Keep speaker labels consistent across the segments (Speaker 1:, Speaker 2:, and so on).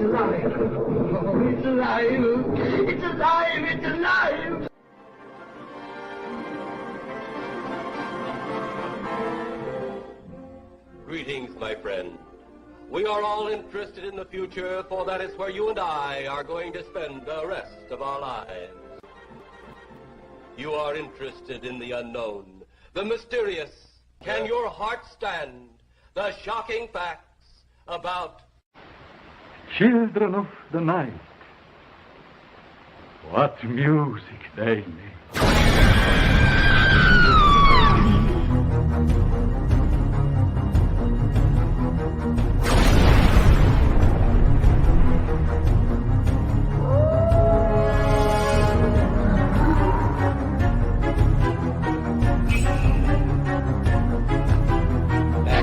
Speaker 1: alive. Oh, it's alive. It's alive. It's alive.
Speaker 2: Greetings, my friend. We are all interested in the future, for that is where you and I are going to spend the rest of our lives. You are interested in the unknown, the mysterious. Can your heart stand the shocking facts about
Speaker 3: Children of the night? What music they make.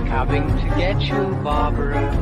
Speaker 4: Coming to get you, Barbara.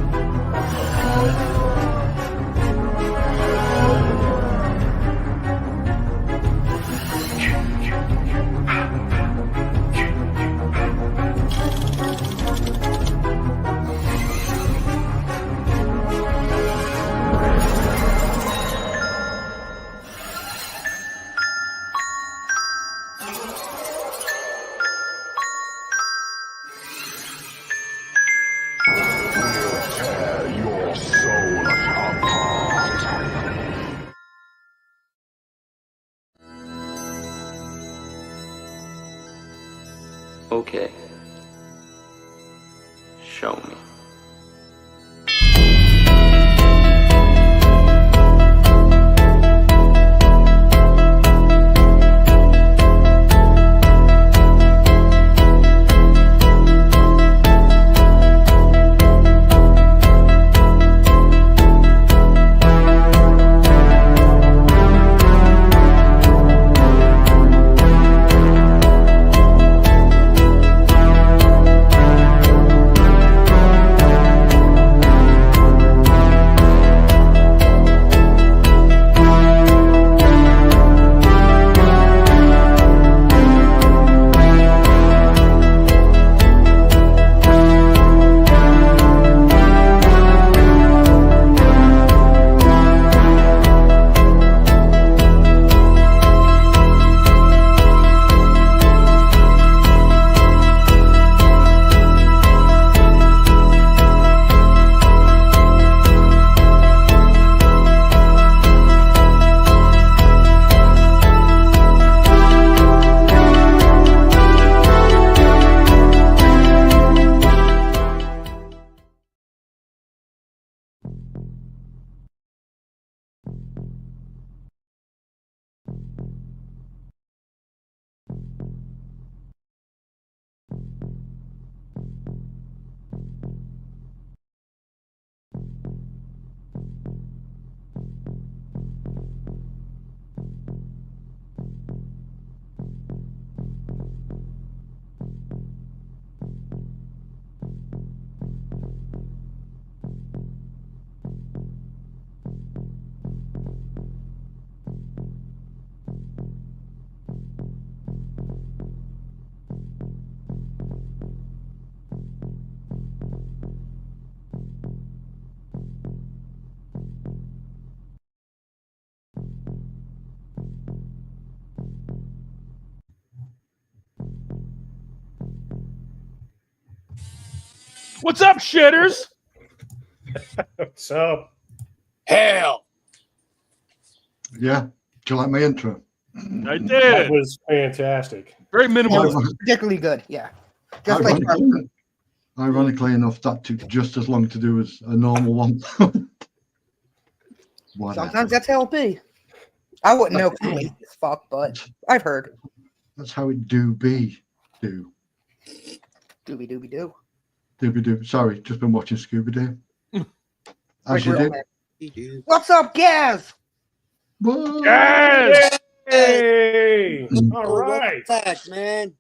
Speaker 5: Okay. Show me.
Speaker 6: What's up, shitters?
Speaker 7: What's up?
Speaker 8: Hell.
Speaker 9: Yeah. Do you like my intro?
Speaker 6: I did.
Speaker 7: That was fantastic.
Speaker 6: Very minimal.
Speaker 10: Particularly good, yeah. Just like
Speaker 9: Ironically enough, that took just as long to do as a normal one.
Speaker 10: sometimes that's how it be. I wouldn't know as fuck, but I've heard.
Speaker 9: That's how it do be. Do.
Speaker 10: Dooby dooby doo.
Speaker 9: Dooby doo. Sorry, just been watching Scooby Doo. As you do.
Speaker 10: What's up, Gaz?
Speaker 6: Yes!
Speaker 7: Hey! All right.
Speaker 8: Flash, man.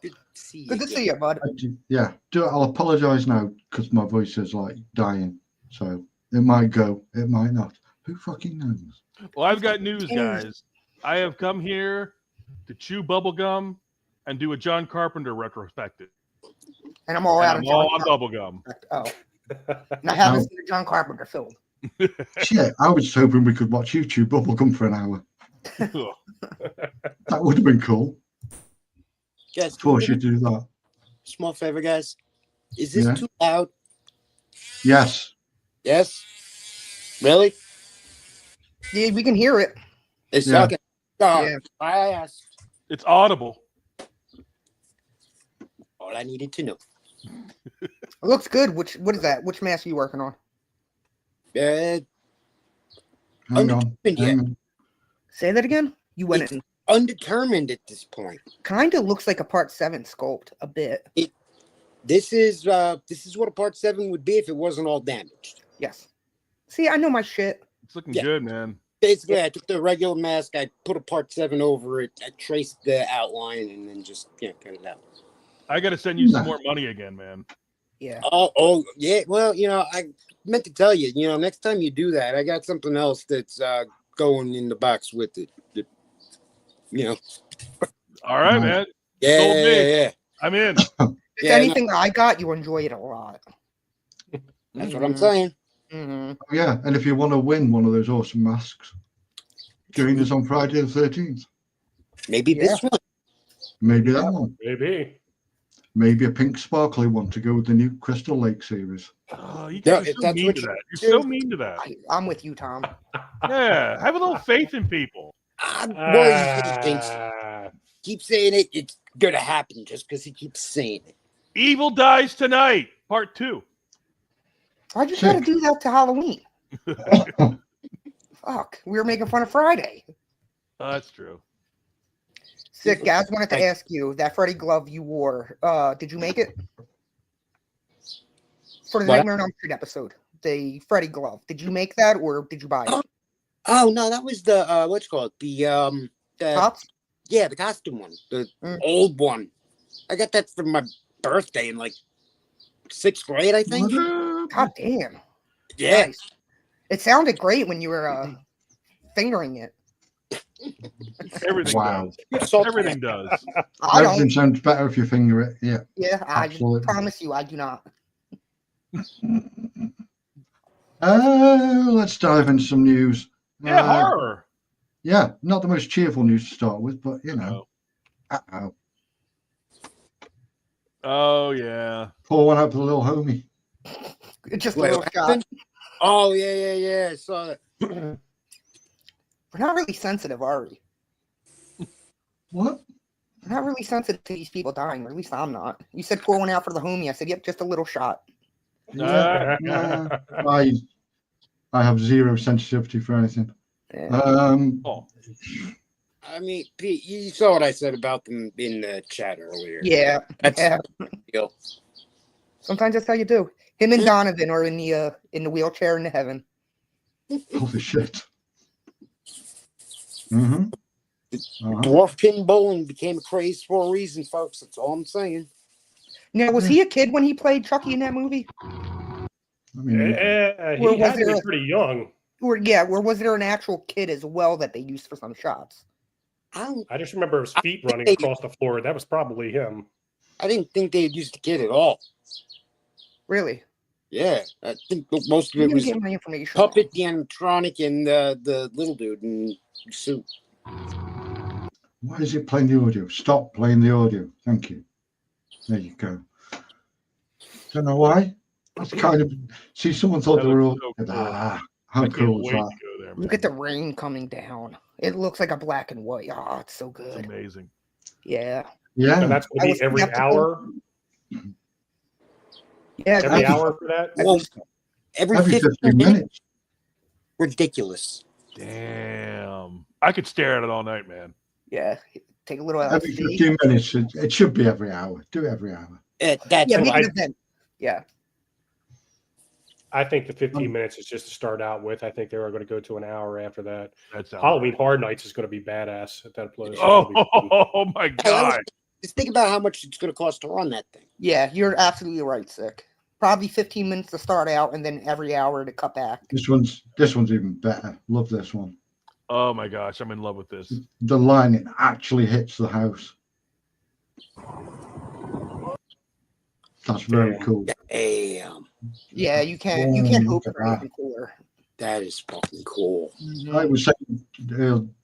Speaker 8: Good to see you.
Speaker 10: Good to see you, bud.
Speaker 9: Yeah. I'll apologize now because my voice is like dying. So it might go, it might not. Who fucking knows?
Speaker 6: Well, I've got news, guys. I have come here to chew bubblegum and do a John Carpenter retrospective.
Speaker 10: And I'm all out of
Speaker 6: all on bubblegum.
Speaker 10: Oh. And I haven't seen a John Carpenter film.
Speaker 9: Shit, I was hoping we could watch YouTube Bubblegum for an hour. That would have been cool.
Speaker 8: Guys,
Speaker 9: Force you to do that.
Speaker 8: small favor, guys. Is this
Speaker 9: Yeah.
Speaker 8: too loud?
Speaker 9: Yes.
Speaker 8: Yes. Really?
Speaker 10: Yeah, we can hear it.
Speaker 8: It's
Speaker 9: Yeah.
Speaker 8: okay. Oh,
Speaker 10: Yeah.
Speaker 8: I asked.
Speaker 6: It's audible.
Speaker 8: All I needed to know.
Speaker 10: It looks good. What is that? Which mask are you working on?
Speaker 9: Hang on.
Speaker 8: Undetermined yet.
Speaker 9: Hang on.
Speaker 10: Say that again. You went
Speaker 8: It's
Speaker 10: in.
Speaker 8: undetermined at this point.
Speaker 10: Kind of looks like a Part 7 sculpt a bit.
Speaker 8: This is what a part 7 would be if it wasn't all damaged.
Speaker 10: Yes. See, I know my shit.
Speaker 6: It's looking
Speaker 8: Yeah.
Speaker 6: good, man.
Speaker 8: Basically, I took the regular mask, I put a part 7 over it, I traced the outline, and then just cut it out.
Speaker 6: I got to send you some more money again, man.
Speaker 10: Yeah.
Speaker 8: Oh, yeah. Well, I meant to tell you, next time you do that, I got something else that's going in the box with it.
Speaker 6: All right, man.
Speaker 8: Yeah.
Speaker 6: I'm in.
Speaker 10: If anything I got, you enjoy it a lot.
Speaker 8: That's what I'm saying.
Speaker 10: Mm-hmm.
Speaker 9: Oh, yeah, and if you want to win one of those awesome masks, join us on Friday the 13th.
Speaker 8: Maybe this one.
Speaker 9: Maybe that one.
Speaker 7: Maybe.
Speaker 9: Maybe a pink sparkly one to go with the new Crystal Lake series.
Speaker 6: Oh, you
Speaker 8: Yeah,
Speaker 6: guys are
Speaker 8: if
Speaker 6: so
Speaker 8: that's
Speaker 6: mean
Speaker 8: what
Speaker 6: to
Speaker 8: you
Speaker 6: that. You're so mean to that.
Speaker 10: I'm with you, Tom.
Speaker 6: Yeah, have a little faith in people.
Speaker 8: I'm worried he thinks.
Speaker 7: Ah,
Speaker 8: Keep saying it, it's going to happen just because he keeps saying it.
Speaker 6: Evil dies tonight, part 2.
Speaker 10: Why'd you try to do that to Halloween? Fuck. We were making fun of Friday.
Speaker 6: That's true.
Speaker 10: Sick, guys. Wanted to ask you, that Freddy glove you wore, did you make it? For the
Speaker 8: What?
Speaker 10: Nightmare on Elm Street episode. The Freddy glove. Did you make that or did you buy it?
Speaker 8: Oh, no, that was the, what's it called? The
Speaker 10: Tops?
Speaker 8: yeah, the costume one. The old one. I got that for my birthday in like 6th grade, I think.
Speaker 10: God damn.
Speaker 8: Yeah.
Speaker 10: Nice. It sounded great when you were fingering it.
Speaker 6: Everything
Speaker 9: Wow.
Speaker 6: does. Everything does.
Speaker 10: I
Speaker 9: Everything
Speaker 10: don't.
Speaker 9: sounds better if you finger it. Yeah.
Speaker 10: Yeah, I
Speaker 9: Absolutely.
Speaker 10: promise you I do not.
Speaker 9: Let's dive into some news.
Speaker 6: Yeah, horror.
Speaker 9: Yeah, not the most cheerful news to start with, but Uh-oh.
Speaker 6: Oh, yeah.
Speaker 9: Pour one out for the little homie.
Speaker 10: Just a
Speaker 8: Wait,
Speaker 10: little
Speaker 8: what
Speaker 10: shot.
Speaker 8: happened? Oh, yeah. I saw that.
Speaker 10: We're not really sensitive, are we?
Speaker 9: What?
Speaker 10: We're not really sensitive to these people dying, or at least I'm not. You said pour one out for the homie. I said, yep, just a little shot.
Speaker 9: Yeah, I have zero sensitivity for anything.
Speaker 10: Yeah.
Speaker 8: I mean, Pete, you saw what I said about them in the chat earlier.
Speaker 10: Yeah.
Speaker 8: That's
Speaker 10: Yeah.
Speaker 8: the deal.
Speaker 10: Sometimes that's how you do. Him and Donovan are in the wheelchair in heaven.
Speaker 9: Holy shit. Mm-hmm.
Speaker 8: Dwarfkin bowling became a craze for a reason, folks. That's all I'm saying.
Speaker 10: Now, was he a kid when he played Chucky in that movie?
Speaker 9: I
Speaker 7: he
Speaker 9: mean,
Speaker 7: had to be pretty young.
Speaker 10: Or was there an actual kid as well that they used for some shots?
Speaker 7: I just remember his feet running across the floor. That was probably him.
Speaker 8: I didn't think they had used the kid at all.
Speaker 10: Really?
Speaker 8: Yeah, I think most of
Speaker 10: You
Speaker 8: it
Speaker 10: didn't
Speaker 8: was
Speaker 10: get my information.
Speaker 8: puppet, the animatronic, and the little dude in suit.
Speaker 9: why is it playing the audio? Stop playing the audio. Thank you. There you go. Don't know why. It's kind of see. Someone thought
Speaker 6: That
Speaker 9: they were all.
Speaker 6: looks so cool.
Speaker 9: How
Speaker 6: I can't
Speaker 9: cool is
Speaker 6: wait
Speaker 9: that?
Speaker 6: to go there, man.
Speaker 10: Look at the rain coming down. It looks like a black and white. Oh, it's so
Speaker 6: It's
Speaker 10: good.
Speaker 6: amazing.
Speaker 10: Yeah.
Speaker 9: Yeah.
Speaker 7: And that's going to be every hour.
Speaker 10: Yeah.
Speaker 7: Every hour for that.
Speaker 8: Well, every 15 minutes. Ridiculous.
Speaker 6: Damn. I could stare at it all night, man.
Speaker 10: Yeah. Take a little
Speaker 9: Every
Speaker 10: LSD.
Speaker 9: 15 minutes. It should be every hour. Do it every hour.
Speaker 8: That's
Speaker 10: Yeah,
Speaker 8: what
Speaker 10: make
Speaker 8: I,
Speaker 10: an event. Yeah.
Speaker 7: I think the 15 minutes is just to start out with. I think they are going to go to an hour after that.
Speaker 6: That's
Speaker 7: Halloween Horror Nights is going to be badass at that place.
Speaker 6: Oh my god.
Speaker 8: just think about how much it's going to cost to run that thing.
Speaker 10: Yeah, you're absolutely right, Sick. Probably 15 minutes to start out and then every hour to cut back.
Speaker 9: This one's even better. Love this one.
Speaker 6: Oh my gosh, I'm in love with this.
Speaker 9: The lining actually hits the house. That's very cool.
Speaker 8: Damn.
Speaker 10: Yeah, you can't hope
Speaker 9: Look at
Speaker 10: for
Speaker 9: that.
Speaker 10: anything cooler.
Speaker 8: That is fucking cool.
Speaker 9: I was saying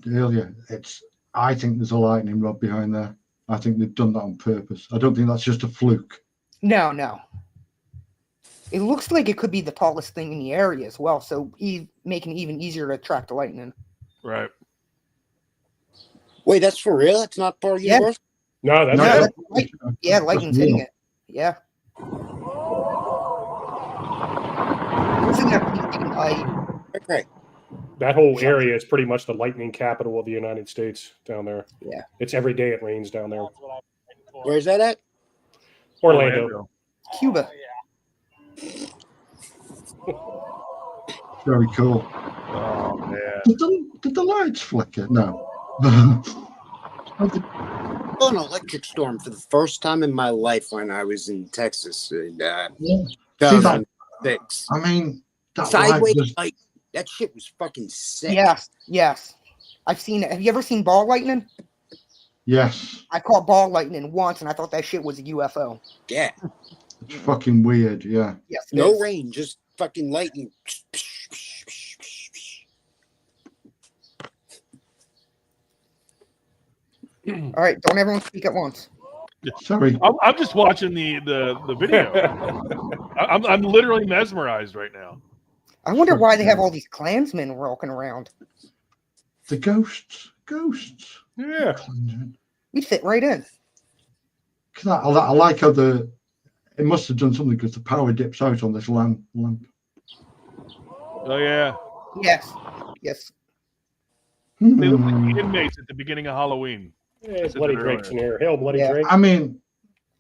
Speaker 9: earlier, I think there's a lightning rod behind there. I think they've done that on purpose. I don't think that's just a fluke.
Speaker 10: No. It looks like it could be the tallest thing in the area as well, so making it even easier to attract the lightning.
Speaker 6: Right.
Speaker 8: Wait, that's for real? It's not part of the
Speaker 10: Yeah.
Speaker 8: universe?
Speaker 7: No, that's
Speaker 10: No,
Speaker 7: real.
Speaker 10: that's right. Yeah, lightning's hitting it. Yeah. It's in that peaking height.
Speaker 8: Okay.
Speaker 7: That whole area is pretty much the lightning capital of the United States down there.
Speaker 10: Yeah.
Speaker 7: It's every day it rains down there.
Speaker 8: Where's that at?
Speaker 7: Orlando.
Speaker 10: Cuba.
Speaker 9: Very cool.
Speaker 6: Oh man.
Speaker 9: Did the lights flicker? No.
Speaker 8: Oh, an electric storm for the first time in my life when I was in Texas in
Speaker 9: Yeah.
Speaker 8: 2006.
Speaker 9: I mean, that
Speaker 8: Sideways
Speaker 9: light was,
Speaker 8: light. That shit was fucking sick.
Speaker 10: Yes. I've seen it. Have you ever seen ball lightning?
Speaker 9: yes,
Speaker 10: I caught ball lightning once, and I thought that shit was a UFO.
Speaker 8: Yeah.
Speaker 9: it's fucking weird. Yeah.
Speaker 10: Yes. it
Speaker 8: No
Speaker 10: is.
Speaker 8: rain, just fucking lightning.
Speaker 10: All right, don't everyone speak at once.
Speaker 9: Sorry.
Speaker 6: I'm just watching the video. I'm literally mesmerized right now.
Speaker 10: I wonder why they have all these Klansmen walking around.
Speaker 9: The ghosts.
Speaker 7: Yeah.
Speaker 10: We'd fit right in.
Speaker 9: I like how it must have done something because the power dips out on this lamp.
Speaker 6: Oh yeah.
Speaker 10: Yes.
Speaker 6: They look like the inmates at the beginning of Halloween.
Speaker 7: Yeah, Bloody Drake's in here. Hail, Bloody
Speaker 10: Yeah.
Speaker 7: Drake.
Speaker 9: I mean,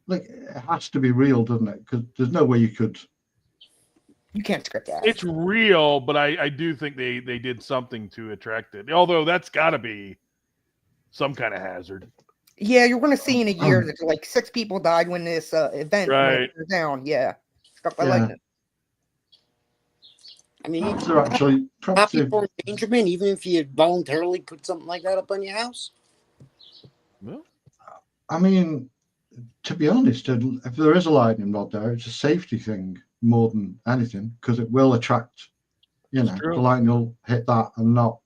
Speaker 9: like, it has to be real, doesn't it? Because there's no way you could.
Speaker 10: You can't script that.
Speaker 6: It's real, but I do think they did something to attract it. Although that's got to be some kind of hazard.
Speaker 10: Yeah, you're going to see in a year that like 6 people died when this event
Speaker 6: Right.
Speaker 10: went down. Yeah, struck by
Speaker 9: Yeah.
Speaker 10: lightning.
Speaker 8: I mean,
Speaker 9: Perhaps they're actually. Perhaps
Speaker 8: happy
Speaker 9: they've-
Speaker 8: for endangerment, even if you voluntarily put something like that up on your house.
Speaker 6: Well,
Speaker 9: I mean, to be honest, if there is a lightning rod there, it's a safety thing more than anything because it will attract. The
Speaker 6: true.
Speaker 9: lightning will hit that and not.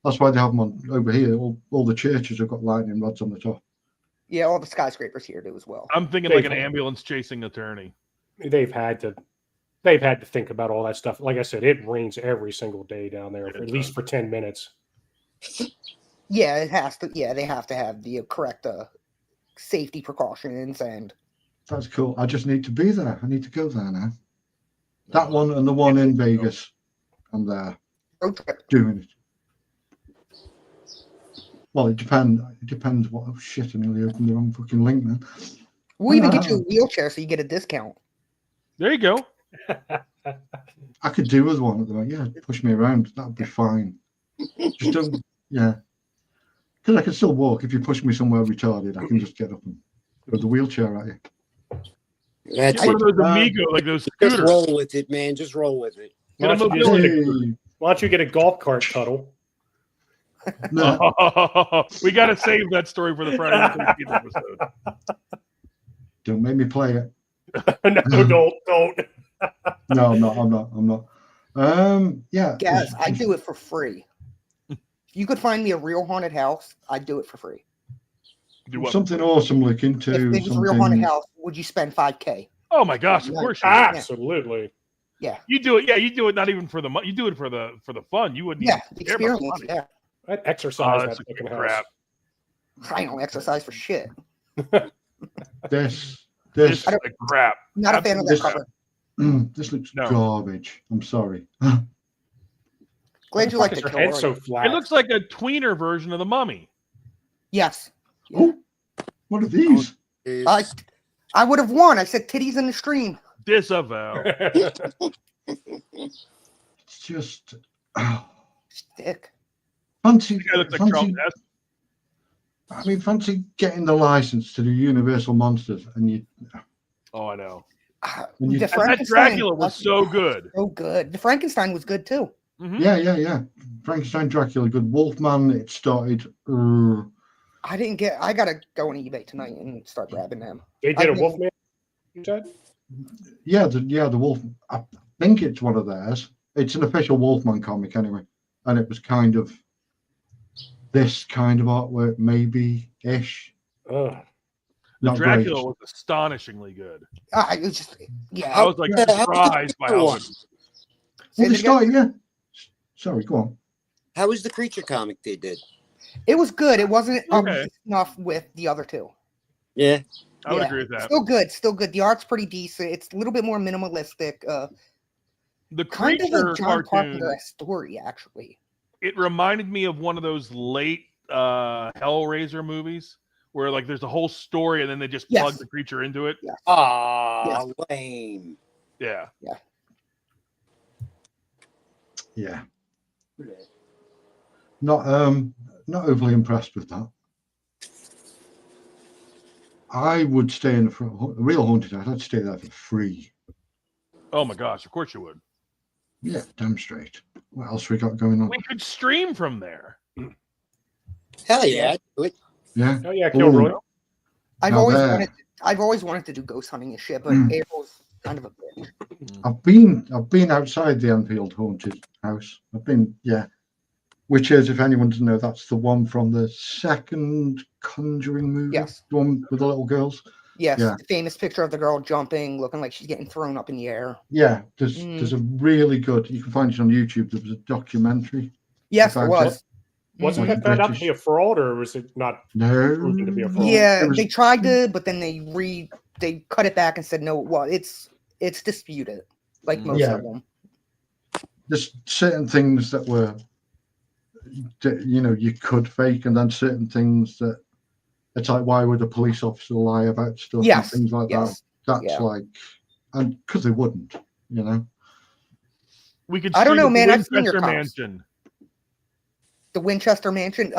Speaker 9: That's why they have them on over here. All the churches have got lightning rods on the top.
Speaker 10: Yeah, all the skyscrapers here do as well.
Speaker 6: I'm thinking like an ambulance chasing attorney.
Speaker 7: They've had to think about all that stuff. Like I said, it rains every single day down there, at least for 10 minutes.
Speaker 10: Yeah, it has to. Yeah, they have to have the correct safety precautions and.
Speaker 9: That's cool. I just need to be there. I need to go there now. That one and the one in Vegas. I'm there
Speaker 10: Road trip.
Speaker 9: doing it. Well, it depends. It depends what. Oh shit! I nearly opened the wrong fucking link, man.
Speaker 10: We'll even get you a wheelchair so you get a discount.
Speaker 6: There you go.
Speaker 9: I could do with one at the moment. Yeah, push me around. That'd be fine. Just don't. Yeah. Because I can still walk. If you push me somewhere retarded, I can just get up and throw the wheelchair at you.
Speaker 8: That's
Speaker 6: Get one of
Speaker 8: it.
Speaker 6: those Amigo, like those
Speaker 8: Just
Speaker 6: scooters.
Speaker 8: roll with it, man. Just roll with it.
Speaker 7: Why don't,
Speaker 6: Get
Speaker 7: you
Speaker 6: them
Speaker 7: just
Speaker 6: mobility.
Speaker 7: get a, why don't you get a golf cart, Tuttle?
Speaker 9: No,
Speaker 6: We got to save that story for the Friday the 13th episode.
Speaker 9: don't make me play it.
Speaker 7: No, don't.
Speaker 9: No, I'm not. Yeah.
Speaker 10: Guys, I do it for free. If you could find me a real haunted house, I'd do it for free.
Speaker 6: Do what?
Speaker 9: Something awesome look into.
Speaker 10: If it was a real haunted house, would you spend $5K?
Speaker 6: Oh my gosh! Of course you. would.
Speaker 7: Absolutely.
Speaker 10: Yeah.
Speaker 6: You do it. Yeah, you do it. Not even for the money. You do it for the fun. You wouldn't.
Speaker 10: Yeah,
Speaker 6: even care about the
Speaker 10: experience.
Speaker 6: money.
Speaker 10: Yeah.
Speaker 7: I'd exercise
Speaker 6: that's
Speaker 7: that
Speaker 6: a
Speaker 7: fucking
Speaker 6: crap.
Speaker 7: house.
Speaker 10: I don't exercise for shit.
Speaker 9: This
Speaker 6: This is like crap.
Speaker 10: Not a fan of that
Speaker 9: This-
Speaker 10: cover.
Speaker 9: this looks
Speaker 6: No.
Speaker 9: garbage. I'm sorry.
Speaker 10: Glad you like the
Speaker 7: Her head's so
Speaker 10: color.
Speaker 7: flat.
Speaker 6: It looks like a tweener version of the Mummy.
Speaker 10: Yes.
Speaker 9: Oh, what are these?
Speaker 10: I would have won. I said titties in the stream.
Speaker 6: Disavow.
Speaker 9: It's just
Speaker 10: Stick.
Speaker 9: fancy.
Speaker 6: This guy looks like
Speaker 9: fancy
Speaker 6: Charles Ness.
Speaker 9: I mean, fancy getting the license to do Universal Monsters, and you.
Speaker 6: Oh, I know.
Speaker 9: And you-
Speaker 10: The
Speaker 6: And that
Speaker 10: Frankenstein
Speaker 6: Dracula was so good.
Speaker 10: so good. The Frankenstein was good too.
Speaker 6: Mhm.
Speaker 9: Yeah. Frankenstein, Dracula, good. Wolfman. It started.
Speaker 10: I gotta go on eBay tonight and start grabbing them.
Speaker 7: They did
Speaker 10: I
Speaker 7: a
Speaker 10: mean-
Speaker 7: Wolfman, you said?
Speaker 9: the Wolf. I think it's one of theirs. It's an official Wolfman comic anyway, and it was kind of this kind of artwork, maybe ish.
Speaker 7: Ugh.
Speaker 9: Not
Speaker 6: Dracula
Speaker 9: great.
Speaker 6: was astonishingly good.
Speaker 10: It was just, yeah.
Speaker 6: I was like surprised by how good.
Speaker 10: Say
Speaker 9: Well, they
Speaker 10: it again?
Speaker 9: started, yeah. Sorry, go on.
Speaker 8: How was the creature comic they did?
Speaker 10: It was good. It wasn't
Speaker 6: Okay.
Speaker 10: enough with the other two.
Speaker 8: Yeah.
Speaker 6: I would
Speaker 10: Yeah.
Speaker 6: agree with that.
Speaker 10: Still good. Still good. The art's pretty decent. It's a little bit more minimalistic.
Speaker 6: The
Speaker 10: Kind of
Speaker 6: creature
Speaker 10: a John
Speaker 6: cartoon,
Speaker 10: Carpenter story, actually.
Speaker 6: it reminded me of one of those late Hellraiser movies where like there's a whole story and then they just plug
Speaker 10: Yes.
Speaker 6: the creature into it.
Speaker 10: Yeah.
Speaker 8: Ah, lame.
Speaker 6: Yeah.
Speaker 9: Yeah. Not overly impressed with that. I would stay in a real haunted house. I'd stay there for free.
Speaker 6: Oh my gosh, of course you would.
Speaker 9: Yeah, damn straight. What else we got going on?
Speaker 6: We could stream from there.
Speaker 8: Hell yeah, I'd do it.
Speaker 9: Yeah.
Speaker 7: Oh yeah, Kilroy.
Speaker 10: I've
Speaker 9: Now
Speaker 10: always
Speaker 9: there.
Speaker 10: wanted to do ghost hunting and shit, but
Speaker 9: Mm.
Speaker 10: April's kind of a bitch.
Speaker 9: I've been outside the Enfield haunted house. Which is, if anyone doesn't know, that's the one from the second Conjuring movie.
Speaker 10: Yes.
Speaker 9: The one with the little girls.
Speaker 10: Yes,
Speaker 9: Yeah.
Speaker 10: the famous picture of the girl jumping, looking like she's getting thrown up in the air.
Speaker 9: Yeah, there's a really good. You can find it on YouTube. There was a documentary.
Speaker 10: Yes, there
Speaker 9: about it.
Speaker 10: was.
Speaker 7: Wasn't
Speaker 9: Like
Speaker 7: that turned out to
Speaker 9: British.
Speaker 7: be a fraud, or was it not
Speaker 9: No,
Speaker 7: proven to be a fraud?
Speaker 10: Yeah,
Speaker 9: It was-
Speaker 10: they tried to, but then they cut it back and said no. Well, it's disputed, like most
Speaker 9: Yeah.
Speaker 10: of them.
Speaker 9: there's certain things that were, you could fake, and then certain things that it's like, why would a police officer lie about stuff
Speaker 10: Yes,
Speaker 9: and things like
Speaker 10: yes,
Speaker 9: that? That's
Speaker 10: yeah.
Speaker 9: like, and because they wouldn't,
Speaker 6: We could
Speaker 10: I don't
Speaker 6: stream
Speaker 10: know,
Speaker 6: at
Speaker 10: man,
Speaker 6: the
Speaker 10: I've seen your
Speaker 6: Winchester
Speaker 10: cops.
Speaker 6: Mansion.
Speaker 10: The Winchester Mansion,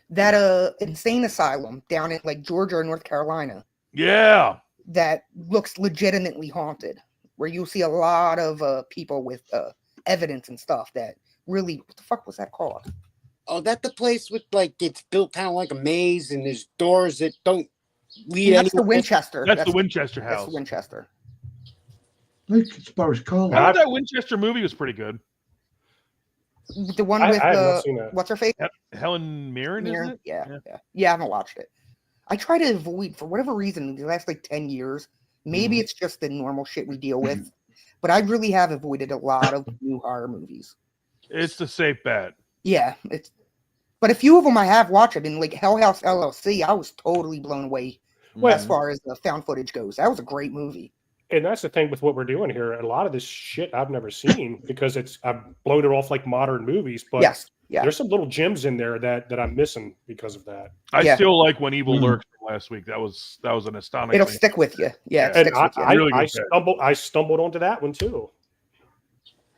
Speaker 10: that insane asylum down in like Georgia or North Carolina
Speaker 6: Yeah.
Speaker 10: that looks legitimately haunted, where you'll see a lot of people with evidence and stuff that really, what the fuck was that called?
Speaker 8: Oh, that the place with like it's built kind of like a maze, and there's doors that don't lead
Speaker 10: That's the
Speaker 8: anywhere.
Speaker 10: Winchester.
Speaker 6: That's the Winchester
Speaker 10: That's
Speaker 6: house.
Speaker 10: the Winchester.
Speaker 9: like it's Boris Karloff.
Speaker 6: I thought that Winchester movie was pretty good.
Speaker 10: The one
Speaker 7: I
Speaker 10: with
Speaker 7: have not seen that.
Speaker 10: what's her face?
Speaker 6: Helen Mirren, isn't it?
Speaker 10: Yeah. I haven't watched it. I try to avoid, for whatever reason, in the last like 10 years. Maybe it's just the normal shit we deal with, but I really have avoided a lot of new horror movies.
Speaker 6: It's the safe bet.
Speaker 10: Yeah, but a few of them I have watched. I mean, like Hell House LLC, I was totally blown away
Speaker 7: Well,
Speaker 10: as far as the found footage goes. That was a great movie.
Speaker 7: and that's the thing with what we're doing here. A lot of this shit I've never seen because I've blown it off like modern movies, but
Speaker 10: Yes, yeah.
Speaker 7: there's some little gems in there that I'm missing because of that.
Speaker 6: I
Speaker 10: Yeah.
Speaker 6: still like When Evil Lurks from last week. That was an astonishing.
Speaker 10: It'll stick with you. Yeah, it
Speaker 7: And
Speaker 10: sticks with you.
Speaker 6: Really good
Speaker 7: I stumbled onto that one too.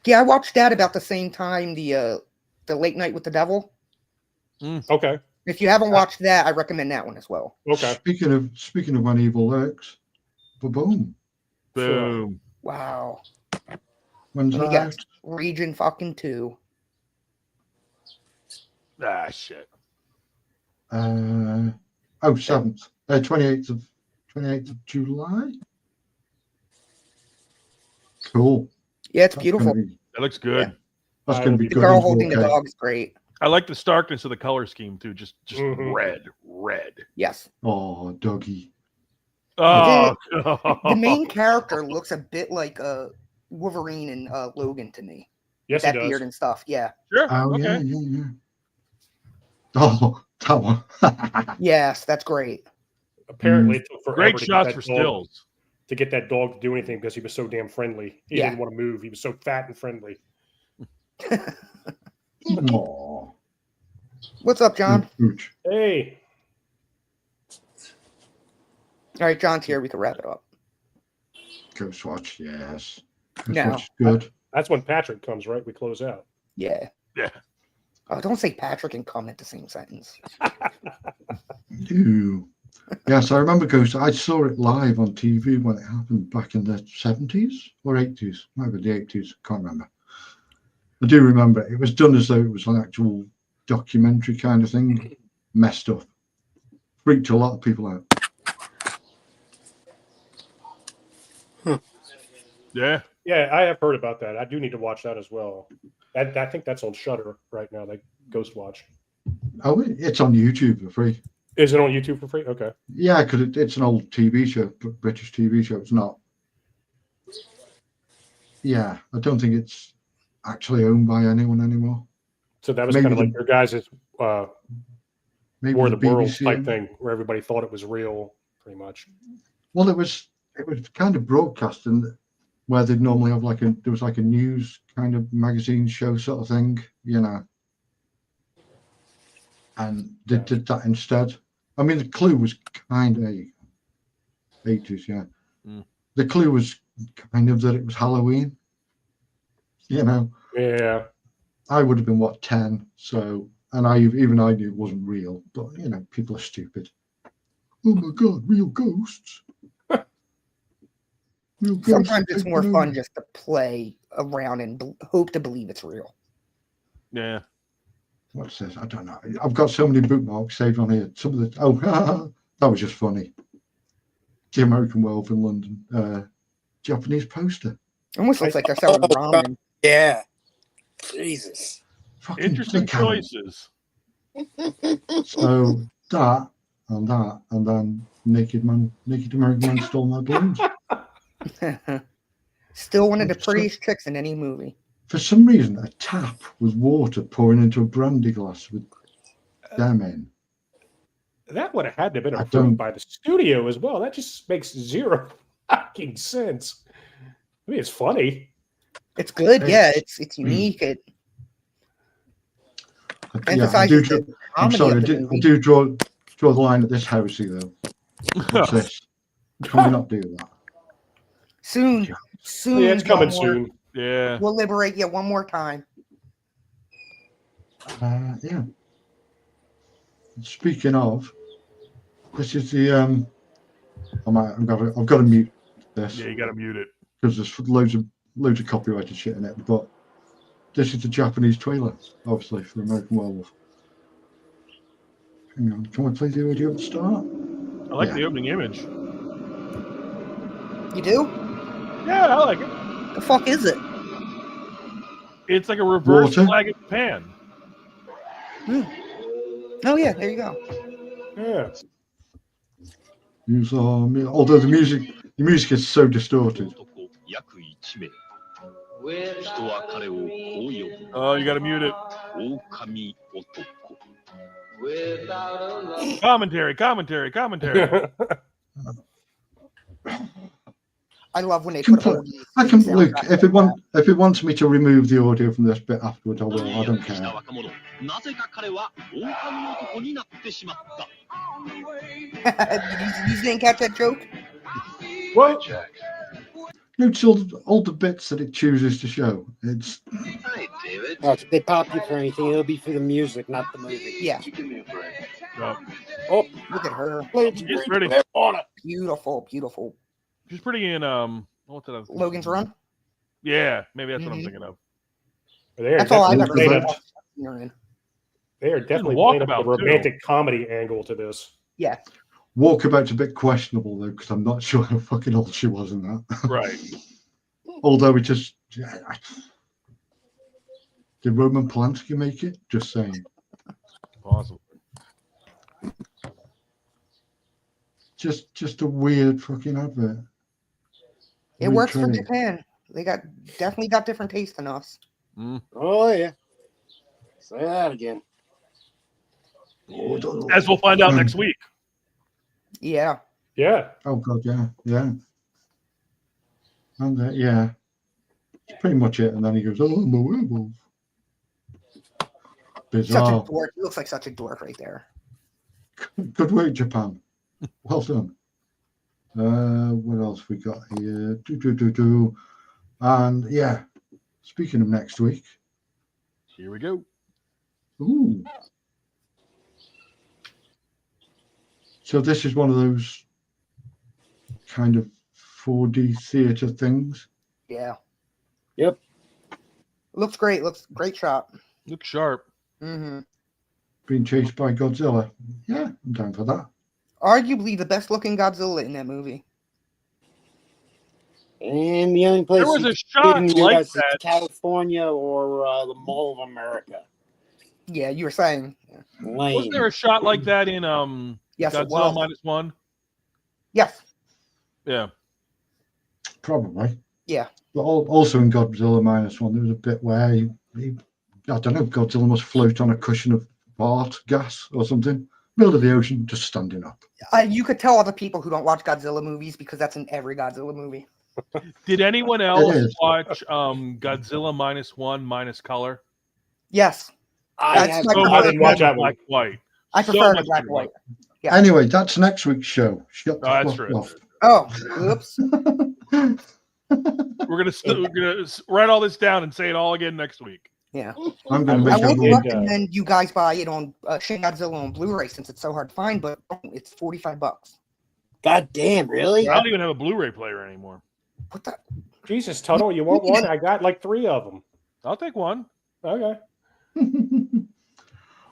Speaker 10: Yeah, I watched that about the same time the Late Night with the Devil.
Speaker 7: Okay.
Speaker 10: If you haven't watched that, I recommend that one as well.
Speaker 7: Okay.
Speaker 9: Speaking of When Evil Lurks, boom.
Speaker 6: Boom.
Speaker 10: Wow.
Speaker 9: When's
Speaker 10: Let me
Speaker 9: that
Speaker 10: guess. Region fucking 2.
Speaker 6: Ah, shit.
Speaker 9: out? 7th. 28th of July. Cool.
Speaker 10: Yeah, it's
Speaker 9: That's
Speaker 10: beautiful.
Speaker 9: gonna be-
Speaker 6: That looks good.
Speaker 10: Yeah.
Speaker 9: That's going to be
Speaker 10: The
Speaker 9: good.
Speaker 10: girl
Speaker 9: in
Speaker 10: holding the
Speaker 9: 4K.
Speaker 10: dog is great.
Speaker 6: I like the starkness of the color scheme too. Just
Speaker 7: Mhm.
Speaker 6: red.
Speaker 10: Yes.
Speaker 9: Oh, doggy.
Speaker 6: Oh,
Speaker 10: The main character looks a bit like Wolverine and Logan to me.
Speaker 7: Yes,
Speaker 10: That
Speaker 7: it does.
Speaker 10: beard and stuff. Yeah.
Speaker 6: Sure.
Speaker 9: Oh,
Speaker 6: Okay.
Speaker 9: yeah. Oh, that one.
Speaker 10: Yes, that's great.
Speaker 7: Apparently, it took forever
Speaker 6: Great
Speaker 7: to get
Speaker 6: shots
Speaker 7: that
Speaker 6: for
Speaker 7: dog-
Speaker 6: stills.
Speaker 7: to get that dog to do anything because he was so damn friendly. He
Speaker 10: Yeah.
Speaker 7: didn't want to move. He was so fat and friendly.
Speaker 9: Aw.
Speaker 10: What's up, John?
Speaker 9: Ooch.
Speaker 7: Hey,
Speaker 10: All right, John's here. We can wrap it up.
Speaker 9: Ghostwatch, yes.
Speaker 10: No.
Speaker 9: Ghostwatch is good.
Speaker 7: that's when Patrick comes, right? We close out.
Speaker 10: Yeah.
Speaker 6: Yeah.
Speaker 10: Oh, don't say Patrick and come at the same sentence.
Speaker 9: Ooh. Yes, I remember Ghost. I saw it live on TV when it happened back in the 70s or 80s. Might be the 80s. Can't remember. I do remember it was done as though it was an actual documentary kind of thing. Messed up. Freaked a lot of people out.
Speaker 6: Yeah.
Speaker 7: Yeah, I have heard about that. I do need to watch that as well. I think that's on Shudder right now. Like Ghost Watch.
Speaker 9: Oh, it's on YouTube for free.
Speaker 7: Is it on YouTube for free? Okay.
Speaker 9: Yeah, because it's an old TV show, British TV show. It's not. Yeah, I don't think it's actually owned by anyone anymore.
Speaker 7: So that was
Speaker 9: Maybe
Speaker 7: kind of like your guys'
Speaker 9: maybe
Speaker 7: War of the Worlds
Speaker 9: BBC
Speaker 7: type thing, where everybody thought it was real, pretty much.
Speaker 9: Well, it was kind of broadcasting where they'd normally have there was like a news kind of magazine show sort of thing, you know. And they did that instead. I mean, the clue was kind of 80s, yeah.
Speaker 6: Mm.
Speaker 9: The clue was kind of that it was Halloween, you know.
Speaker 7: Yeah.
Speaker 9: I would have been, 10? So, and I knew it wasn't real, but, you know, people are stupid. Oh my God, real ghosts. Real ghosts.
Speaker 10: Sometimes it's more fun just to play around and hope to believe it's real.
Speaker 6: Yeah.
Speaker 9: What's this? I don't know. I've got so many bookmarks saved on here. Some of the that was just funny. The American Werewolf in London, Japanese poster.
Speaker 10: Almost looks like they're selling ramen.
Speaker 8: Yeah. Jesus.
Speaker 9: Fucking
Speaker 6: Interesting
Speaker 9: dick hammer.
Speaker 6: choices.
Speaker 9: So that, and then naked American man stole my balloons.
Speaker 10: Still one of the prettiest chicks in any movie.
Speaker 9: For some reason, a tap with water pouring into a brandy glass with them in.
Speaker 7: That would have had to have been
Speaker 9: I
Speaker 7: approved
Speaker 9: don't-
Speaker 7: by the studio as well. That just makes zero fucking sense. I mean, it's funny.
Speaker 10: It's good, yeah. It's unique. It emphasizes the
Speaker 9: I'm
Speaker 10: comedy
Speaker 9: sorry,
Speaker 10: of
Speaker 9: I
Speaker 10: the
Speaker 9: do
Speaker 10: movie.
Speaker 9: draw the line at this house here, though. What's this? Can we not do that?
Speaker 10: Soon.
Speaker 7: Yeah, it's coming
Speaker 10: John Moore.
Speaker 7: soon.
Speaker 6: Yeah.
Speaker 10: We'll liberate you one more time.
Speaker 9: Yeah. Speaking of, this is the I've got to mute this
Speaker 6: Yeah, you got to mute it.
Speaker 9: because there's loads of copyrighted shit in it. But this is the Japanese trailer, obviously, for American Werewolf. Hang on, can we play the audio at the start?
Speaker 6: I like
Speaker 9: Yeah.
Speaker 6: the opening image.
Speaker 10: You do?
Speaker 6: Yeah, I like it.
Speaker 10: The fuck is it?
Speaker 6: It's like a reverse
Speaker 9: Water.
Speaker 6: flag of Japan.
Speaker 10: Oh yeah, there you go.
Speaker 7: Yeah.
Speaker 9: Although the music is so distorted.
Speaker 6: Oh, you got to mute it. Commentary.
Speaker 10: I love when they put oldies.
Speaker 9: I can
Speaker 10: sound
Speaker 9: look
Speaker 10: tracks
Speaker 9: if
Speaker 10: like
Speaker 9: it wants me to remove the audio from this bit afterwards. I will. I don't care.
Speaker 10: that. You didn't catch that joke?
Speaker 7: Well,
Speaker 9: Notice all the bits that it chooses to show. It's
Speaker 8: If they pop you for anything, it'll be for the music, not the movie.
Speaker 10: Yeah.
Speaker 8: Oh,
Speaker 10: Look at her.
Speaker 6: She's pretty.
Speaker 10: Beautiful, beautiful.
Speaker 6: She's pretty in what's that?
Speaker 10: Logan's Run.
Speaker 6: Yeah, maybe that's what I'm thinking of.
Speaker 10: That's all I've ever
Speaker 9: Walkabout.
Speaker 10: seen. You're in.
Speaker 7: They are definitely
Speaker 6: Walkabout,
Speaker 7: playing up the romantic comedy angle to this.
Speaker 10: Yeah.
Speaker 9: Walkabout's a bit questionable though, because I'm not sure how fucking old she was in that.
Speaker 6: Right.
Speaker 9: Although it just did Roman Polanski make it? Just saying.
Speaker 6: Possible.
Speaker 9: Just a weird fucking advert.
Speaker 10: It works for
Speaker 9: Retraining.
Speaker 10: Japan. They definitely got different taste than us.
Speaker 8: Oh yeah. Say that again.
Speaker 6: As we'll find out next week.
Speaker 10: Yeah.
Speaker 7: Yeah.
Speaker 9: Oh god, yeah. And yeah, that's pretty much it. And then he goes, "Oh, I'm a werewolf."
Speaker 10: Such
Speaker 9: Bizarre.
Speaker 10: a dork. He looks like such a dork right there.
Speaker 9: Good work, Japan. Well done. What else we got here? And yeah, speaking of next week.
Speaker 6: Here we go.
Speaker 9: Ooh. So this is one of those kind of 4D theater things.
Speaker 10: Yeah.
Speaker 8: Yep.
Speaker 10: Looks great. Looks great shot.
Speaker 6: Looks sharp.
Speaker 10: Mm-hmm.
Speaker 9: Being chased by Godzilla. Yeah, I'm down for that.
Speaker 10: Arguably the best looking Godzilla in that movie.
Speaker 8: And the only place
Speaker 6: There was
Speaker 8: you
Speaker 6: a
Speaker 8: can
Speaker 6: shot
Speaker 8: get in the
Speaker 6: like
Speaker 8: US is
Speaker 6: that.
Speaker 8: California or the Mall of America.
Speaker 10: Yeah, you were saying.
Speaker 8: Lame.
Speaker 6: Wasn't there a shot like that in
Speaker 10: Yes, it
Speaker 6: Godzilla
Speaker 10: was.
Speaker 6: -1?
Speaker 10: Yes.
Speaker 6: Yeah.
Speaker 9: Probably.
Speaker 10: Yeah.
Speaker 9: But also in Godzilla -1, there was a bit where he I don't know, Godzilla must float on a cushion of fart gas or something. Middle of the ocean, just standing up.
Speaker 10: You could tell other people who don't watch Godzilla movies because that's in every Godzilla movie.
Speaker 6: Did anyone else watch Godzilla -1 minus color?
Speaker 10: Yes.
Speaker 8: I
Speaker 7: didn't watch that one.
Speaker 6: Black white.
Speaker 10: I prefer the black white. Yeah.
Speaker 9: Anyway, that's next week's show. Shut the
Speaker 6: that's
Speaker 9: fuck
Speaker 6: true.
Speaker 9: off.
Speaker 10: Oh, oops.
Speaker 6: We're gonna write all this down and say it all again next week.
Speaker 10: Yeah.
Speaker 9: I'm gonna
Speaker 10: I
Speaker 9: make a
Speaker 10: would
Speaker 9: rule.
Speaker 10: recommend you guys buy it on Shin Godzilla on Blu-ray since it's so hard to find, but it's $45.
Speaker 8: God damn, really?
Speaker 6: I don't even have a Blu-ray player anymore.
Speaker 10: What the?
Speaker 7: Jesus, Tuttle, you want one? I got like 3 of them.
Speaker 6: I'll take one.
Speaker 7: Okay.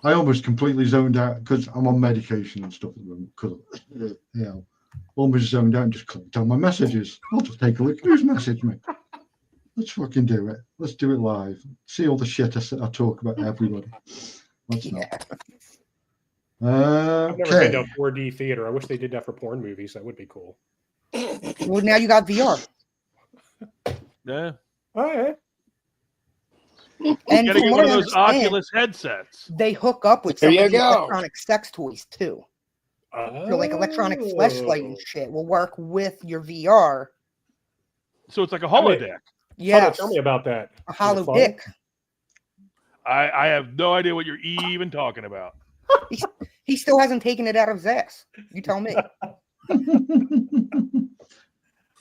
Speaker 9: I almost completely zoned out because I'm on medication and stuff at the moment. Because, almost zoned out and just clicked on my messages. I'll just take a look. Who's messaged me? Let's fucking do it. Let's do it live. See all the shit I talk about everybody. Let's not.
Speaker 7: I've never
Speaker 9: Okay.
Speaker 7: been to a 4D theater. I wish they did that for porn movies. That would be cool.
Speaker 10: Well, now you got VR.
Speaker 6: Yeah.
Speaker 7: All right.
Speaker 10: And
Speaker 6: You gotta
Speaker 10: from
Speaker 6: get
Speaker 10: what
Speaker 6: one
Speaker 10: I
Speaker 6: of those
Speaker 10: understand,
Speaker 6: Oculus headsets.
Speaker 10: they hook up with
Speaker 8: There
Speaker 10: some
Speaker 8: you
Speaker 10: of the
Speaker 8: go.
Speaker 10: electronic sex toys too. So like electronic fleshlight and shit will work with your VR.
Speaker 6: So it's like a holodeck.
Speaker 10: Yeah.
Speaker 7: Tell me about that.
Speaker 10: A
Speaker 7: Is it
Speaker 10: hollow
Speaker 7: fun?
Speaker 10: dick.
Speaker 6: I have no idea what you're even talking about.
Speaker 10: He still hasn't taken it out of his ass. You tell me.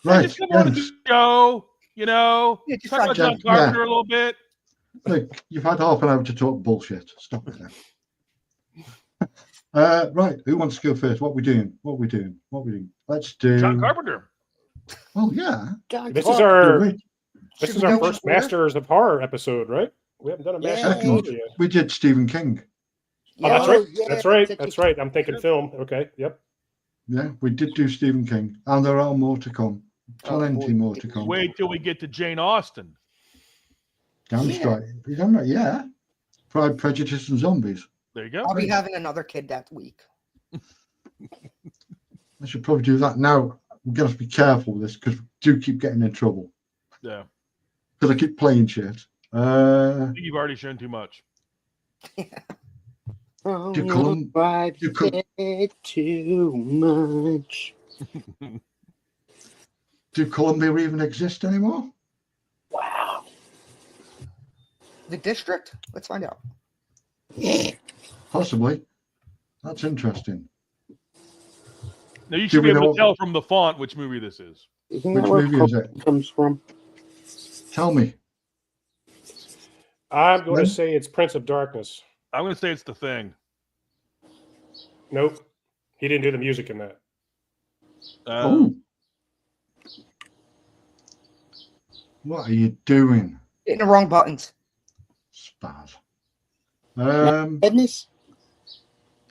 Speaker 6: I just come on the show,
Speaker 10: Yeah, just
Speaker 6: talk about
Speaker 10: try
Speaker 6: John
Speaker 10: to-
Speaker 6: Carpenter a little bit.
Speaker 9: Look, you've had half an hour to talk bullshit. Stop it now. Right, who wants to go first? What we doing? Let's do
Speaker 6: John Carpenter.
Speaker 9: Oh yeah.
Speaker 7: This is our
Speaker 9: Wait,
Speaker 7: this
Speaker 10: Should
Speaker 7: is
Speaker 10: we
Speaker 7: our
Speaker 10: go in
Speaker 7: first
Speaker 10: order?
Speaker 7: Masters of Horror episode, right? We haven't done a Masters of Horror
Speaker 9: second.
Speaker 7: yet.
Speaker 9: We did Stephen King.
Speaker 7: Oh, that's right.
Speaker 8: yeah,
Speaker 7: That's right.
Speaker 8: that's
Speaker 7: That's right. I'm thinking film. Okay. Yep.
Speaker 9: Yeah, we did do Stephen King. And there are more to come. Plenty more to come.
Speaker 6: Wait till we get to Jane Austen.
Speaker 9: Damn straight. You done that? Yeah. Pride, Prejudice and Zombies.
Speaker 6: There you go.
Speaker 10: I'll be having another kid that week.
Speaker 9: I should probably do that now. I'm going to have to be careful with this because we do keep getting in trouble.
Speaker 6: Yeah.
Speaker 9: Because I keep playing shit.
Speaker 6: I think you've already shown too much.
Speaker 9: Do Colum- do Col-
Speaker 8: too much.
Speaker 9: Do Columbia even exist anymore?
Speaker 8: Wow.
Speaker 10: The district? Let's find out.
Speaker 9: Possibly. That's interesting.
Speaker 6: Now you
Speaker 9: Do
Speaker 6: should be
Speaker 9: we
Speaker 6: able
Speaker 9: know-
Speaker 6: to tell from the font which movie this is.
Speaker 8: Isn't
Speaker 9: Which
Speaker 8: that where
Speaker 9: movie is it?
Speaker 8: comes from?
Speaker 9: Tell me.
Speaker 7: I'm going
Speaker 9: When?
Speaker 7: to say it's Prince of Darkness.
Speaker 6: I'm going to say it's The Thing.
Speaker 7: Nope. He didn't do the music in that.
Speaker 9: Oh. What are you doing,
Speaker 10: Hitting the wrong buttons.
Speaker 9: Spaz?
Speaker 8: Goodness.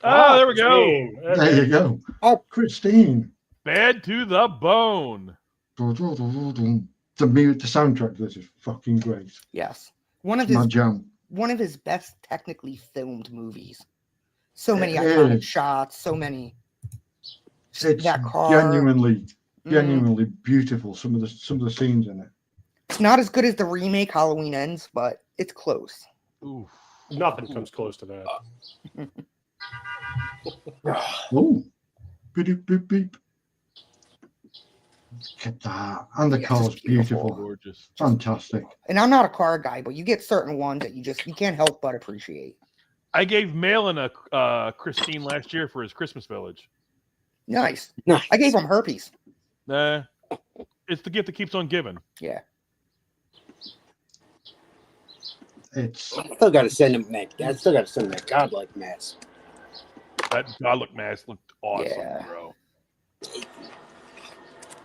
Speaker 6: Oh, there we go.
Speaker 7: Christine.
Speaker 9: There
Speaker 7: Okay.
Speaker 9: you go.
Speaker 8: Oh.
Speaker 9: Christine.
Speaker 6: Bad to the bone.
Speaker 9: The soundtrack to this is fucking great.
Speaker 10: Yes. One of
Speaker 9: It's my
Speaker 10: his
Speaker 9: jam.
Speaker 10: one of his best technically filmed movies. So many
Speaker 9: It
Speaker 10: iconic
Speaker 9: is.
Speaker 10: shots, so many
Speaker 9: It's
Speaker 10: that car.
Speaker 9: genuinely
Speaker 10: Mhm.
Speaker 9: beautiful. Some of the scenes in it.
Speaker 10: It's not as good as the remake Halloween Ends, but it's close.
Speaker 6: Oof.
Speaker 7: Nothing comes close to that.
Speaker 9: Oh, beep beep beep. Look at that, and the
Speaker 10: Yes,
Speaker 9: car's
Speaker 10: it's beautiful.
Speaker 9: beautiful,
Speaker 6: Gorgeous.
Speaker 9: fantastic.
Speaker 10: And I'm not a car guy, but you get certain ones that you can't help but appreciate.
Speaker 6: I gave Malin a Christine last year for his Christmas Village.
Speaker 10: Nice.
Speaker 8: Nice.
Speaker 10: I gave him herpes.
Speaker 6: Nah. It's the gift that keeps on giving.
Speaker 10: Yeah.
Speaker 9: It's
Speaker 8: I still got to send him that. I still got to send him that godlike mask.
Speaker 6: That Godlook mask looked awesome,
Speaker 10: Yeah.
Speaker 6: bro.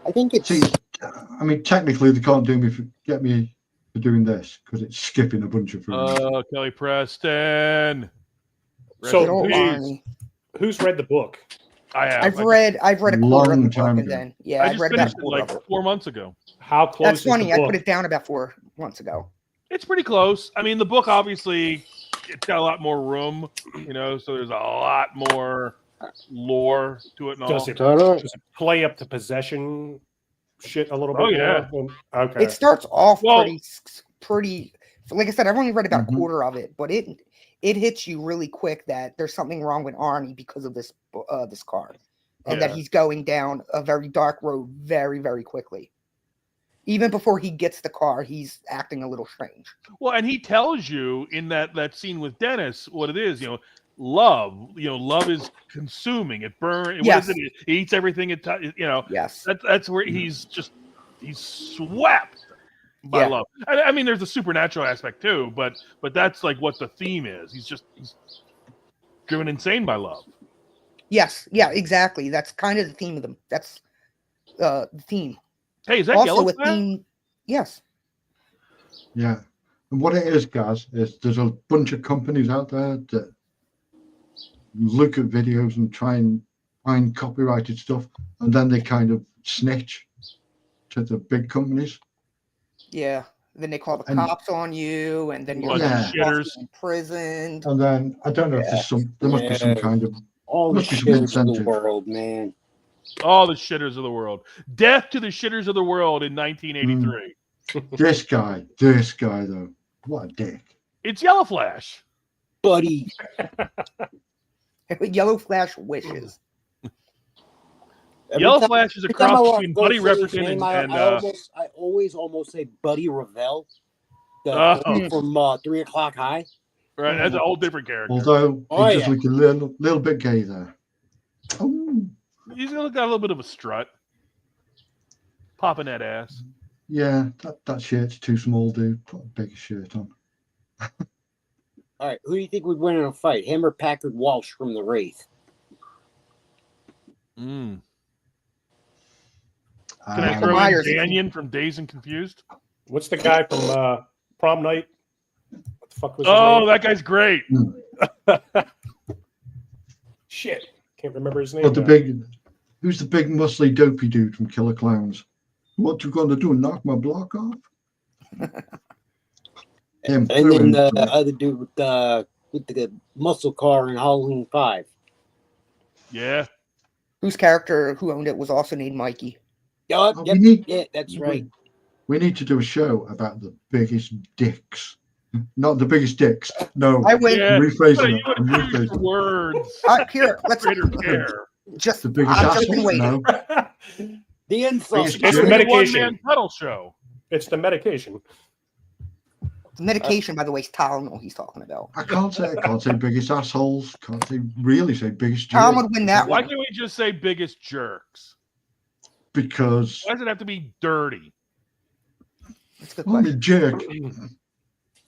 Speaker 8: I think it's.
Speaker 9: see. I mean, technically, they can't get me for doing this because it's skipping a bunch of films.
Speaker 6: Oh, Kelly Preston. Rest
Speaker 7: So
Speaker 6: in
Speaker 10: Good old
Speaker 6: peace.
Speaker 10: Arnie.
Speaker 7: Who's read the book?
Speaker 6: I have.
Speaker 10: I've read a quarter of
Speaker 9: Long
Speaker 10: the book,
Speaker 9: time
Speaker 10: and
Speaker 9: ago.
Speaker 10: then yeah,
Speaker 6: I
Speaker 10: I've
Speaker 6: just
Speaker 10: read about
Speaker 6: finished
Speaker 10: a
Speaker 6: it
Speaker 10: quarter
Speaker 6: like
Speaker 10: of it.
Speaker 6: 4 months ago.
Speaker 7: How close
Speaker 10: That's
Speaker 7: is the
Speaker 10: funny. I
Speaker 7: book?
Speaker 10: put it down about 4 months ago.
Speaker 6: It's pretty close. I mean, the book obviously it's got a lot more room, so there's a lot more lore to it and all.
Speaker 7: Does it play up the possession shit a little bit
Speaker 6: Oh, yeah.
Speaker 7: more? Okay.
Speaker 10: It starts off
Speaker 6: Well-
Speaker 10: pretty. Like I said, I've only read about
Speaker 9: Mhm.
Speaker 10: a quarter of it, but it hits you really quick that there's something wrong with Arnie because of this car, and that
Speaker 6: Yeah.
Speaker 10: he's going down a very dark road very, very quickly. Even before he gets the car, he's acting a little strange.
Speaker 6: Well, and he tells you in that scene with Dennis what it is. Love. Love is consuming. It burns.
Speaker 10: Yes.
Speaker 6: What is it? It eats everything.
Speaker 10: Yes.
Speaker 6: That's where he's swept by
Speaker 10: Yeah.
Speaker 6: love. I mean, there's a supernatural aspect too, but that's like what the theme is. He's driven insane by love.
Speaker 10: Yes. Yeah. Exactly. That's kind of the theme of them. That's the theme.
Speaker 6: Hey, is that
Speaker 10: Also,
Speaker 6: Yellow
Speaker 10: a
Speaker 6: Flag?
Speaker 10: theme. Yes.
Speaker 9: Yeah. And what it is, guys, is there's a bunch of companies out there that look at videos and try and find copyrighted stuff, and then they kind of snitch to the big companies.
Speaker 10: Yeah. Then they call the
Speaker 9: And-
Speaker 10: cops on you, and then you're
Speaker 9: Yeah.
Speaker 6: Shitters.
Speaker 10: imprisoned.
Speaker 9: And then I don't know if there's there must be some kind of
Speaker 8: All the
Speaker 9: must be some
Speaker 8: shitters of the
Speaker 9: incentive.
Speaker 8: world, man.
Speaker 6: All the shitters of the world. Death to the shitters of the world in 1983.
Speaker 9: This guy though, what a dick.
Speaker 6: It's Yellow Flash.
Speaker 8: Buddy.
Speaker 10: Yellow Flash wishes.
Speaker 6: Yellow Flash is a
Speaker 8: every time I
Speaker 6: cross
Speaker 8: want
Speaker 6: between
Speaker 8: to go
Speaker 6: Buddy
Speaker 8: say his
Speaker 6: Ripperton
Speaker 8: name,
Speaker 6: and
Speaker 8: I always almost say Buddy Revell. The
Speaker 6: Oh.
Speaker 8: from 3 O'Clock High.
Speaker 6: right. That's a whole different character.
Speaker 9: Although
Speaker 8: Oh,
Speaker 9: he just
Speaker 8: yeah.
Speaker 9: looked a little bit gay there. Oh
Speaker 6: He's got a little bit of a strut, popping that ass.
Speaker 9: yeah, that shirt's too small, dude. Put a bigger shirt on.
Speaker 8: All right, who do you think would win in a fight? Him or Packard Walsh from the Wraith?
Speaker 6: Mm.
Speaker 9: Um,
Speaker 6: Can I
Speaker 10: Michael
Speaker 6: throw in
Speaker 10: Myers.
Speaker 6: Banyan from Dazed and Confused?
Speaker 7: What's the guy from Prom Night? What the fuck was his
Speaker 6: Oh,
Speaker 7: name?
Speaker 6: that guy's great.
Speaker 7: Shit. Can't remember his name.
Speaker 9: But
Speaker 7: now.
Speaker 9: who's the big muscly dopey dude from Killer Clowns? What you gonna do? Knock my block off? Him,
Speaker 8: And
Speaker 9: throw
Speaker 8: then
Speaker 9: him
Speaker 8: the
Speaker 9: to it.
Speaker 8: other dude with the muscle car in Halloween 5.
Speaker 6: Yeah.
Speaker 10: Whose character who owned it was also named Mikey.
Speaker 8: Yep,
Speaker 9: Oh,
Speaker 8: yep,
Speaker 9: we need-
Speaker 8: yeah, that's right.
Speaker 9: We need to do a show about the biggest dicks. Not the biggest dicks. No.
Speaker 10: I went
Speaker 6: Yeah.
Speaker 9: Rephrasing
Speaker 6: But
Speaker 9: it.
Speaker 6: you
Speaker 9: I'm
Speaker 6: would use
Speaker 9: rephrasing
Speaker 6: your
Speaker 9: it.
Speaker 6: words.
Speaker 10: here. Let's
Speaker 6: Greater care.
Speaker 10: just.
Speaker 9: The biggest
Speaker 10: I'm just
Speaker 9: asshole?
Speaker 10: waiting.
Speaker 9: No.
Speaker 8: The insult.
Speaker 9: Biggest
Speaker 7: It's the
Speaker 9: jerk?
Speaker 7: medication.
Speaker 6: One-man pedal show.
Speaker 7: It's the medication.
Speaker 10: The medication, by the way, is Tylenol he's talking about.
Speaker 9: I can't say biggest assholes. Can't really say biggest
Speaker 10: Tom
Speaker 9: jerk.
Speaker 10: would win that
Speaker 6: Why
Speaker 10: one.
Speaker 6: can't we just say biggest jerks?
Speaker 9: Because
Speaker 6: Why does it have to be dirty?
Speaker 10: That's a good
Speaker 9: I'm a
Speaker 10: question.
Speaker 9: jerk.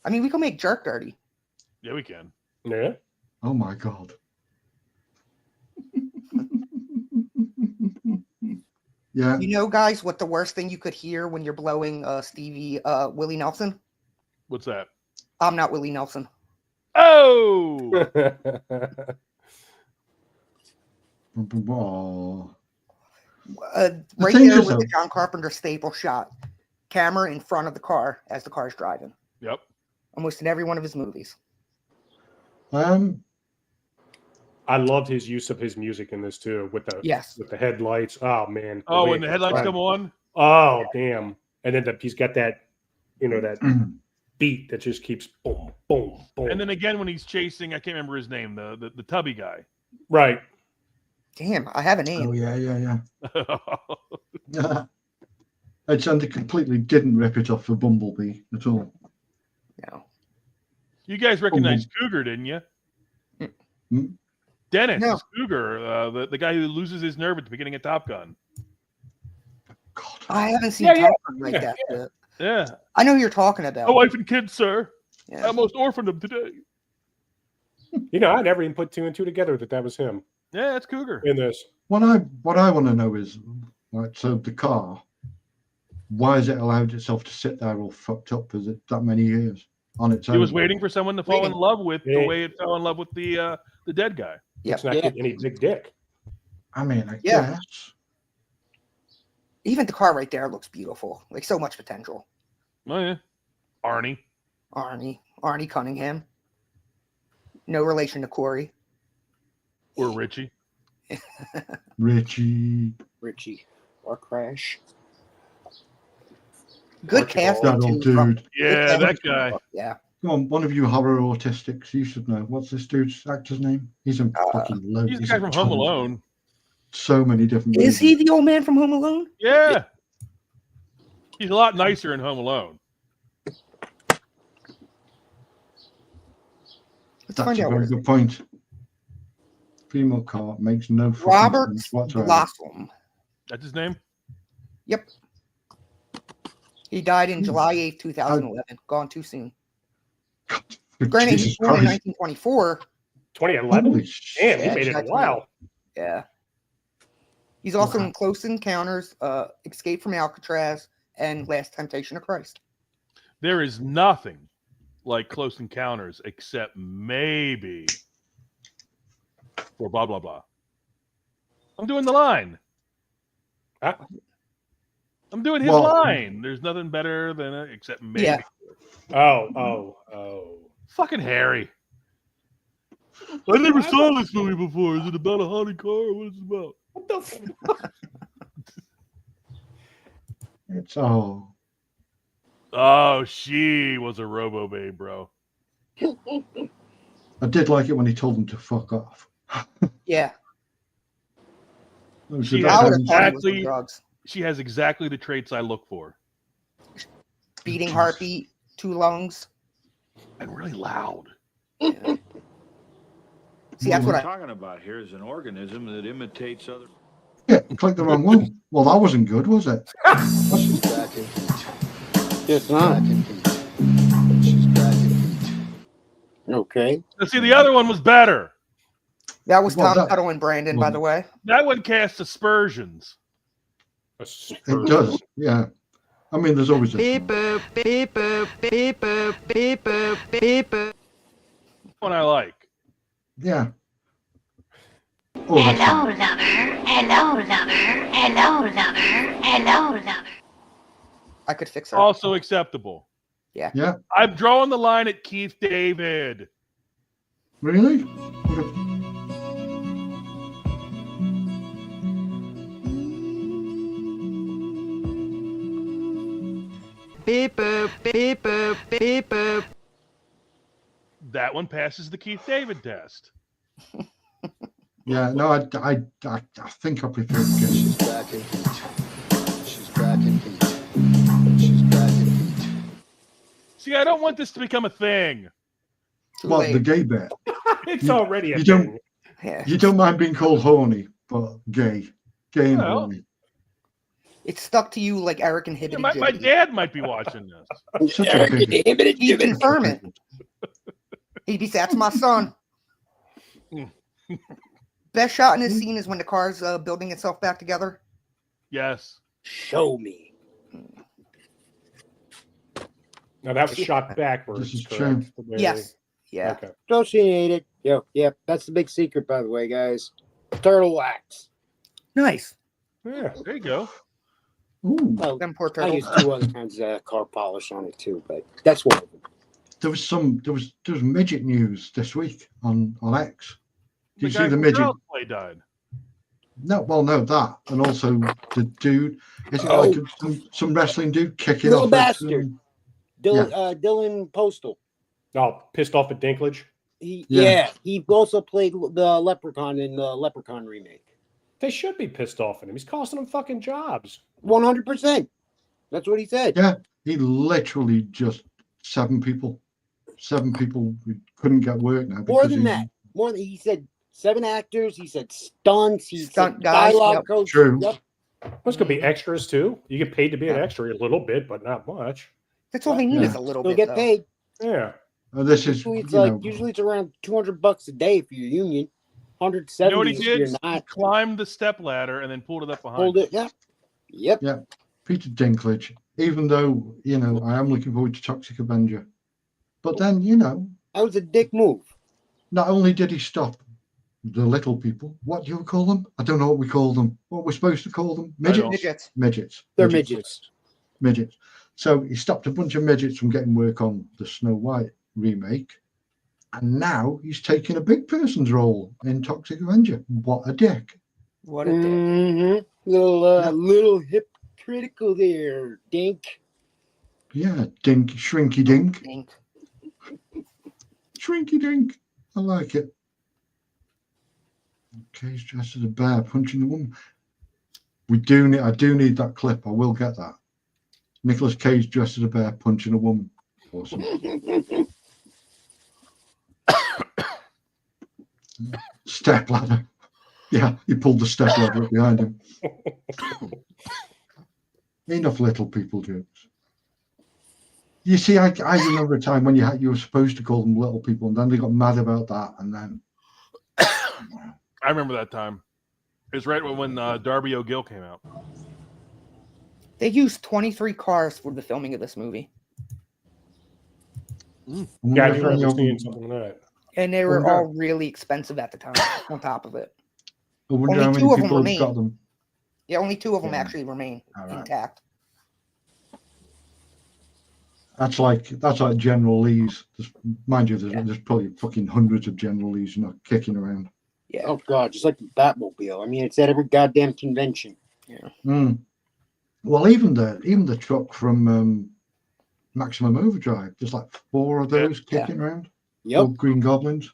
Speaker 10: I mean, we can make jerk dirty.
Speaker 6: Yeah, we can.
Speaker 7: Yeah.
Speaker 9: Oh my god. Yeah.
Speaker 10: You know, guys, what the worst thing you could hear when you're blowing Willie Nelson?
Speaker 6: What's that?
Speaker 10: I'm not Willie Nelson.
Speaker 6: Oh!
Speaker 9: Oh.
Speaker 10: Right
Speaker 9: thing
Speaker 10: there
Speaker 9: is,
Speaker 10: with the
Speaker 9: though-
Speaker 10: John Carpenter staple shot. Camera in front of the car as the car's driving.
Speaker 6: Yep.
Speaker 10: Almost in every one of his movies.
Speaker 7: I loved his use of his music in this too, with the headlights. Oh man.
Speaker 6: Oh,
Speaker 7: way
Speaker 6: when the
Speaker 7: it
Speaker 6: headlights
Speaker 7: was
Speaker 6: come on?
Speaker 7: Oh damn! And then he's got that, that
Speaker 9: Mm.
Speaker 7: beat that just keeps boom, boom, boom.
Speaker 6: And then again when he's chasing, I can't remember his name, the tubby guy.
Speaker 7: right.
Speaker 10: Damn, I have a name.
Speaker 9: Oh yeah. And they completely didn't rip it off for Bumblebee at all.
Speaker 10: No.
Speaker 6: You guys recognized Cougar, didn't you?
Speaker 9: Hmm?
Speaker 6: Dennis
Speaker 10: No.
Speaker 6: is Cougar, the guy who loses his nerve at the beginning of Top Gun.
Speaker 9: God.
Speaker 10: I haven't seen
Speaker 7: Yeah,
Speaker 10: Top Gun like that. But
Speaker 6: Yeah.
Speaker 10: I know who you're talking about.
Speaker 6: My wife and kids, sir.
Speaker 10: Yeah.
Speaker 6: I almost orphaned them today.
Speaker 7: I never even put two and two together that was him
Speaker 6: Yeah, it's Cougar.
Speaker 7: in this.
Speaker 9: What I want to know is, right, so the car, why has it allowed itself to sit there all fucked up for that many years on its own?
Speaker 6: He was waiting for someone to fall in
Speaker 10: Waiting.
Speaker 6: love with the
Speaker 7: Yeah.
Speaker 6: way it fell in love with the dead guy.
Speaker 10: Yep.
Speaker 7: It's not
Speaker 8: Yeah.
Speaker 7: getting any big dick.
Speaker 9: I mean, I
Speaker 10: Yeah.
Speaker 9: guess.
Speaker 10: Even the car right there looks beautiful. Like so much potential.
Speaker 6: Oh yeah, Arnie.
Speaker 10: Arnie Cunningham. No relation to Corey.
Speaker 6: Or Richie.
Speaker 9: Richie.
Speaker 8: Or Crash.
Speaker 10: Good
Speaker 7: Archibald.
Speaker 10: casting
Speaker 9: That old
Speaker 10: too.
Speaker 9: dude.
Speaker 6: Yeah, that guy.
Speaker 10: Yeah.
Speaker 9: Come on, one of you horror autistics, you should know. What's this dude's actor's name? He's in fucking loads.
Speaker 6: He's the guy
Speaker 9: in
Speaker 6: from Home
Speaker 9: tons.
Speaker 6: Alone.
Speaker 9: So many different
Speaker 10: Is he
Speaker 9: movies.
Speaker 10: the old man from Home Alone?
Speaker 6: Yeah. He's a lot nicer in Home Alone.
Speaker 10: Let's
Speaker 9: That's
Speaker 10: find
Speaker 9: a
Speaker 10: out.
Speaker 9: very
Speaker 10: What
Speaker 9: good point. Female car makes no fucking
Speaker 10: Robert
Speaker 9: sense whatsoever.
Speaker 10: Blossom.
Speaker 6: That's his name?
Speaker 10: Yep. He died in July 8th, 2011. Gone too soon. Granted, he
Speaker 9: Jesus
Speaker 10: was born in
Speaker 9: Christ.
Speaker 10: 1924.
Speaker 7: 2011?
Speaker 9: Holy
Speaker 7: Damn,
Speaker 9: shit.
Speaker 7: he made it a while.
Speaker 10: Yeah. He's also
Speaker 9: Wow.
Speaker 10: in Close Encounters, Escape from Alcatraz, and Last Temptation of Christ.
Speaker 6: There is nothing like Close Encounters except maybe for blah, blah, blah. I'm doing the line. I'm doing his
Speaker 9: Well-
Speaker 6: line. There's nothing better than it except maybe.
Speaker 10: Yeah.
Speaker 7: Oh.
Speaker 6: Fucking Harry. I never saw this movie before. Is it about a haunted car or what is it about?
Speaker 7: What the fuck?
Speaker 9: It's
Speaker 6: Oh, she was a robo babe, bro.
Speaker 9: I did like it when he told them to fuck off.
Speaker 10: Yeah.
Speaker 9: Those
Speaker 6: She
Speaker 9: are the
Speaker 10: I would
Speaker 9: times-
Speaker 10: have thought it was
Speaker 6: exactly-
Speaker 10: the drugs.
Speaker 6: She has exactly the traits I look for.
Speaker 10: Beating heartbeat, 2 lungs.
Speaker 6: And really loud.
Speaker 10: See, that's what I.
Speaker 5: talking about here is an organism that imitates other.
Speaker 9: Yeah, clicked the wrong one. Well, that wasn't good, was it?
Speaker 8: It's not. Okay.
Speaker 6: Now, see, the other one was better.
Speaker 10: That was
Speaker 9: Well,
Speaker 10: Tom
Speaker 9: that-
Speaker 10: Tuttle and Brandon, by the way.
Speaker 6: That one casts aspersions.
Speaker 9: It does, yeah. I mean, there's always a.
Speaker 11: Beep boop, beep boop, beep boop, beep boop, beep boop.
Speaker 6: One I like.
Speaker 9: Yeah. Oh, that's
Speaker 12: Hello,
Speaker 9: fine.
Speaker 12: lover. Hello, lover. Hello, lover. Hello, lover.
Speaker 10: I could fix her.
Speaker 6: Also acceptable.
Speaker 10: Yeah.
Speaker 9: Yeah.
Speaker 6: I'm drawing the line at Keith David.
Speaker 9: Really?
Speaker 11: Beep boop, beep boop, beep boop.
Speaker 6: That one passes the Keith David test.
Speaker 9: Yeah, no, I think I prefer Guess.
Speaker 6: See, I don't want this to become a thing.
Speaker 9: Well, the gay bit.
Speaker 7: It's already a
Speaker 9: you don't,
Speaker 7: thing.
Speaker 10: Yeah.
Speaker 9: You don't mind being called horny, but gay. Gay and
Speaker 6: Well,
Speaker 9: horny.
Speaker 10: It stuck to you like Eric and Hibbity.
Speaker 6: My dad might be watching this.
Speaker 9: Such a big.
Speaker 10: He confirm it. He'd be, that's my son. Best shot in this scene is when the car's building itself back together.
Speaker 6: Yes.
Speaker 8: Show me.
Speaker 7: Now that was shot backwards.
Speaker 9: This is
Speaker 7: correct?
Speaker 9: true.
Speaker 10: Yes. Yeah.
Speaker 7: Okay.
Speaker 8: Associated. Yep. That's the big secret, by the way, guys. Turtle wax.
Speaker 10: Nice.
Speaker 7: Yeah.
Speaker 6: There you go.
Speaker 9: Ooh,
Speaker 8: Well,
Speaker 10: Them poor
Speaker 8: I
Speaker 10: turtles.
Speaker 8: use 2 other kinds of car polish on it too, but that's one of them.
Speaker 9: there was midget news this week on X. Did you
Speaker 6: guy
Speaker 9: see the
Speaker 6: from
Speaker 9: midget?
Speaker 6: Child's Play died.
Speaker 9: No, well, no, that, and also the dude. Is it
Speaker 8: Oh.
Speaker 9: like some wrestling dude kicking
Speaker 8: Little
Speaker 9: off?
Speaker 8: bastard. Dylan Postal.
Speaker 7: Oh, pissed off at Dinklage.
Speaker 8: Yeah, he also played the Leprechaun in the Leprechaun remake.
Speaker 7: They should be pissed off at him. He's costing them fucking jobs.
Speaker 8: 100%. That's what he said.
Speaker 9: Yeah, he literally just 7 people who couldn't get work now.
Speaker 8: More
Speaker 9: because
Speaker 8: than that. More than he said 7 actors. He said stunts. He
Speaker 10: Stunt
Speaker 8: said
Speaker 10: guys,
Speaker 8: dialogue
Speaker 10: yep.
Speaker 8: coach.
Speaker 9: True.
Speaker 8: Yep.
Speaker 7: There's gonna be extras too. You get paid to be an extra a little bit, but not much.
Speaker 10: That's all they need
Speaker 9: Yeah.
Speaker 10: is a little
Speaker 8: Still
Speaker 10: bit.
Speaker 8: get paid.
Speaker 7: Yeah.
Speaker 9: This is
Speaker 8: Usually it's
Speaker 9: you know,
Speaker 8: usually it's around $200 a day if you're union. 170
Speaker 6: You know what he
Speaker 8: if
Speaker 6: did?
Speaker 8: you're
Speaker 6: He
Speaker 8: not.
Speaker 6: climbed the step ladder and then pulled it up behind.
Speaker 8: Hold it. Yep.
Speaker 9: Peter Dinklage. Even though I am looking forward to Toxic Avenger, but then
Speaker 8: That was a dick move.
Speaker 9: not only did he stop the little people. What do you call them? I don't know what we call them. What we're supposed to call them?
Speaker 10: Midgets.
Speaker 9: Midgets.
Speaker 8: They're midgets.
Speaker 9: Midgets. So he stopped a bunch of midgets from getting work on the Snow White remake. And now he's taking a big person's role in Toxic Avenger. What a dick.
Speaker 10: What a dick.
Speaker 8: Mm-hmm. Little hypocritical there, Dink.
Speaker 9: Yeah, dink, shrinky dink.
Speaker 10: Dink.
Speaker 9: Shrinky dink. I like it. Okay, he's dressed as a bear punching the woman. I do need that clip. I will get that. Nicolas Cage dressed as a bear punching a woman. Awesome. Step ladder. Yeah, he pulled the step ladder up behind him. Enough little people jokes. You see, I remember a time when you were supposed to call them little people, and then they got mad about that, and then
Speaker 6: I remember that time. It was right when Darby O'Gill came out.
Speaker 10: They used 23 cars for the filming of this movie.
Speaker 7: Yeah, I remember seeing something like that.
Speaker 10: And they were all really expensive at the time, on top of it.
Speaker 9: I wonder how many people have got them.
Speaker 10: Yeah, only 2 of them actually remain intact.
Speaker 9: That's like General Lee's. Mind you, there's probably fucking hundreds of General Lee's kicking around.
Speaker 10: Yeah.
Speaker 8: Oh God, just like the Batmobile. I mean, it's at every goddamn convention.
Speaker 10: Yeah.
Speaker 9: Well, even the truck from Maximum Overdrive, there's like 4 of those kicking around.
Speaker 8: Yep.
Speaker 9: Green Goblins.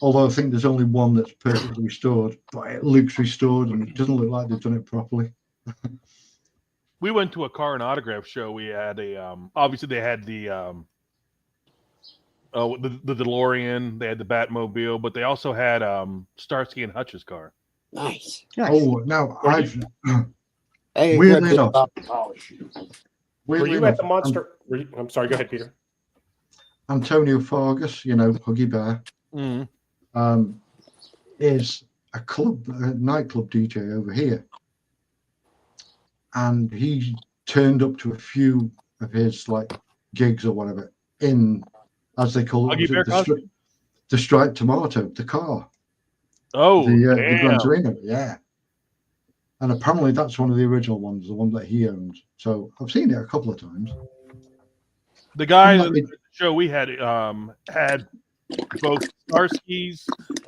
Speaker 9: Although I think there's only one that's perfectly restored, but it looks restored and it doesn't look like they've done it properly.
Speaker 6: We went to a car and autograph show. We had obviously they had the DeLorean, they had the Batmobile, but they also had Starsky and Hutch's car.
Speaker 8: Nice.
Speaker 9: Oh, now
Speaker 8: Hey,
Speaker 9: weirdly enough,
Speaker 7: were you at the Monster? I'm sorry. Go ahead, Peter.
Speaker 9: Antonio Fargas, Huggy Bear, is a nightclub DJ over here. And he turned up to a few of his gigs or whatever in, as they call it, the Striped Tomato, the car.
Speaker 6: Oh,
Speaker 9: the Gran Torino, yeah. And apparently that's one of the original ones, the one that he owned. So I've seen it a couple of times.
Speaker 6: The guy at the show we had both Starsky's,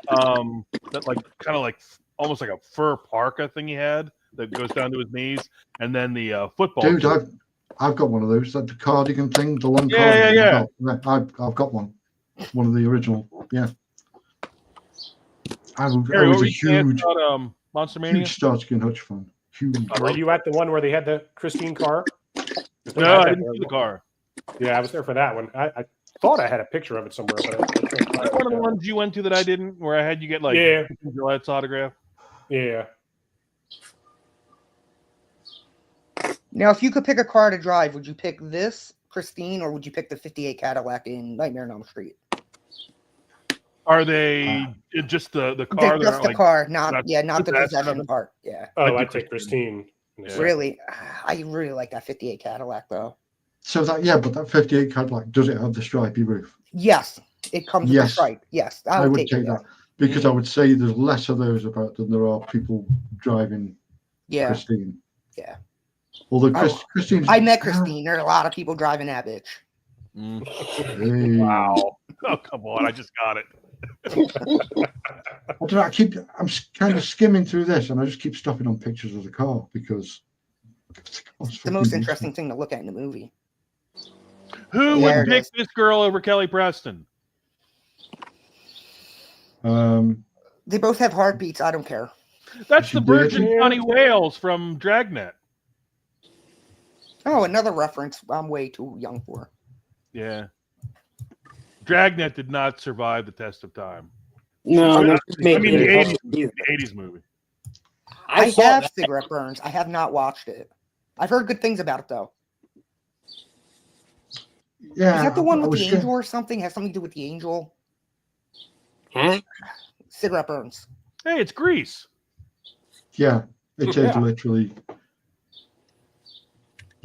Speaker 6: that kind of almost like a fur parka thing he had that goes down to his knees, and then the football.
Speaker 9: Dude, I've got one of those, the cardigan thing, the long
Speaker 6: cardigan. Yeah.
Speaker 9: I've got one of the original. Yeah. I
Speaker 6: Harry,
Speaker 9: was a huge
Speaker 6: Monster Mania?
Speaker 9: Huge Starsky and Hutch fan. Huge.
Speaker 7: Were you at the one where they had the Christine car?
Speaker 6: No, I didn't see the car.
Speaker 7: Yeah, I was there for that one. I thought I had a picture of it somewhere. But
Speaker 6: one of the ones you went to that I didn't, where I had you get Gillette's autograph.
Speaker 7: Yeah.
Speaker 10: Now, if you could pick a car to drive, would you pick this, Christine, or would you pick the 58 Cadillac in Nightmare on Elm Street?
Speaker 6: Are they just the car?
Speaker 10: Just the car, not the possession part. Yeah.
Speaker 7: Oh, I'd take Christine.
Speaker 10: Yeah. Really? I really like that 58 Cadillac, though.
Speaker 9: So but that 58 Cadillac, does it have the stripy roof?
Speaker 10: Yes, it comes with the stripe. Yes,
Speaker 9: I would take that. Because I would say there's less of those about than there are people driving Christine.
Speaker 10: Yeah.
Speaker 9: Although Christine,
Speaker 10: I met Christine. There are a lot of people driving that bitch.
Speaker 9: Hey.
Speaker 6: Wow! Oh, come on! I just got it.
Speaker 9: I don't know, I'm kind of skimming through this, and I just keep stopping on pictures of the car because
Speaker 10: it's the most interesting thing to look at in the movie.
Speaker 6: Who would pick this girl over Kelly Preston?
Speaker 10: They both have heartbeats. I don't care.
Speaker 6: That's the Virgin Connie Wales from Dragnet.
Speaker 10: Oh, another reference I'm way too young for.
Speaker 6: Yeah. Dragnet did not survive the test of time.
Speaker 8: No,
Speaker 6: I mean the 80s movie.
Speaker 10: I have Cigarette Burns. I have not watched it. I've heard good things about it, though.
Speaker 9: Yeah.
Speaker 10: Is that the one with the angel or something? Has something to do with the angel?
Speaker 8: Huh?
Speaker 10: Cigarette Burns.
Speaker 6: Hey, it's Grease.
Speaker 9: Yeah, it is literally.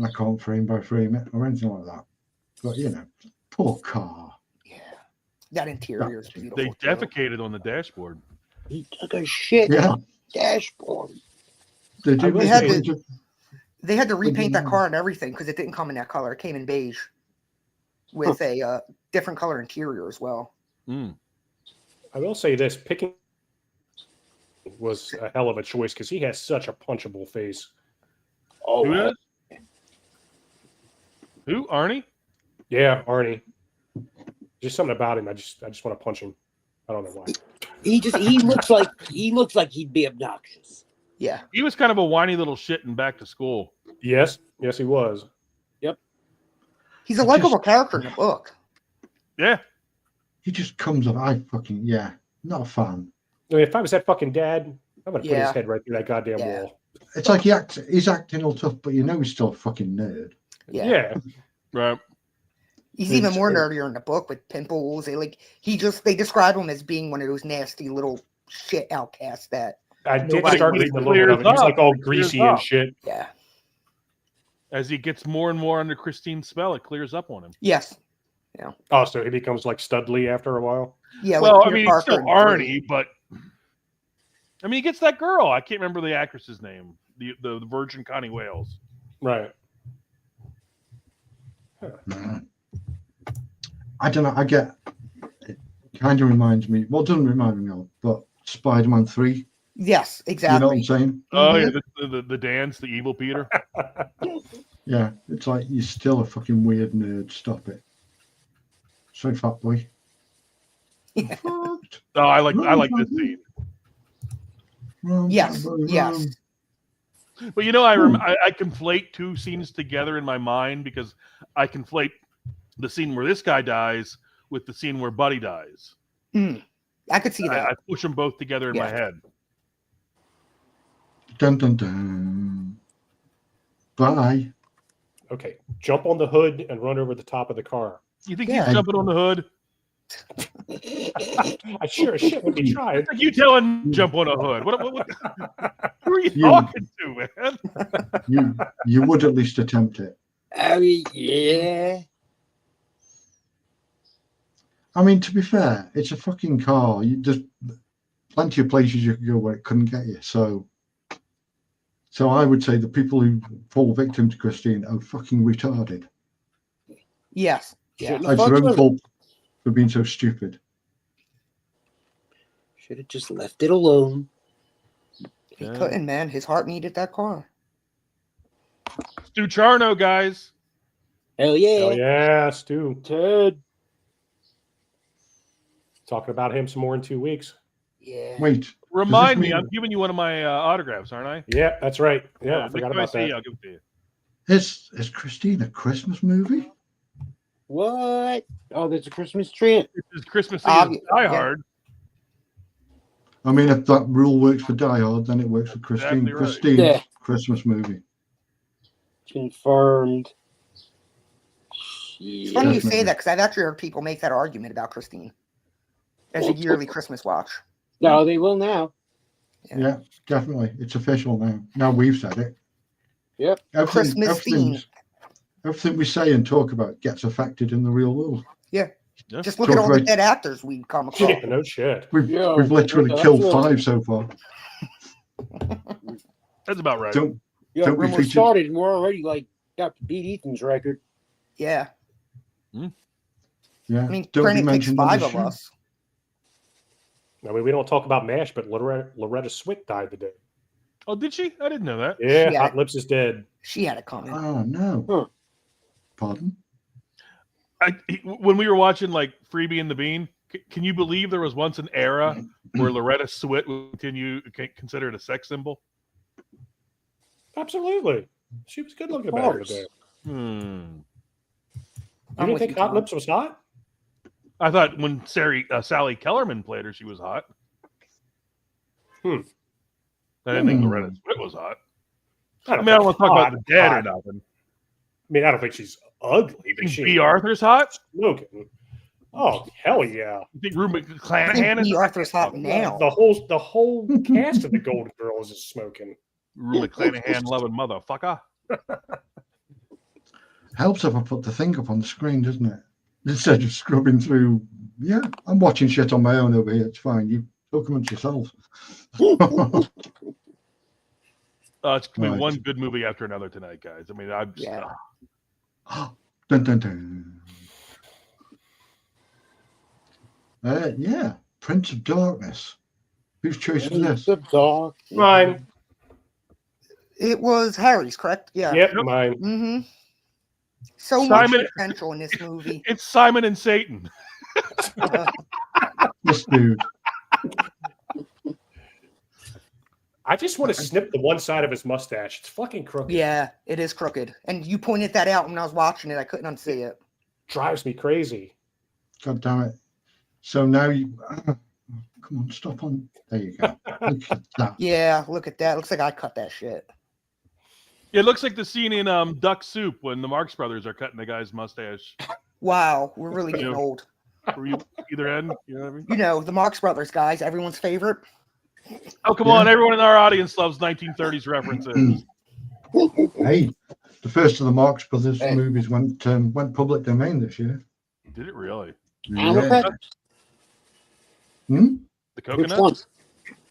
Speaker 9: I can't frame by frame it or anything like that. But, poor car.
Speaker 10: Yeah. That interior is beautiful.
Speaker 6: They defecated on the dashboard.
Speaker 8: He took a shit
Speaker 9: Yeah.
Speaker 8: on the dashboard.
Speaker 9: They did.
Speaker 10: They
Speaker 9: make
Speaker 10: had
Speaker 9: a
Speaker 10: to-
Speaker 9: bunch of-
Speaker 10: They had to repaint that car and everything because it didn't come in that color. It came in beige with a different color interior as well.
Speaker 6: Mm.
Speaker 7: I will say this: picking was a hell of a choice because he has such a punchable face.
Speaker 6: Who is? Who? Arnie?
Speaker 7: Yeah, Arnie. Just something about him. I just want to punch him. I don't know why.
Speaker 8: He looks like he'd be obnoxious.
Speaker 10: Yeah.
Speaker 6: He was kind of a whiny little shit in Back to School.
Speaker 7: Yes, he was.
Speaker 8: Yep.
Speaker 10: He's a likable character in the book.
Speaker 6: Yeah.
Speaker 9: He just comes off. Not a fan.
Speaker 7: I mean, if I was that fucking dad, I'm gonna put
Speaker 10: Yeah.
Speaker 7: his head right through that goddamn wall.
Speaker 9: It's like he's acting all tough, but you know he's still a fucking nerd.
Speaker 10: Yeah.
Speaker 6: Right.
Speaker 10: He's even more nerdier in the book with pimples. They describe him as being one of those nasty little shit outcasts that
Speaker 7: I did
Speaker 10: nobody
Speaker 7: start
Speaker 10: really
Speaker 7: reading a little bit of it. He's like all greasy and shit.
Speaker 10: Yeah.
Speaker 6: As he gets more and more under Christine's spell, it clears up on him.
Speaker 10: Yes. Yeah.
Speaker 7: Oh, so he becomes like Studley after a while.
Speaker 10: Yeah.
Speaker 6: Well,
Speaker 10: like
Speaker 6: I
Speaker 10: Peter
Speaker 6: mean, he's
Speaker 10: Parker
Speaker 6: still
Speaker 10: in
Speaker 6: Arnie, but I mean, he gets that girl. I can't remember the actress's name. The Virgin Connie Wales.
Speaker 7: Right.
Speaker 9: I don't know. I get it. Kind of reminds me. Well, it doesn't remind me of, but Spider-Man 3.
Speaker 10: Yes, exactly.
Speaker 9: You know what I'm saying?
Speaker 6: Oh yeah, the dance, the evil Peter.
Speaker 9: Yeah, it's like you're still a fucking weird nerd. Stop it. Sorry, fat boy.
Speaker 6: Oh, I like this scene.
Speaker 10: Yes.
Speaker 6: But you know, I conflate two scenes together in my mind because I conflate the scene where this guy dies with the scene where Buddy dies.
Speaker 10: I could see that.
Speaker 6: I push them both together in my head.
Speaker 9: Dun dun dun. Bye.
Speaker 7: Okay, jump on the hood and run over the top of the car.
Speaker 6: You think he's jumping on the hood?
Speaker 7: I sure as shit would be trying.
Speaker 6: Like you telling him jump on a hood? What who are you talking to, man?
Speaker 9: You would at least attempt it.
Speaker 8: I mean, yeah.
Speaker 9: I mean, to be fair, it's a fucking car. There's plenty of places you could go where it couldn't get you. So I would say the people who fall victim to Christine are fucking retarded.
Speaker 10: Yes. Yeah.
Speaker 9: It's their own fault for being so stupid.
Speaker 8: Should have just left it alone.
Speaker 10: He couldn't, man. His heart needed that car.
Speaker 6: Stu Charno, guys.
Speaker 8: Hell yeah.
Speaker 7: Hell yeah, Stu.
Speaker 8: Ted.
Speaker 7: Talking about him some more in 2 weeks.
Speaker 10: Yeah.
Speaker 9: Wait.
Speaker 6: Remind me, I'm giving you one of my autographs, aren't I?
Speaker 7: Yeah, that's right. Yeah, I forgot about that.
Speaker 6: I'll give it to you.
Speaker 9: Is Christine a Christmas movie?
Speaker 8: What? Oh, there's a Christmas tree.
Speaker 6: This is Christmas Eve. Die Hard.
Speaker 9: I mean, if that rule works for Die Hard, then it works for Christine.
Speaker 6: Exactly right.
Speaker 9: Christine's Christmas movie.
Speaker 8: Confirmed.
Speaker 10: It's funny you say that because I've actually heard people make that argument about Christine as a yearly Christmas watch.
Speaker 8: No, they will now.
Speaker 9: Yeah, definitely. It's official now. Now we've said it.
Speaker 8: Yep.
Speaker 9: Everything we say and talk about gets affected in the real world.
Speaker 10: Yeah. Just look at all the dead actors we've come across.
Speaker 7: Yeah, no shit.
Speaker 9: We've literally killed 5 so far.
Speaker 6: That's about right.
Speaker 9: Don't be
Speaker 8: Rumor
Speaker 9: featured.
Speaker 8: started and we're already got to beat Ethan's record.
Speaker 10: Yeah.
Speaker 9: Yeah.
Speaker 10: I mean,
Speaker 9: Don't be
Speaker 10: granted, it takes
Speaker 9: mentioned on
Speaker 10: 5
Speaker 9: the
Speaker 10: of
Speaker 9: show.
Speaker 10: us.
Speaker 7: I mean, we don't talk about MASH, but Loretta Swit died today.
Speaker 6: Oh, did she? I didn't know that.
Speaker 7: Yeah, Hot Lips is dead.
Speaker 10: She had it coming.
Speaker 9: Oh no.
Speaker 8: Huh.
Speaker 9: Pardon?
Speaker 6: When we were watching like Freebie and the Bean, can you believe there was once an era where Loretta Swit was considered a sex symbol?
Speaker 7: Absolutely. She was good looking back in the day. You didn't think Hot Lips was hot?
Speaker 6: I thought when Sally Kellerman played her, she was hot. I didn't think Loretta Swit was hot. I don't want to talk about the dead or nothing.
Speaker 7: I mean, I don't think she's ugly. But she,
Speaker 6: B. Arthur's hot?
Speaker 7: Smoking. Oh, hell yeah.
Speaker 6: You think Rue McClanahan is
Speaker 10: B. Arthur's hot now.
Speaker 7: The whole cast of the Golden Girls is smoking.
Speaker 6: Rue McClanahan loving motherfucker.
Speaker 9: Helps if I put the thing up on the screen, doesn't it? Instead of scrubbing through Yeah, I'm watching shit on my own over here. It's fine. You talk amongst yourselves.
Speaker 6: It's gonna be
Speaker 9: Right.
Speaker 6: one good movie after another tonight, guys. I mean, I'm just,
Speaker 9: Dun, dun, dun. Yeah, Prince of Darkness. Whose choice was this?
Speaker 8: The dark.
Speaker 7: Mine.
Speaker 10: It was Harry's, correct? Yeah.
Speaker 7: Yep, mine.
Speaker 10: Mm-hmm. So
Speaker 6: Simon-
Speaker 10: much potential in this movie.
Speaker 6: it's Simon and Satan.
Speaker 9: This dude.
Speaker 7: I just want to snip the one side of his mustache. It's fucking crooked.
Speaker 10: Yeah, it is crooked. And you pointed that out when I was watching it. I couldn't unsee it.
Speaker 7: Drives me crazy.
Speaker 9: God damn it. So now you. Come on, stop on. There you go. Look at that.
Speaker 10: Yeah, look at that. Looks like I cut that shit.
Speaker 6: It looks like the scene in Duck Soup when the Marx Brothers are cutting the guy's mustache.
Speaker 10: Wow, we're really getting old.
Speaker 6: Were you either end? You know what I mean?
Speaker 10: You know, the Marx Brothers, guys, everyone's favorite.
Speaker 6: Oh, come on. Everyone in our audience loves 1930s references.
Speaker 9: Hey, the first of the Marx Brothers movies went public domain this year.
Speaker 6: Did it really?
Speaker 9: Yeah.
Speaker 6: The coconuts?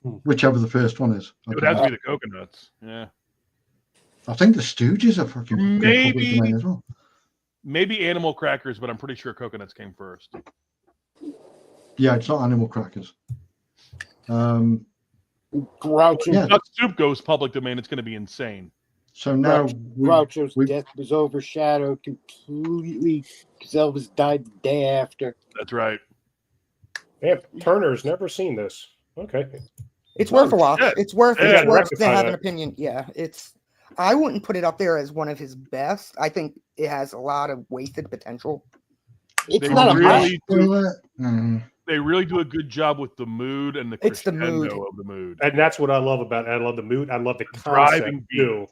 Speaker 9: Whichever the first one is.
Speaker 6: It would have to be the coconuts. Yeah.
Speaker 9: I think the Stooges are fucking public domain as well.
Speaker 6: Maybe Animal Crackers, but I'm pretty sure coconuts came first.
Speaker 9: Yeah, it's not Animal Crackers.
Speaker 8: Groucho.
Speaker 9: Yeah.
Speaker 6: Duck Soup goes public domain. It's going to be insane.
Speaker 9: So now
Speaker 8: Groucho's death was overshadowed completely because Elvis died the day after.
Speaker 6: That's right.
Speaker 7: Yeah, Turner's never seen this. Okay.
Speaker 10: It's worth a watch.
Speaker 6: shit.
Speaker 10: It's worth
Speaker 7: Yeah,
Speaker 10: it's worth
Speaker 7: rectify
Speaker 10: to have an
Speaker 7: that.
Speaker 10: opinion. Yeah, I wouldn't put it up there as one of his best. I think it has a lot of wasted potential.
Speaker 8: It's
Speaker 6: They
Speaker 8: not
Speaker 6: really
Speaker 8: a
Speaker 6: do, they really do a good job with the mood and the
Speaker 10: It's the
Speaker 6: crescendo
Speaker 10: mood.
Speaker 6: of the mood.
Speaker 7: And that's what I love about it. I love the mood. I love the
Speaker 6: Driving
Speaker 7: concept
Speaker 6: beat.
Speaker 7: too.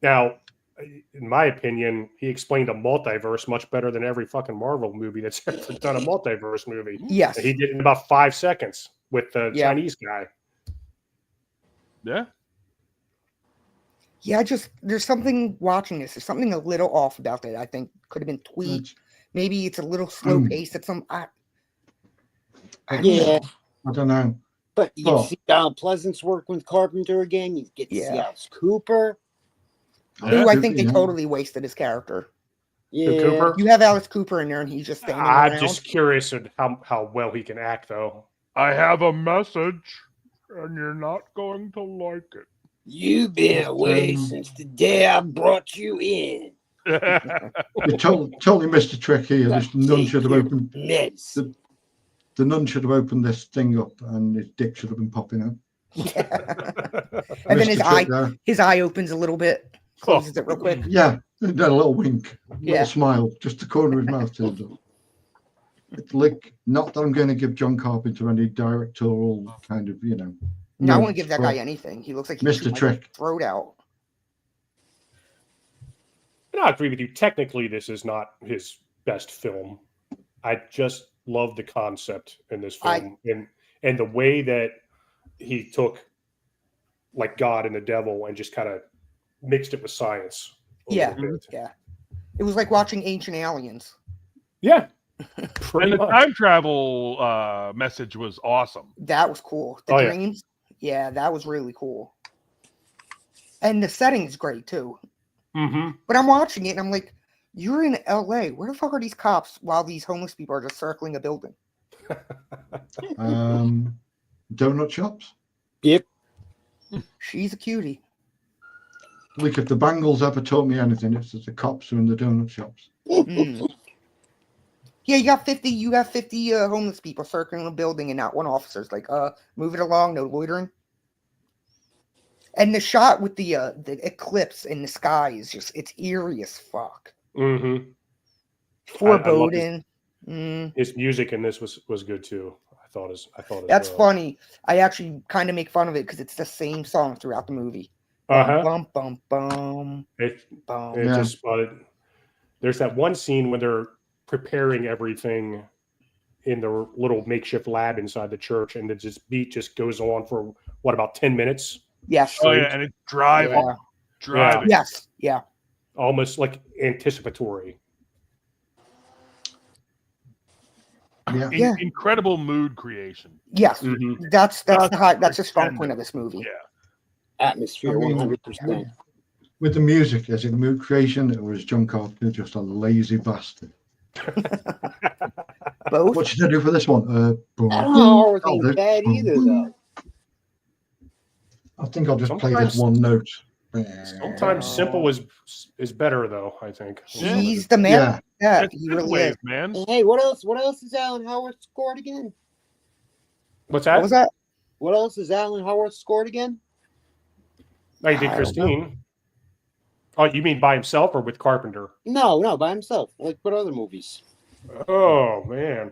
Speaker 7: Now, in my opinion, he explained a multiverse much better than every fucking Marvel movie that's ever done a multiverse movie.
Speaker 10: Yes.
Speaker 7: He did it in about 5 seconds with the
Speaker 10: Yeah.
Speaker 7: Chinese guy.
Speaker 6: Yeah.
Speaker 10: Yeah, there's something watching this. There's something a little off about it. I think could have been tweaked. Maybe it's a little slow paced at some.
Speaker 8: Yeah,
Speaker 9: I don't know.
Speaker 8: but you
Speaker 9: Oh.
Speaker 8: see Donald Pleasance work with Carpenter again. You get to see
Speaker 10: Yeah.
Speaker 8: Alice Cooper.
Speaker 10: Ooh, I think they
Speaker 9: Yeah.
Speaker 10: totally wasted his character.
Speaker 8: Yeah,
Speaker 7: Cooper?
Speaker 10: You have Alice Cooper in there, and he's just standing
Speaker 7: I'm
Speaker 10: around.
Speaker 7: just curious at how well he can act, though.
Speaker 6: I have a message, and you're not going to like it.
Speaker 8: You've been away since the day I brought you in.
Speaker 9: You totally missed a trick here. This nun should have opened.
Speaker 8: Medicine.
Speaker 9: The nun should have opened this thing up, and his dick should have been popping out.
Speaker 10: And then
Speaker 9: Missed a trick there.
Speaker 10: his eye opens a little bit, closes it real quick.
Speaker 9: Yeah, then a little wink, a
Speaker 10: Yeah.
Speaker 9: little smile, just the corner of his mouth turns up. It's like, not that I'm going to give John Carpenter any directorial kind of,
Speaker 10: No, I want to give that
Speaker 9: but
Speaker 10: guy anything. He looks like he
Speaker 9: missed a
Speaker 10: should
Speaker 9: trick.
Speaker 10: throat out.
Speaker 7: And I agree with you. Technically, this is not his best film. I just love the concept in this film and the way that he took like God and the devil and just kind of mixed it with science. a
Speaker 10: Yeah,
Speaker 7: little bit.
Speaker 10: yeah. It was like watching Ancient Aliens.
Speaker 7: Yeah.
Speaker 6: And the time travel message was awesome.
Speaker 10: That was cool. The
Speaker 7: Oh, yeah.
Speaker 10: dreams. Yeah, that was really cool. And the setting's great too.
Speaker 7: Mm-hmm.
Speaker 10: But I'm watching it and I'm like, you're in LA. Where the fuck are these cops while these homeless people are just circling a building?
Speaker 9: Donut shops.
Speaker 8: Yep.
Speaker 10: She's a cutie.
Speaker 9: Like, if the Bangles ever taught me anything, it's that the cops are in the donut shops.
Speaker 10: Mm. Yeah, you got 50 homeless people circling a building and not one officer's like, move it along, no loitering. And the shot with the eclipse in the sky is just, it's eerie as fuck.
Speaker 7: Mm-hmm.
Speaker 10: Foreboding.
Speaker 7: His music in this was good too. I thought as
Speaker 10: That's
Speaker 7: well.
Speaker 10: funny. I actually kind of make fun of it because it's the same song throughout the movie.
Speaker 7: Uh-huh.
Speaker 10: Bum, bum, bum,
Speaker 7: It
Speaker 10: bum.
Speaker 7: just spotted. There's that one scene when they're preparing everything in the little makeshift lab inside the church, and the beat just goes on for what, about 10 minutes?
Speaker 10: Yes.
Speaker 6: Oh yeah, and it's driving.
Speaker 10: Yeah.
Speaker 6: Driving.
Speaker 10: Yes. Yeah.
Speaker 7: Almost like anticipatory.
Speaker 9: Yeah.
Speaker 6: Incredible mood creation.
Speaker 10: Yes,
Speaker 7: Mm-hmm.
Speaker 10: that's a strong point of this movie.
Speaker 6: Yeah.
Speaker 8: Atmosphere, 100%.
Speaker 9: With the music, is it mood creation or is John Carpenter just a lazy bastard?
Speaker 10: Both.
Speaker 9: What should I do for this one?
Speaker 8: I don't know how everything's bad either, though.
Speaker 9: I think I'll just play this one note.
Speaker 7: Sometimes simple is better, though. I think
Speaker 10: he's the man. Yeah, he really is,
Speaker 6: man.
Speaker 8: Hey, what else? What else is Alan Howard scored again?
Speaker 7: What's that?
Speaker 10: What was that?
Speaker 8: What else is Alan Howard scored again?
Speaker 7: I did Christine. Oh, you mean by himself or with Carpenter?
Speaker 8: No, by himself. Like what other movies?
Speaker 7: Oh man,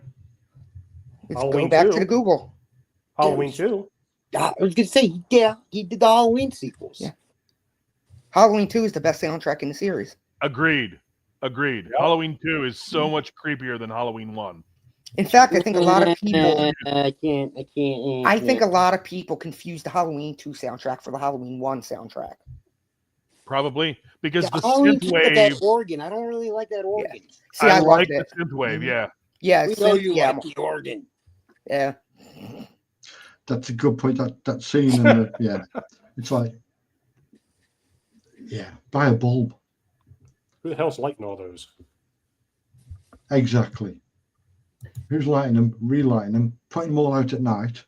Speaker 10: Let's go back to the Google.
Speaker 7: Halloween 2.
Speaker 8: I was gonna say, yeah, he did the Halloween sequels.
Speaker 10: Yeah. Halloween 2 is the best soundtrack in the series.
Speaker 6: Agreed. Yep. Halloween 2 is so much creepier than Halloween 1.
Speaker 10: In fact, I think a lot of people.
Speaker 8: I can't.
Speaker 10: I think a lot of people confuse the Halloween 2 soundtrack for the Halloween 1 soundtrack.
Speaker 6: Probably because the
Speaker 8: Halloween
Speaker 6: synth wave.
Speaker 8: That organ, I don't really like that organ.
Speaker 10: Yeah. See, I
Speaker 6: like
Speaker 10: it.
Speaker 6: the synth wave. Yeah.
Speaker 10: Yeah,
Speaker 8: we know you like the organ.
Speaker 10: Yeah.
Speaker 9: That's a good point. That scene, and it's like, buy a bulb.
Speaker 7: Who the hell's lighting all those?
Speaker 9: Exactly. Who's lighting them, relighting them, putting them all out at night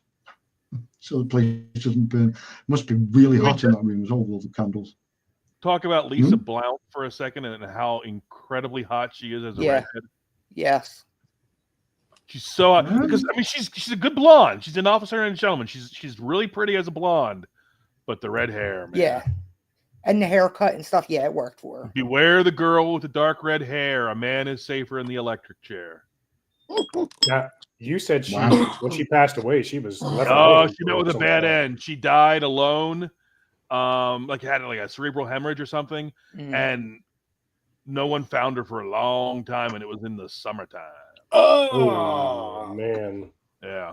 Speaker 9: so the place doesn't burn? It must be really hot in that room with all the candles.
Speaker 6: Talk about Lisa Blount for a second and how incredibly hot she is as a redhead.
Speaker 10: Yes.
Speaker 6: She's so hot because she's a good blonde. She's an officer and a gentleman. She's really pretty as a blonde, but the red hair, man.
Speaker 10: Yeah. And the haircut and stuff, it worked for her.
Speaker 6: Beware the girl with the dark red hair. A man is safer in the electric chair.
Speaker 7: Yeah, you said when she passed away, she was.
Speaker 6: She met with a bad end. She died alone, like had a cerebral hemorrhage or something, and no one found her for a long time, and it was in the summertime.
Speaker 7: Oh man,
Speaker 10: yeah.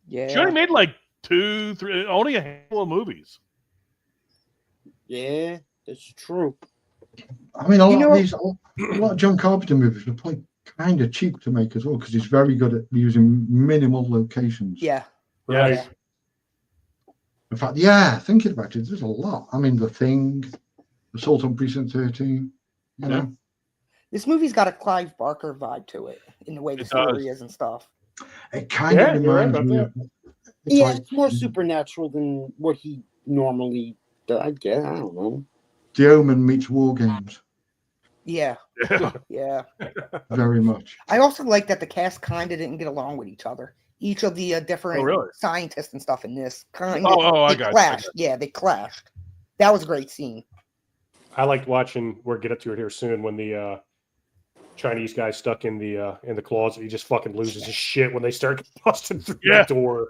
Speaker 6: She only made like 2, 3, only a handful of movies.
Speaker 8: Yeah, it's true.
Speaker 9: I mean, a lot of John Carpenter movies are probably kind of cheap to make as well because he's very good at using minimal locations.
Speaker 10: Yeah.
Speaker 7: Right.
Speaker 10: Yeah.
Speaker 9: In fact, thinking about it, there's a lot. I mean, The Thing, Assault on Precinct 13, you know.
Speaker 10: This movie's got a Clive Barker vibe to it in the way the story is and stuff.
Speaker 9: It kind of reminds me of...
Speaker 8: It's more supernatural than what he normally does, I guess. I don't know.
Speaker 9: The Omen meets War Games.
Speaker 10: Yeah. Yeah.
Speaker 9: Very much.
Speaker 10: I also like that the cast kind of didn't get along with each other. Each of the different scientists and stuff in this kind of clashed. Yeah, they clashed. That was a great scene.
Speaker 7: I liked watching. We'll get up to it here soon when the Chinese guy stuck in the closet. He just fucking loses his shit when they start busting through the door.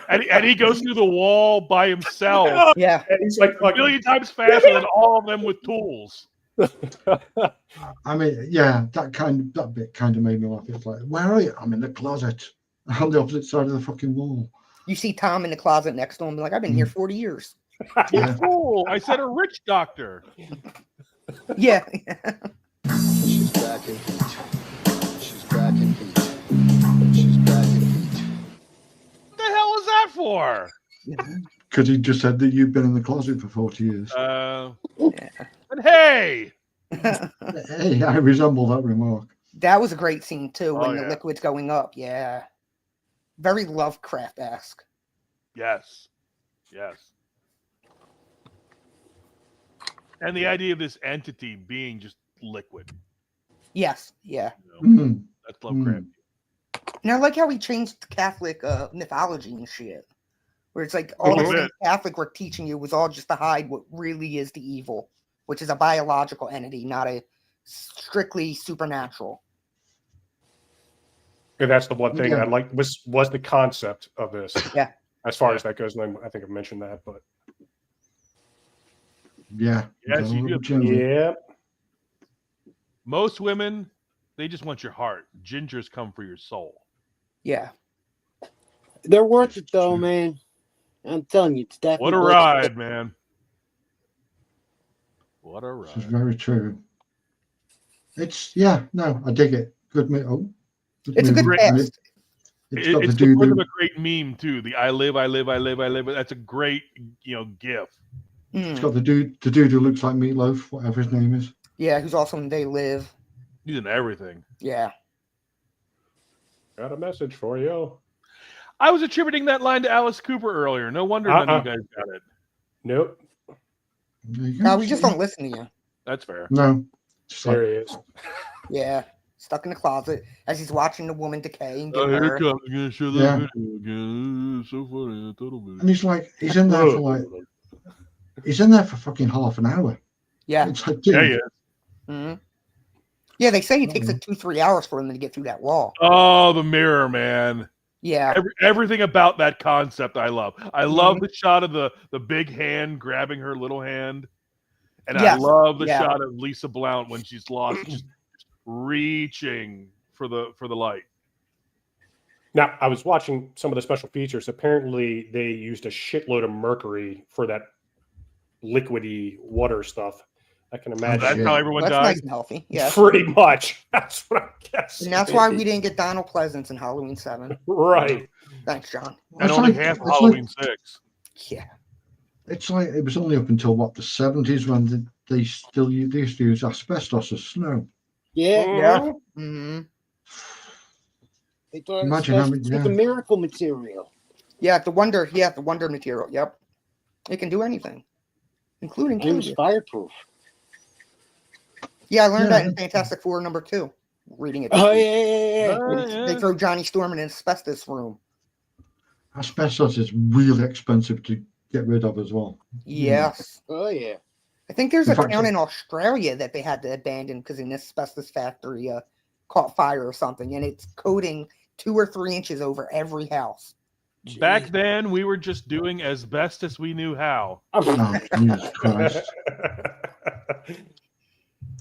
Speaker 6: and he goes through the wall by himself.
Speaker 10: Yeah.
Speaker 7: And he's like
Speaker 6: a million times faster than all of them with tools.
Speaker 9: I mean, that bit kind of made me laugh. It's like, where are you? I'm in the closet on the opposite side of the fucking wall.
Speaker 10: You see Tom in the closet next to him, like, I've been here 40 years.
Speaker 6: You fool! I said a rich doctor.
Speaker 10: Yeah.
Speaker 13: She's back in heat. She's back in heat. She's back in heat.
Speaker 6: What the hell was that for?
Speaker 9: Because he just said that you've been in the closet for 40 years.
Speaker 6: But hey!
Speaker 9: Hey, I resemble that remark.
Speaker 10: That was a great scene, too, when the liquid's going up. Yeah. Very Lovecraft-esque.
Speaker 6: Yes. And the idea of this entity being just liquid.
Speaker 10: Yes, yeah.
Speaker 6: That's Lovecraft.
Speaker 10: And I like how he changed Catholic mythology and shit. Where it's like all the Catholic were teaching you was all just to hide what really is the evil, which is a biological entity, not a strictly supernatural.
Speaker 7: And that's the one thing I liked was the concept of this.
Speaker 10: Yeah.
Speaker 7: As far as that goes, and I think I've mentioned that, but
Speaker 9: yes,
Speaker 6: you do.
Speaker 7: Yeah.
Speaker 6: Most women, they just want your heart. Gingers come for your soul.
Speaker 10: Yeah.
Speaker 8: They're worth it though, man. I'm telling you, it's definitely
Speaker 6: what a ride, man. What a ride.
Speaker 9: This is very true. It's I dig it. Good movie.
Speaker 10: It's a good cast.
Speaker 6: It's the birth of a great meme too. The I live. That's a great, gif.
Speaker 9: It's got the dude who looks like Meatloaf, whatever his name is.
Speaker 10: Yeah, who's also in They Live.
Speaker 6: He's in everything.
Speaker 10: Yeah.
Speaker 7: Got a message for you.
Speaker 6: I was attributing that line to Alice Cooper earlier. No wonder none of you guys got it.
Speaker 7: Nope.
Speaker 10: No, we just don't listen to you.
Speaker 6: That's fair.
Speaker 9: No.
Speaker 7: There he is.
Speaker 10: Yeah. Stuck in the closet as he's watching the woman decay and get
Speaker 6: Here
Speaker 10: her.
Speaker 6: it comes. I'm gonna show that video again. It's so funny.
Speaker 9: And he's in there for fucking half an hour.
Speaker 10: Yeah.
Speaker 9: It's like,
Speaker 6: Yeah, yeah.
Speaker 10: Mm-hmm. Yeah, they say it takes like 2-3 hours for them to get through that wall.
Speaker 6: Oh, the mirror, man.
Speaker 10: Yeah.
Speaker 6: Everything about that concept I love. I love the shot of the big hand grabbing her little hand. And I love the shot of Lisa Blount when she's lost, just reaching for the light.
Speaker 7: Now, I was watching some of the special features. Apparently, they used a shitload of mercury for that liquidy water stuff. I can imagine.
Speaker 6: That's how everyone died.
Speaker 10: That's nice and healthy. Yeah.
Speaker 7: Pretty much. That's what I guess.
Speaker 10: And that's why we didn't get Donald Pleasance in Halloween 7.
Speaker 7: Right.
Speaker 10: Thanks, John.
Speaker 6: And only half of Halloween 6.
Speaker 10: Yeah.
Speaker 9: It's like it was only up until the 70s when they used to use asbestos as snow.
Speaker 8: Yeah.
Speaker 10: Yeah. Mm-hmm.
Speaker 8: They thought
Speaker 9: Imagine
Speaker 8: it's like a miracle material.
Speaker 10: Yeah, the wonder material. Yep. It can do anything, including
Speaker 8: It was fireproof.
Speaker 10: Yeah, I learned that in Fantastic Four #2. Reading it.
Speaker 8: Oh yeah.
Speaker 10: They throw Johnny Storm in an asbestos room.
Speaker 9: Asbestos is really expensive to get rid of as well.
Speaker 10: Yes.
Speaker 8: Oh yeah.
Speaker 10: I think there's a town in Australia that they had to abandon because an asbestos factory caught fire or something, and it's coating 2 or 3 inches over every house.
Speaker 6: Back then, we were just doing as best as we knew how.
Speaker 9: Oh, Jesus Christ.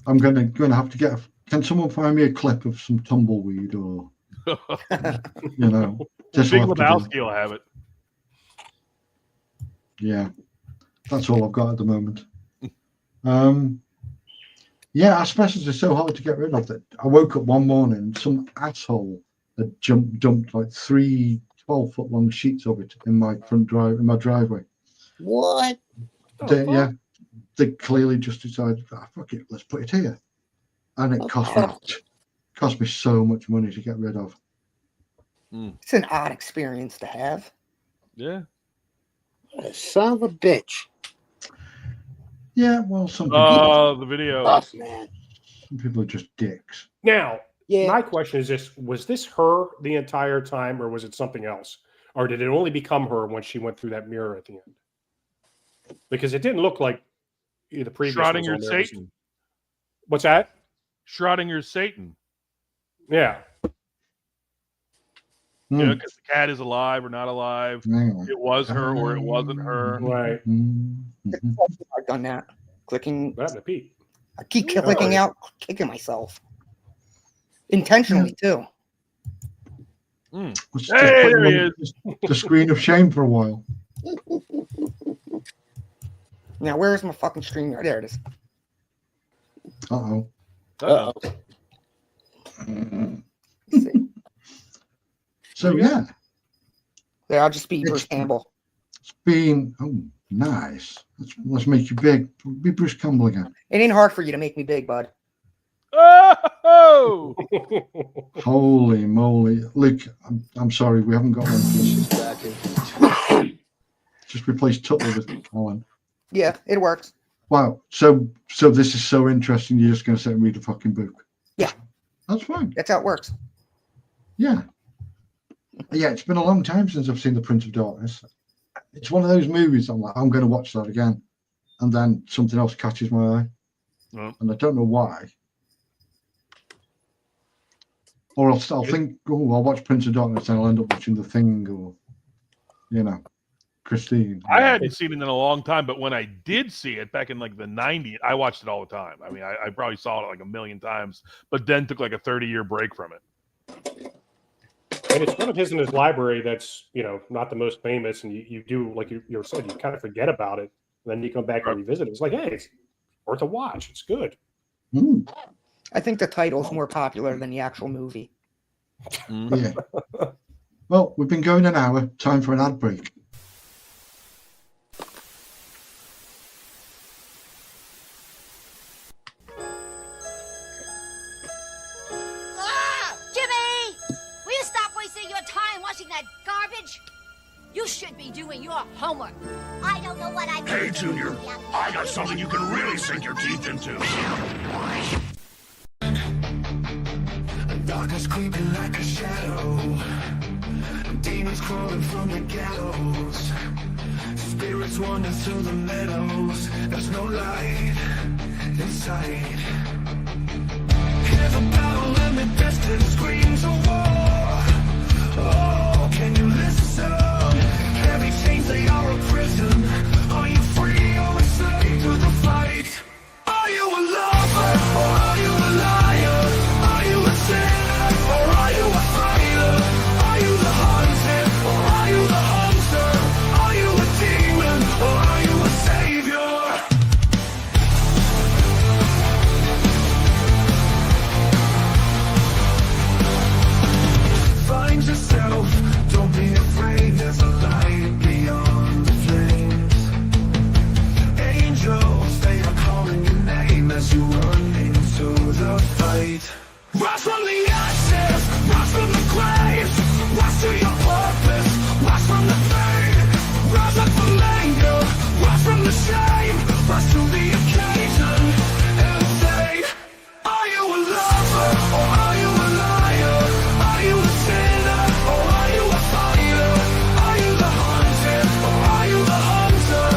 Speaker 9: I'm gonna have to get. Can someone find me a clip of some tumbleweed or just
Speaker 6: Big Lebowski will have it.
Speaker 9: Yeah, that's all I've got at the moment. Asbestos is so hard to get rid of that I woke up one morning, some asshole had dumped like 3 12-foot long sheets of it in my driveway.
Speaker 8: What?
Speaker 9: They clearly just decided, fuck it, let's put it here, and it cost me so much money to get rid of.
Speaker 10: It's an odd experience to have.
Speaker 6: Yeah.
Speaker 8: Son of a bitch.
Speaker 9: Yeah, well, some people.
Speaker 6: The video.
Speaker 8: Man.
Speaker 9: Some people are just dicks.
Speaker 7: Now, my question is this: was this her the entire time, or was it something else, or did it only become her when she went through that mirror at the end? Because it didn't look like the previous.
Speaker 6: Schrodinger's Satan.
Speaker 7: What's that?
Speaker 6: Schrodinger's Satan.
Speaker 7: Yeah.
Speaker 6: Yeah, because the cat is alive or not alive. It was her or it wasn't her.
Speaker 7: Right.
Speaker 10: I've done that. Clicking.
Speaker 7: What happened to Pete?
Speaker 10: I keep clicking out, kicking myself. Intentionally, too.
Speaker 6: Hey,
Speaker 9: there he is. The screen of shame for a while.
Speaker 10: Now, where is my fucking stream? There it is.
Speaker 9: Uh-oh.
Speaker 6: Uh-oh.
Speaker 9: So, yeah.
Speaker 10: Yeah, I'll just be Bruce Campbell.
Speaker 9: It's been, nice. Let's make you big. Be Bruce Campbell again.
Speaker 10: It ain't hard for you to make me big, bud.
Speaker 6: Oh!
Speaker 9: Holy moly. Luke, I'm sorry, we haven't got one. Just replace Tuttle with Colin.
Speaker 10: Yeah, it works.
Speaker 9: Wow. So this is so interesting. You're just going to sit and read a fucking book.
Speaker 10: Yeah.
Speaker 9: That's fine.
Speaker 10: That's how it works.
Speaker 9: Yeah. Yeah, it's been a long time since I've seen The Prince of Darkness. It's one of those movies I'm like, I'm going to watch that again. And then something else catches my eye. And I don't know why. Or I'll think, I'll watch Prince of Darkness and I'll end up watching The Thing or, Christine.
Speaker 6: I hadn't seen it in a long time, but when I did see it back in like the 90s, I watched it all the time. I mean, I probably saw it like 1,000,000 times, but then took like a 30-year break from it.
Speaker 7: And it's one of his in his library that's, not the most famous. And you do, like you said, you kind of forget about it. And then you come back and revisit it. It's like, hey, it's worth a watch. It's good.
Speaker 10: I think the title's more popular than the actual movie.
Speaker 9: Yeah. Well, we've been going an hour. Time for an ad break.
Speaker 14: Jimmy! Will you stop wasting your time washing that garbage? You should be doing your homework. I don't know what I'm doing.
Speaker 15: Hey, Junior, I got something you can really sink your teeth into.
Speaker 16: Darkness creeping like a shadow. Demons crawling from the gallows. Spirits wander through the meadows. There's no light in sight. Hear the battle and the distant screams of war. Oh, can you listen? Heavy chains, they are a prison. Are you free or a slave to the fight? Are you a lover or are you a liar? Are you a sinner or are you a fighter? Are you the hunted or are you the hunter? Are you a demon or are you a savior? Find yourself, don't be afraid, there's a light beyond the flames. Angels, they are calling your name as you run into the fight. Rise from the ashes, rise from the graves, rise to your purpose, rise from the pain. Rise up from anger, rise from the shame, rise to the occasion and say, are you a lover or are you a liar? Are you a sinner or are you a fighter? Are you the hunted or are you the hunter?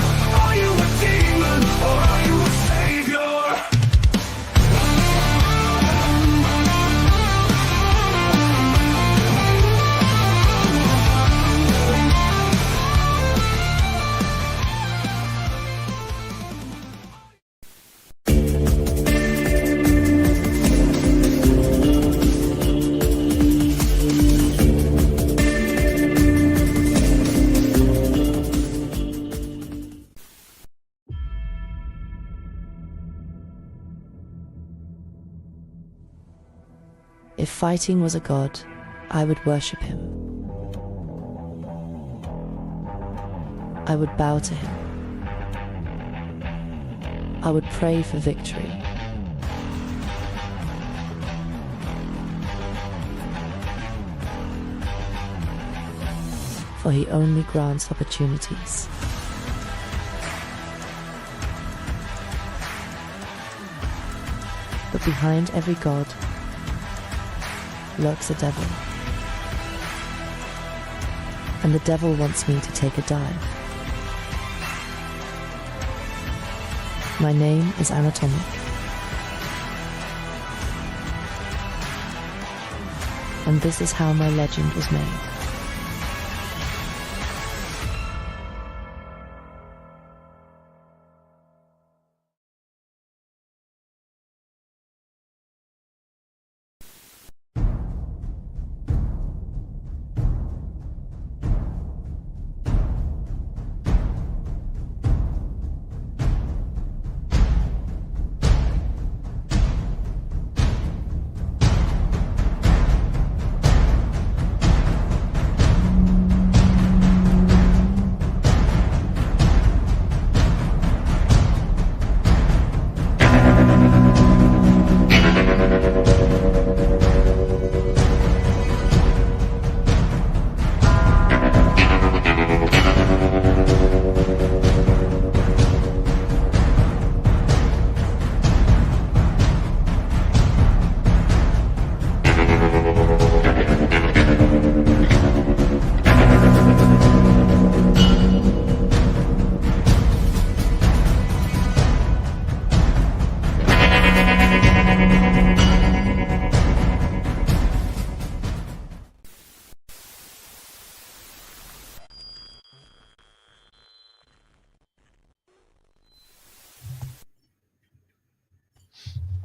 Speaker 16: Are you a demon or are you a savior?
Speaker 17: If fighting was a god, I would worship him. I would bow to him. I would pray for victory. For he only grants opportunities. But behind every god lurks a devil. And the devil wants me to take a dive. My name is Annatomic. And this is how my legend was made.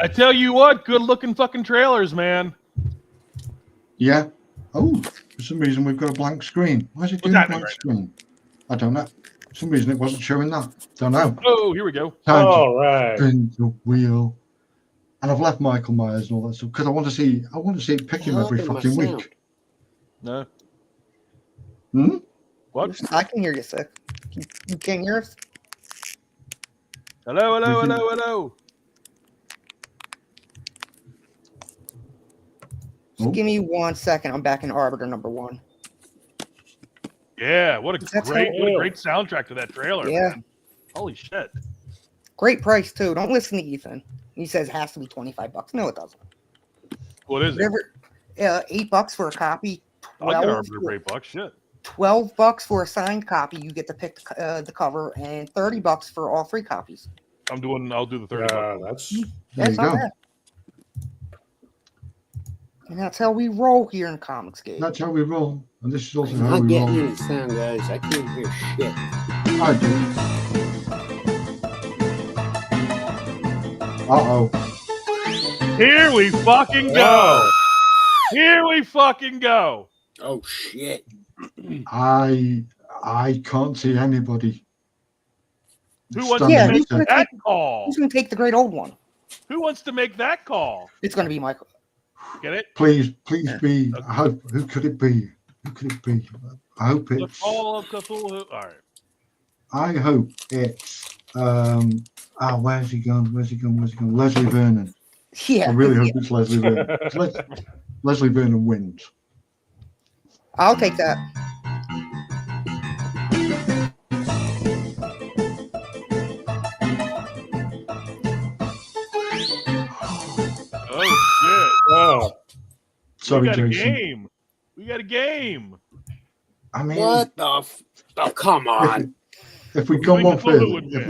Speaker 6: I tell you what, good looking fucking trailers, man.
Speaker 9: Yeah. Oh, for some reason we've got a blank screen. Why is it doing a blank screen? I don't know. For some reason it wasn't showing that. Don't know.
Speaker 6: Oh, here we go.
Speaker 7: All right.
Speaker 9: Spin the wheel. And I've left Michael Myers and all that stuff because I want to see it pick him every fucking week.
Speaker 6: No.
Speaker 9: Hmm?
Speaker 6: What?
Speaker 10: I can hear you, sir. You can't hear us?
Speaker 6: Hello, hello, hello, hello.
Speaker 10: Just give me 1 second. I'm back in Arbiter #1.
Speaker 6: Yeah, what a great soundtrack to that trailer,
Speaker 10: Yeah.
Speaker 6: man. Holy shit.
Speaker 10: Great price too. Don't listen to Ethan. He says it has to be $25. No, it doesn't.
Speaker 6: What is it?
Speaker 10: $8 for a copy.
Speaker 6: I'll get Arbiter for $8. Shit.
Speaker 10: $12 for a signed copy. You get to pick the cover, and $30 for all 3 copies.
Speaker 6: I'll do the $30.
Speaker 10: That's not bad. And that's how we roll here in Comics Game.
Speaker 9: That's how we roll. And this is also how
Speaker 8: I'm
Speaker 9: we
Speaker 8: getting
Speaker 9: roll.
Speaker 8: any sound, guys. I can't hear shit.
Speaker 9: I do. Uh-oh.
Speaker 6: Here we fucking go. Here we fucking go.
Speaker 8: Oh, shit.
Speaker 9: I can't see anybody.
Speaker 6: Who wants to make that call?
Speaker 10: Who's going to take the great old one?
Speaker 6: Who wants to make that call?
Speaker 10: It's going to be Michael.
Speaker 6: Get it?
Speaker 9: Please be. Who could it be? Who could it be? I hope
Speaker 6: The
Speaker 9: it's.
Speaker 6: Call of Cthulhu. All right.
Speaker 9: I hope it's. Where's he gone? Leslie Vernon.
Speaker 10: Yeah.
Speaker 9: I really hope it's Leslie Vernon. Leslie Vernon wins.
Speaker 10: I'll take that.
Speaker 6: Oh shit!
Speaker 7: Oh,
Speaker 9: sorry,
Speaker 6: we got
Speaker 9: Jason.
Speaker 6: a game. We got a game.
Speaker 9: I mean,
Speaker 8: what the? Oh, come on!
Speaker 9: If we come on further, if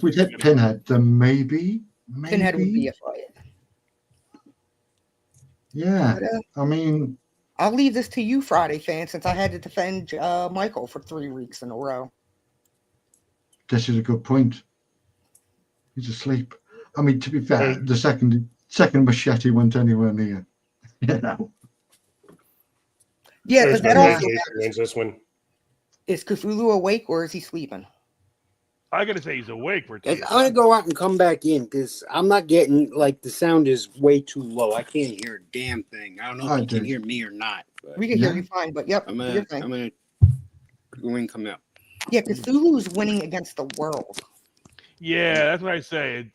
Speaker 9: we hit Pinhead, then maybe.
Speaker 10: Pinhead would be a fight.
Speaker 9: Yeah, I mean,
Speaker 10: I'll leave this to you, Friday fans, since I had to defend Michael for 3 weeks in a row.
Speaker 9: this is a good point. He's asleep. I mean, to be fair, the second machete went anywhere near. You know.
Speaker 10: Yeah,
Speaker 7: There's
Speaker 10: but that
Speaker 7: no
Speaker 10: also
Speaker 7: Jason wins this one.
Speaker 10: Is Cthulhu awake or is he sleeping?
Speaker 6: I gotta say he's awake for
Speaker 8: I'm gonna go out and come back in because I'm not getting the sound is way too low. I can't hear a damn thing. I don't know if you can hear me or not. But
Speaker 10: We can hear you fine, but yep.
Speaker 8: I'm
Speaker 10: your
Speaker 8: gonna
Speaker 10: thing.
Speaker 8: go in, come out.
Speaker 10: Yeah, Cthulhu's winning against the world.
Speaker 6: Yeah, that's what I say.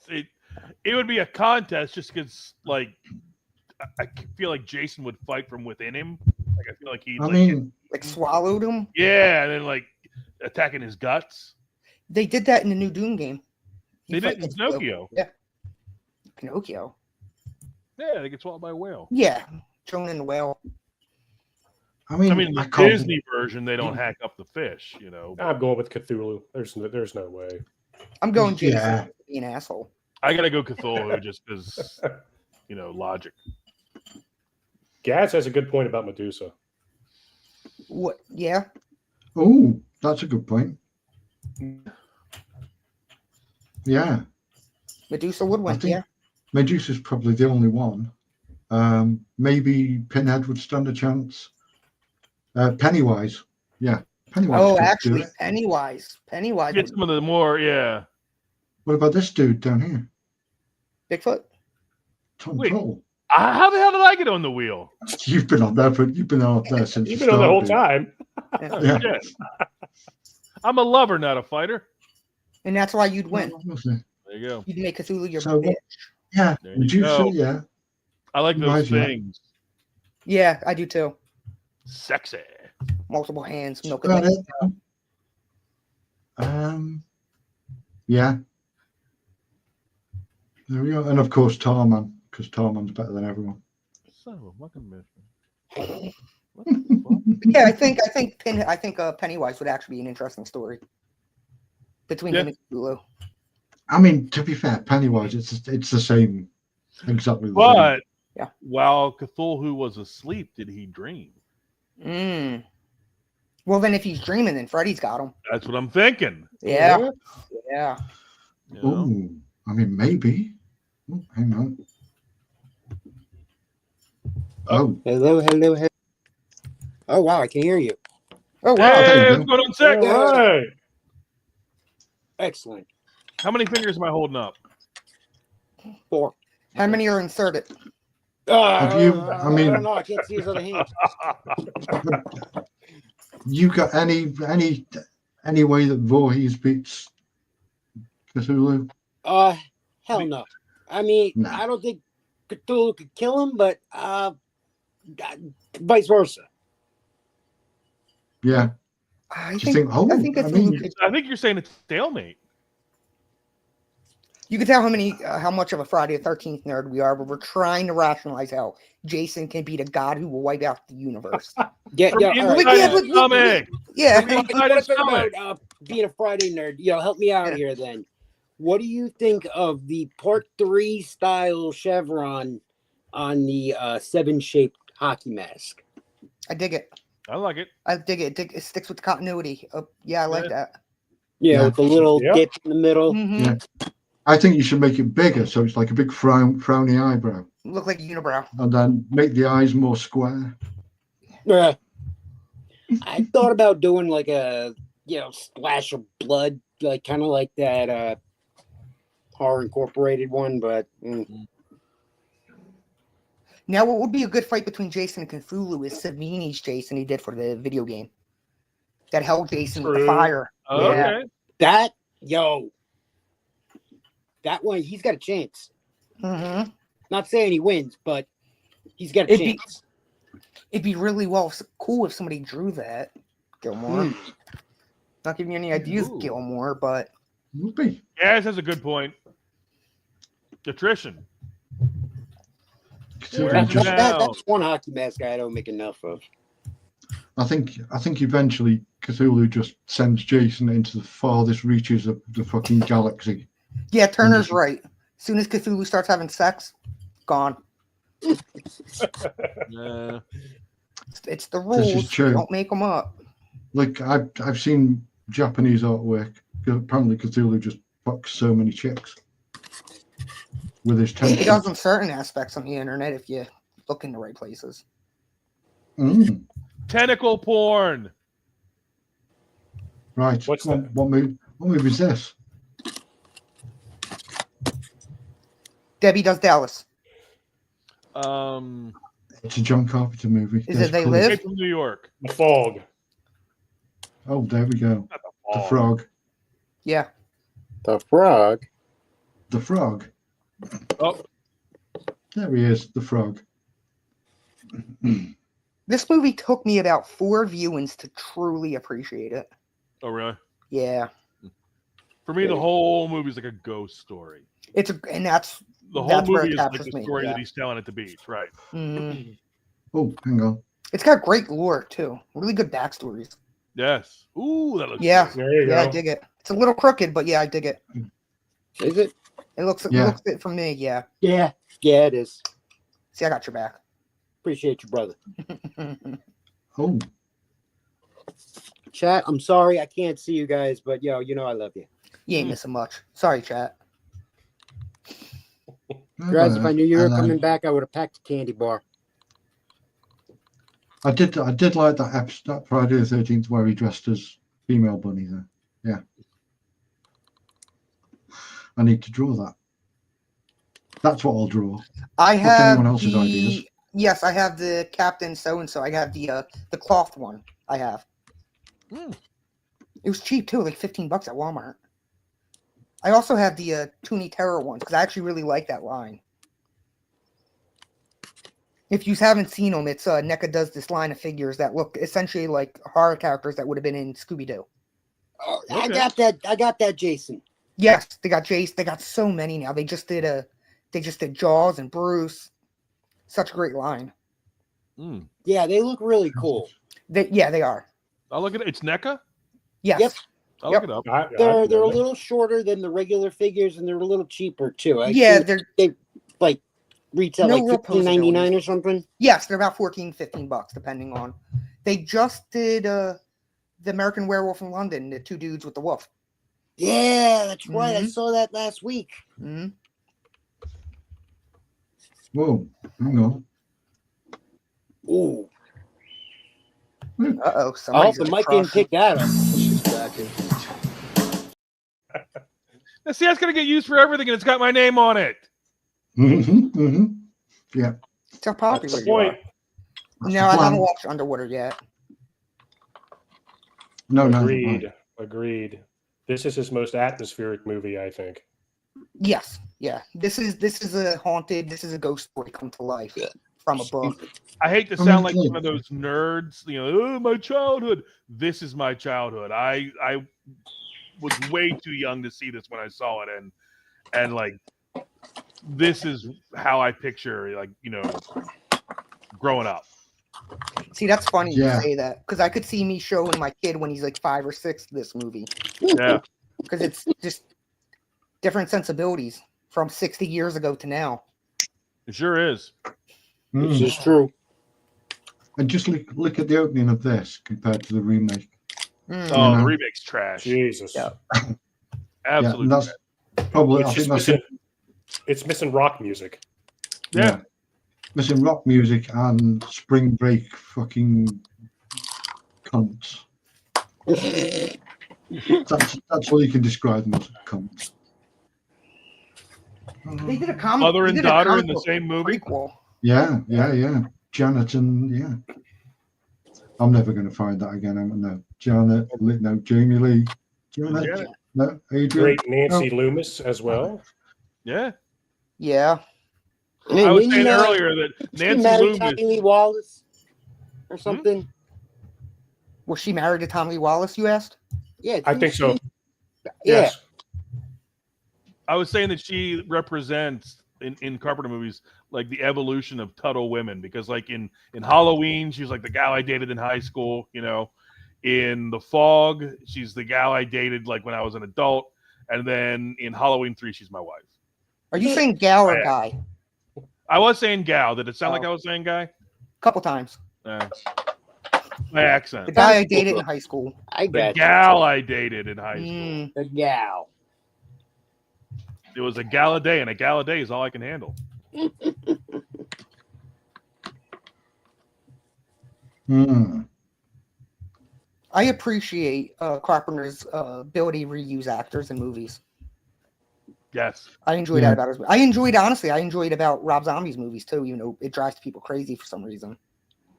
Speaker 6: It would be a contest just because, I feel like Jason would fight from within him. Like I feel like he,
Speaker 10: swallowed him.
Speaker 6: Yeah, and then attacking his guts.
Speaker 10: They did that in the new Doom game.
Speaker 6: They did in Pinocchio.
Speaker 10: Yeah, Pinocchio.
Speaker 6: Yeah, they get swallowed by a whale.
Speaker 10: Yeah, thrown in the whale.
Speaker 9: I mean,
Speaker 6: in the Disney version, they don't hack up the fish. You know.
Speaker 7: I'm going with Cthulhu. There's no way.
Speaker 10: I'm going Jason.
Speaker 9: Yeah.
Speaker 10: Be an asshole.
Speaker 6: I gotta go Cthulhu just because, logic.
Speaker 7: Gaz has a good point about Medusa.
Speaker 10: What? Yeah.
Speaker 9: Oh, that's a good point. Yeah.
Speaker 10: Medusa would win. Yeah.
Speaker 9: Medusa's probably the only one. Maybe Pinhead would stand a chance. Pennywise. Yeah. Pennywise.
Speaker 10: Oh,
Speaker 9: could do
Speaker 10: actually,
Speaker 9: it.
Speaker 10: Pennywise.
Speaker 6: Get some of the more, yeah.
Speaker 9: What about this dude down here?
Speaker 10: Bigfoot.
Speaker 9: Tom
Speaker 6: Wait.
Speaker 9: Troll.
Speaker 6: How the hell did I get on the wheel?
Speaker 9: You've been on there, since
Speaker 7: You've
Speaker 9: the
Speaker 7: been on the whole
Speaker 9: start,
Speaker 7: time.
Speaker 9: Yeah.
Speaker 6: Shit. I'm a lover, not a fighter.
Speaker 10: And that's why you'd win.
Speaker 9: dude.
Speaker 6: There you go.
Speaker 10: You'd make Cthulhu your
Speaker 9: So,
Speaker 10: bitch.
Speaker 9: Yeah.
Speaker 6: There you
Speaker 9: Medusa,
Speaker 6: go.
Speaker 9: yeah.
Speaker 6: I like those
Speaker 9: Right, yeah.
Speaker 6: things.
Speaker 10: Yeah, I do too.
Speaker 6: Sexy.
Speaker 10: Multiple hands, milk
Speaker 9: Got
Speaker 10: it.
Speaker 9: it. Yeah. There we go. And of course, Tarman, because Tarman's better than everyone.
Speaker 6: Son of a fucking mission.
Speaker 10: Yeah, I think Pennywise would actually be an interesting story between him and Cthulhu.
Speaker 9: I mean, to be fair, Pennywise, it's the same, exactly the
Speaker 6: But
Speaker 10: Yeah.
Speaker 6: while Cthulhu was asleep, did he dream?
Speaker 10: Well, then if he's dreaming, then Freddy's got him.
Speaker 6: That's what I'm thinking.
Speaker 10: Yeah. Yeah.
Speaker 6: You
Speaker 9: same.
Speaker 6: know?
Speaker 9: Oh, I mean, maybe. Oh, hang on. Oh,
Speaker 8: Hello. Oh wow, I can hear you.
Speaker 10: Oh wow.
Speaker 6: Hey,
Speaker 9: you
Speaker 6: what's
Speaker 9: go.
Speaker 6: going on, Six?
Speaker 7: All right.
Speaker 8: Excellent.
Speaker 6: How many fingers am I holding up?
Speaker 8: 4.
Speaker 10: How many are inserted?
Speaker 9: Have you? I mean,
Speaker 8: I don't know. I can't see his other hand.
Speaker 9: You got any way that Voorhees beats Cthulhu?
Speaker 8: Hell no. I mean, I don't think Cthulhu could kill him, but vice versa.
Speaker 9: Yeah.
Speaker 10: I
Speaker 9: Do
Speaker 10: think.
Speaker 9: you think? Oh,
Speaker 10: I think
Speaker 9: I mean,
Speaker 6: I think you're saying it's stalemate.
Speaker 10: You can tell how much of a Friday the 13th nerd we are, but we're trying to rationalize how Jason can beat a god who will wipe out the universe.
Speaker 8: Yeah.
Speaker 6: From inside his stomach.
Speaker 10: Yeah.
Speaker 6: From inside his stomach.
Speaker 8: About being a Friday nerd, help me out here then. What do you think of the Part 3 style chevron on the 7-shaped hockey mask?
Speaker 10: I dig it.
Speaker 6: I like it.
Speaker 10: I dig it. It sticks with continuity. Yeah, I like that.
Speaker 8: Yeah, with the little dip in the middle.
Speaker 10: Mm-hmm.
Speaker 9: yeah. I think you should make it bigger, so it's like a big frowny eyebrow,
Speaker 10: Look like a unibrow.
Speaker 9: and then make the eyes more square.
Speaker 8: Yeah. I thought about doing like a splash of blood, like kind of like that Horror Incorporated one, but
Speaker 10: Now, what would be a good fight between Jason and Cthulhu is Savini's Jason he did for the video game. That held Jason with the fire.
Speaker 6: Oh,
Speaker 10: Yeah.
Speaker 6: okay.
Speaker 8: That one, he's got a chance.
Speaker 10: Mm-hmm.
Speaker 8: Not saying he wins, but he's got a chance.
Speaker 10: It'd be really cool if somebody drew that, Gilmore. Not giving you any ideas, Gilmore, but
Speaker 6: Gaz has a good point. Attrition.
Speaker 8: That's one hockey mask I don't make enough of.
Speaker 9: I think eventually Cthulhu just sends Jason into the farthest reaches of the fucking galaxy.
Speaker 10: Yeah, Turner's right. As soon as Cthulhu starts having sex, gone.
Speaker 6: Yeah.
Speaker 10: It's the
Speaker 9: This is
Speaker 10: rules.
Speaker 9: true.
Speaker 10: Don't make them up.
Speaker 9: Like I've seen Japanese artwork. Apparently Cthulhu just fucks so many chicks with his
Speaker 10: He
Speaker 9: tentacles.
Speaker 10: does in certain aspects on the internet if you look in the right places.
Speaker 6: Tentacle porn.
Speaker 9: Right.
Speaker 7: What's that?
Speaker 9: What movie is this?
Speaker 10: Debbie Does Dallas.
Speaker 9: It's a John Carpenter movie.
Speaker 10: Is
Speaker 9: There's
Speaker 10: it They
Speaker 9: clues.
Speaker 10: Live?
Speaker 6: Escape from New York.
Speaker 7: The Fog.
Speaker 9: Oh, there we go. The frog.
Speaker 10: Yeah.
Speaker 8: The frog.
Speaker 9: The frog.
Speaker 6: Oh,
Speaker 9: There he is. The frog.
Speaker 10: This movie took me about 4 viewings to truly appreciate it.
Speaker 6: oh, really?
Speaker 10: Yeah.
Speaker 6: For me, the whole movie's like a ghost story.
Speaker 10: And that's
Speaker 6: The whole
Speaker 10: that's where
Speaker 6: movie
Speaker 10: it
Speaker 6: is like
Speaker 10: captures
Speaker 6: the
Speaker 10: me.
Speaker 6: story
Speaker 10: Yeah.
Speaker 6: that he's telling at the beach, right?
Speaker 10: Mhm.
Speaker 9: Oh, hang on.
Speaker 10: It's got great lore too. Really good backstories.
Speaker 6: Yes. Ooh, that looks
Speaker 10: Yeah.
Speaker 6: good.
Speaker 7: There you
Speaker 10: Yeah,
Speaker 7: go.
Speaker 10: I dig it. It's a little crooked, but yeah, I dig it.
Speaker 8: Is it?
Speaker 10: It looks
Speaker 9: Yeah.
Speaker 10: it looks it for me, yeah.
Speaker 8: Yeah, it is.
Speaker 10: See, I got your back.
Speaker 8: Appreciate you, brother.
Speaker 9: Oh,
Speaker 8: Chat, I'm sorry I can't see you guys, but I love you.
Speaker 10: You ain't missing much. Sorry, chat.
Speaker 8: Guys, if I knew you were coming back, I would have packed a candy bar.
Speaker 9: I did like that episode, that Friday the 13th, where he dressed as female bunny there. Yeah. I need to draw that. That's what I'll draw.
Speaker 10: I
Speaker 9: What's
Speaker 10: have
Speaker 9: anyone else's ideas?
Speaker 10: Yes, I have the Captain so and so. I have the cloth one. I have. It was cheap too, like $15 at Walmart. I also have the Toonie Terror ones because I actually really like that line. If you haven't seen them, it's NECA does this line of figures that look essentially like horror characters that would have been in Scooby Doo.
Speaker 8: Oh, I got that, Jason.
Speaker 10: Yes, they got Jace. They got so many now. They just did Jaws and Bruce. Such a great line.
Speaker 8: Yeah, they look really cool.
Speaker 10: They are.
Speaker 6: I'll look at it. It's NECA?
Speaker 10: Yes.
Speaker 8: Yep.
Speaker 6: I'll look it up.
Speaker 8: They're a little shorter than the regular figures, and they're a little cheaper too. I
Speaker 10: Yeah,
Speaker 8: think they like retail
Speaker 10: No
Speaker 8: like
Speaker 10: real
Speaker 8: $15.99 or something.
Speaker 10: Yes, they're about $14-15 depending on. They just did the American Werewolf in London, the 2 dudes with the wolf.
Speaker 8: Yeah, that's right. I saw that last week.
Speaker 10: Mm-hmm.
Speaker 9: Whoa, hang on.
Speaker 8: Ooh.
Speaker 10: Uh-oh.
Speaker 8: Oh, the mic didn't pick that up.
Speaker 13: She's back in.
Speaker 6: Now, see, that's going to get used for everything, and it's got my name on it.
Speaker 9: Mm-hmm, mm-hmm. Yeah.
Speaker 10: It's how popular
Speaker 7: That's the
Speaker 10: you are.
Speaker 7: point.
Speaker 10: No, I haven't watched Underwater yet.
Speaker 9: No,
Speaker 7: Agreed.
Speaker 9: no.
Speaker 7: Agreed. This is his most atmospheric movie, I think.
Speaker 10: Yes, yeah. This is a haunted. This is a ghost story come to life from a book.
Speaker 6: I hate to sound like one of those nerds, oh, my childhood. This is my childhood. I was way too young to see this when I saw it, and like this is how I picture growing up.
Speaker 10: See, that's funny you say that because I could see me showing my kid when he's like 5 or 6 this movie.
Speaker 6: Yeah,
Speaker 10: because it's just different sensibilities from 60 years ago to now.
Speaker 6: It sure is.
Speaker 8: This is true.
Speaker 9: And just look at the opening of this compared to the remake.
Speaker 6: Oh, the remake's trash.
Speaker 7: Jesus.
Speaker 10: Yeah.
Speaker 6: Absolutely.
Speaker 9: Yeah, that's probably.
Speaker 7: It's missing rock music.
Speaker 6: Yeah.
Speaker 9: Missing rock music and spring break fucking cunts. that's all you can describe them as, cunts.
Speaker 10: They did a comic.
Speaker 6: Mother and daughter in the same movie.
Speaker 10: Prequel.
Speaker 9: Yeah. Janet and I'm never going to find that again. No, Janet. No, Jamie Lee. Janet. No, Adrian.
Speaker 7: Great Nancy Loomis as well.
Speaker 6: Yeah.
Speaker 10: Yeah.
Speaker 6: I was saying earlier that Nancy Loomis.
Speaker 8: Tommy Lee Wallace or something.
Speaker 10: Was she married to Tommy Lee Wallace? You asked.
Speaker 8: Yeah,
Speaker 7: I think so.
Speaker 8: Yes.
Speaker 6: I was saying that she represents in Carpenter movies like the evolution of Tuttle women, because like in Halloween she was like the gal I dated in high school, in The Fog she's the gal I dated like when I was an adult, and then in Halloween 3 she's my wife.
Speaker 10: Are you saying gal or guy?
Speaker 6: I was saying gal. Did it sound like I was saying guy?
Speaker 10: A couple times.
Speaker 6: My accent.
Speaker 10: The guy I dated in high school.
Speaker 6: The gal I dated in high school.
Speaker 8: The gal.
Speaker 6: It was a gal a day, and a gal a day is all I can handle.
Speaker 10: I appreciate Carpenter's ability to reuse actors in movies.
Speaker 6: Yes.
Speaker 10: I enjoyed that about his. I enjoyed about Rob Zombie's movies too. It drives people crazy for some reason.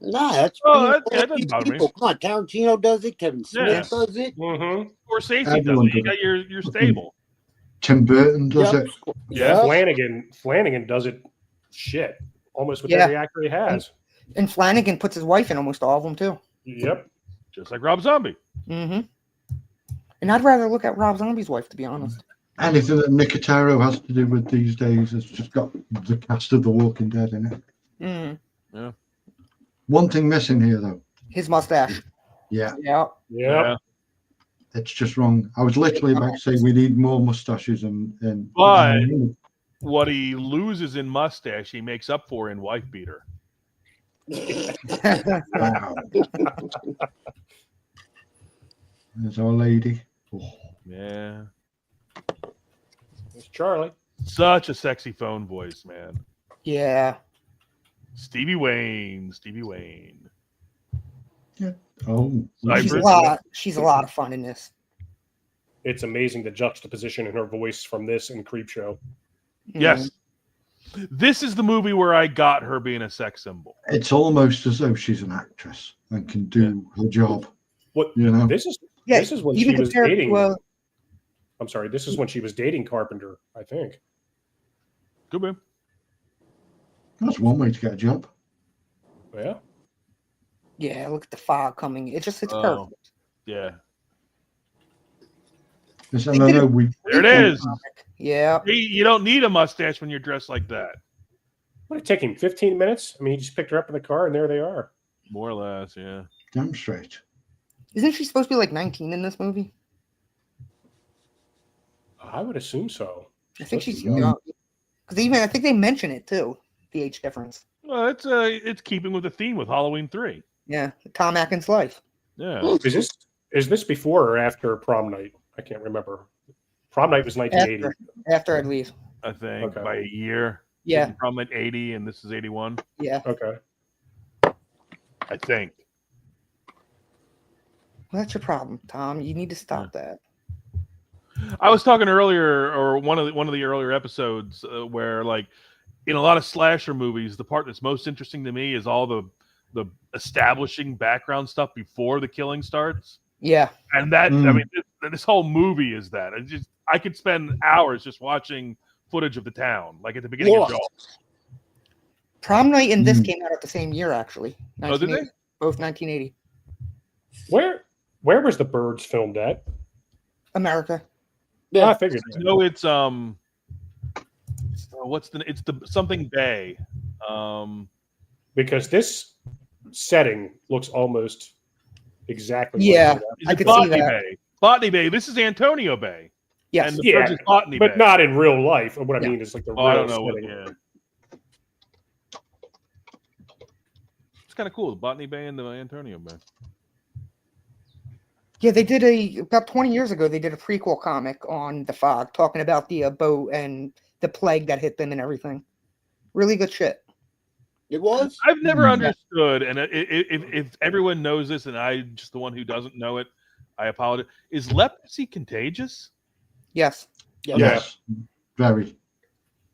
Speaker 8: Nah, that's
Speaker 6: that doesn't bother me.
Speaker 8: Come on, Tarantino does it. Kevin Smith does it.
Speaker 6: Scorsese does it. You got your stable.
Speaker 9: Tim Burton does it.
Speaker 7: Yeah, Flanagan does it. Shit, almost with every actor he has.
Speaker 10: And Flanagan puts his wife in almost all of them too.
Speaker 7: Yep.
Speaker 6: Just like Rob Zombie.
Speaker 10: Mm-hmm. And I'd rather look at Rob Zombie's wife, to be honest.
Speaker 9: Anything that Nicotero has to do with these days has just got the cast of The Walking Dead in it.
Speaker 10: Mm-hmm.
Speaker 6: Yeah.
Speaker 9: One thing missing here, though.
Speaker 10: His mustache.
Speaker 9: Yeah.
Speaker 10: Yeah.
Speaker 9: It's just wrong. I was literally about to say we need more mustaches and
Speaker 6: but what he loses in mustache, he makes up for in wife beater.
Speaker 9: Wow. There's our lady. Oh.
Speaker 6: Yeah.
Speaker 7: It's Charlie.
Speaker 6: Such a sexy phone voice, man.
Speaker 10: Yeah.
Speaker 6: Stevie Wayne.
Speaker 9: Yeah. Oh.
Speaker 10: She's a lot of fun in this.
Speaker 7: It's amazing the juxtaposition in her voice from this and Creepshow.
Speaker 6: Yes. This is the movie where I got her being a sex symbol.
Speaker 9: It's almost as though she's an actress and can do her job.
Speaker 7: What This is when she was dating. I'm sorry. This is when she was dating Carpenter, I think.
Speaker 6: Good man.
Speaker 9: That's one way to get a job.
Speaker 7: Yeah.
Speaker 10: Yeah, look at the fog coming. It's perfect.
Speaker 6: Yeah.
Speaker 9: Listen, there
Speaker 6: it is.
Speaker 10: Yeah.
Speaker 6: You don't need a mustache when you're dressed like that.
Speaker 7: What did it take him? 15 minutes? I mean, he just picked her up in the car, and there they are.
Speaker 6: More or less, yeah.
Speaker 9: Damn straight.
Speaker 10: Isn't she supposed to be like 19 in this movie?
Speaker 7: I would assume so.
Speaker 10: I think she's young. Because I think they mention it too. The age difference.
Speaker 6: Well, it's keeping with the theme with Halloween 3.
Speaker 10: Yeah, Tom Atkins' life.
Speaker 6: Yeah.
Speaker 7: Is this before or after Prom Night? I can't remember. Prom Night was 1980.
Speaker 10: After I leave.
Speaker 6: I think by a year.
Speaker 10: Yeah.
Speaker 6: Prom Night 80 and this is 81.
Speaker 10: Yeah.
Speaker 7: Okay.
Speaker 6: I think.
Speaker 10: Well, that's your problem, Tom. You need to stop that.
Speaker 6: I was talking earlier, or one of the earlier episodes, where like in a lot of slasher movies, the part that's most interesting to me is all the establishing background stuff before the killing starts.
Speaker 10: Yeah.
Speaker 6: And that, I mean, this whole movie is that. I could spend hours just watching footage of the town, like at the beginning of Jaws.
Speaker 10: Prom Night and this came out at the same year, actually.
Speaker 6: Oh, did they?
Speaker 10: Both 1980.
Speaker 7: Where was The Birds filmed at?
Speaker 10: America.
Speaker 7: Yeah, I figured.
Speaker 6: No, it's it's the something Bay.
Speaker 7: Because this setting looks almost exactly
Speaker 10: like
Speaker 6: I could see that. Bay. Botany Bay. This is Antonio Bay.
Speaker 10: Yes.
Speaker 6: And the Birds is Botany
Speaker 7: but
Speaker 6: Bay.
Speaker 7: not in real life. What I mean is like the real
Speaker 6: I don't know.
Speaker 7: setting.
Speaker 6: It's kind of cool. The Botany Bay and the Antonio Bay.
Speaker 10: Yeah, they did about 20 years ago. They did a prequel comic on the fog, talking about the boat and the plague that hit them and everything. Really good shit.
Speaker 8: It was.
Speaker 6: I've never understood, and if everyone knows this, and I'm just the one who doesn't know it, I apologize. Is leprosy contagious?
Speaker 10: Yes.
Speaker 9: Yes. Very.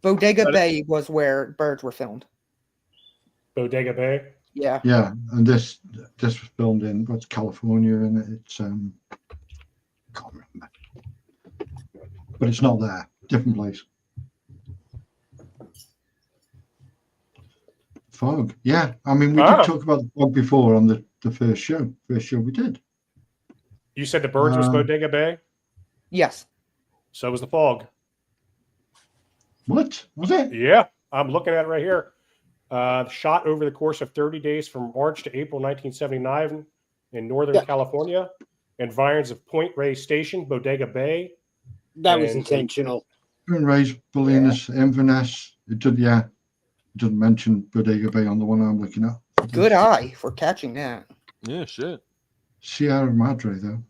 Speaker 10: Bodega Bay was where Birds were filmed.
Speaker 7: Bodega Bay.
Speaker 10: Yeah.
Speaker 9: Yeah, and this was filmed in California, and it's I can't remember, but it's not there. Different place. Fog. Yeah, I mean we did talk about the fog before on the first show. First show we did.
Speaker 7: You said The Birds was Bodega Bay?
Speaker 10: Yes.
Speaker 7: So was the fog.
Speaker 9: What was it?
Speaker 7: Yeah, I'm looking at it right here. Shot over the course of 30 days from March to April 1979 in Northern California. Environs of Point Reyes Station, Bodega Bay.
Speaker 8: That was intentional.
Speaker 9: Point Reyes, Bolinas, Inverness. It doesn't mention Bodega Bay on the one I'm looking at.
Speaker 10: Good eye for catching that.
Speaker 6: Yeah, shit.
Speaker 9: Sierra Madre, though.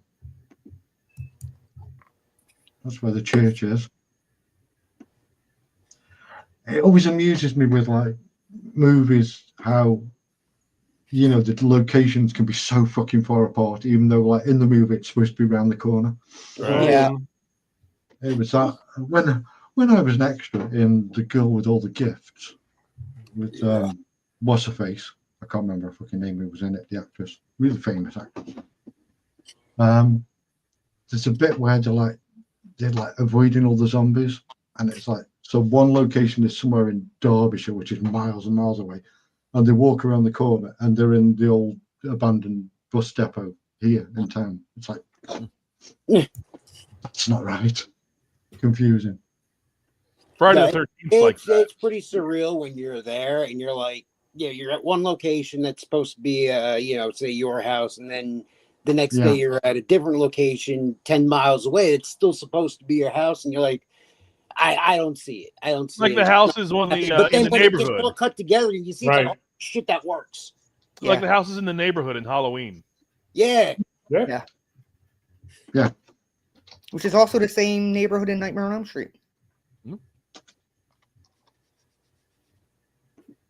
Speaker 9: That's where the church is. It always amuses me with like movies how the locations can be so fucking far apart, even though like in the movie it's supposed to be around the corner.
Speaker 10: Yeah.
Speaker 9: It was that when I was an extra in The Girl with All the Gifts with what's her face? I can't remember her fucking name who was in it, the actress. Really famous actress. There's a bit where they're avoiding all the zombies, and it's like, so one location is somewhere in Derbyshire, which is miles and miles away, and they walk around the corner and they're in the old abandoned bus depot here in town. It's like, that's not right. Confusing.
Speaker 6: Friday the 13th, like that.
Speaker 8: It's pretty surreal when you're there and you're like, you're at one location that's supposed to be, say your house, and then the next day you're at a different location 10 miles away. It's still supposed to be your house, and you're like, I don't see it. I don't see
Speaker 6: like
Speaker 8: it.
Speaker 6: the houses on the in the neighborhood.
Speaker 8: It's all cut together, and you see
Speaker 7: right.
Speaker 8: like, shit that works.
Speaker 6: Like the houses in the neighborhood in Halloween.
Speaker 8: Yeah.
Speaker 10: Which is also the same neighborhood in Nightmare on Elm Street.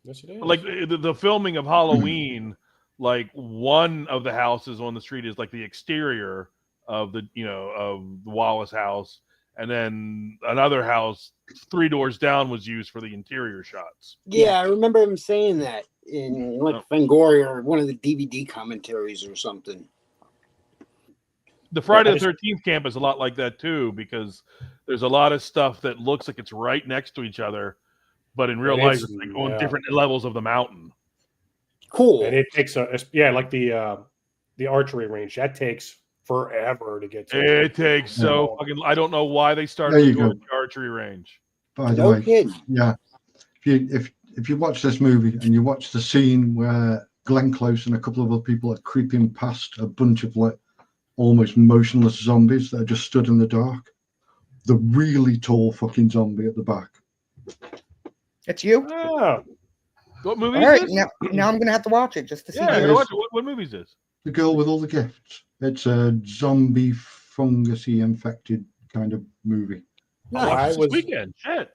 Speaker 7: Yes, it is.
Speaker 6: Like the filming of Halloween, like one of the houses on the street is like the exterior of the of the Wallace house, and then another house 3 doors down was used for the interior shots.
Speaker 8: Yeah, I remember him saying that in like Fangoria or one of the DVD commentaries or something.
Speaker 6: The Friday the 13th camp is a lot like that too, because there's a lot of stuff that looks like it's right next to each other, but in real life it's like on different levels of the mountain.
Speaker 8: Cool.
Speaker 7: And it takes like the archery range, that takes forever to get to.
Speaker 6: It takes so fucking. I don't know why they started to go to the archery range.
Speaker 9: By the way, yeah. If you watch this movie and you watch the scene where Glenn Close and a couple of other people are creeping past a bunch of like almost motionless zombies that are just stood in the dark, the really tall fucking zombie at the back.
Speaker 10: It's you?
Speaker 7: Oh.
Speaker 6: What movie
Speaker 10: all
Speaker 6: is
Speaker 10: right,
Speaker 6: this?
Speaker 10: now I'm going to have to watch it just to see.
Speaker 6: Yeah, I'm gonna watch it. What movie is this?
Speaker 9: The Girl with All the Gifts. It's a zombie fungusy infected kind of movie.
Speaker 6: This weekend. Shit.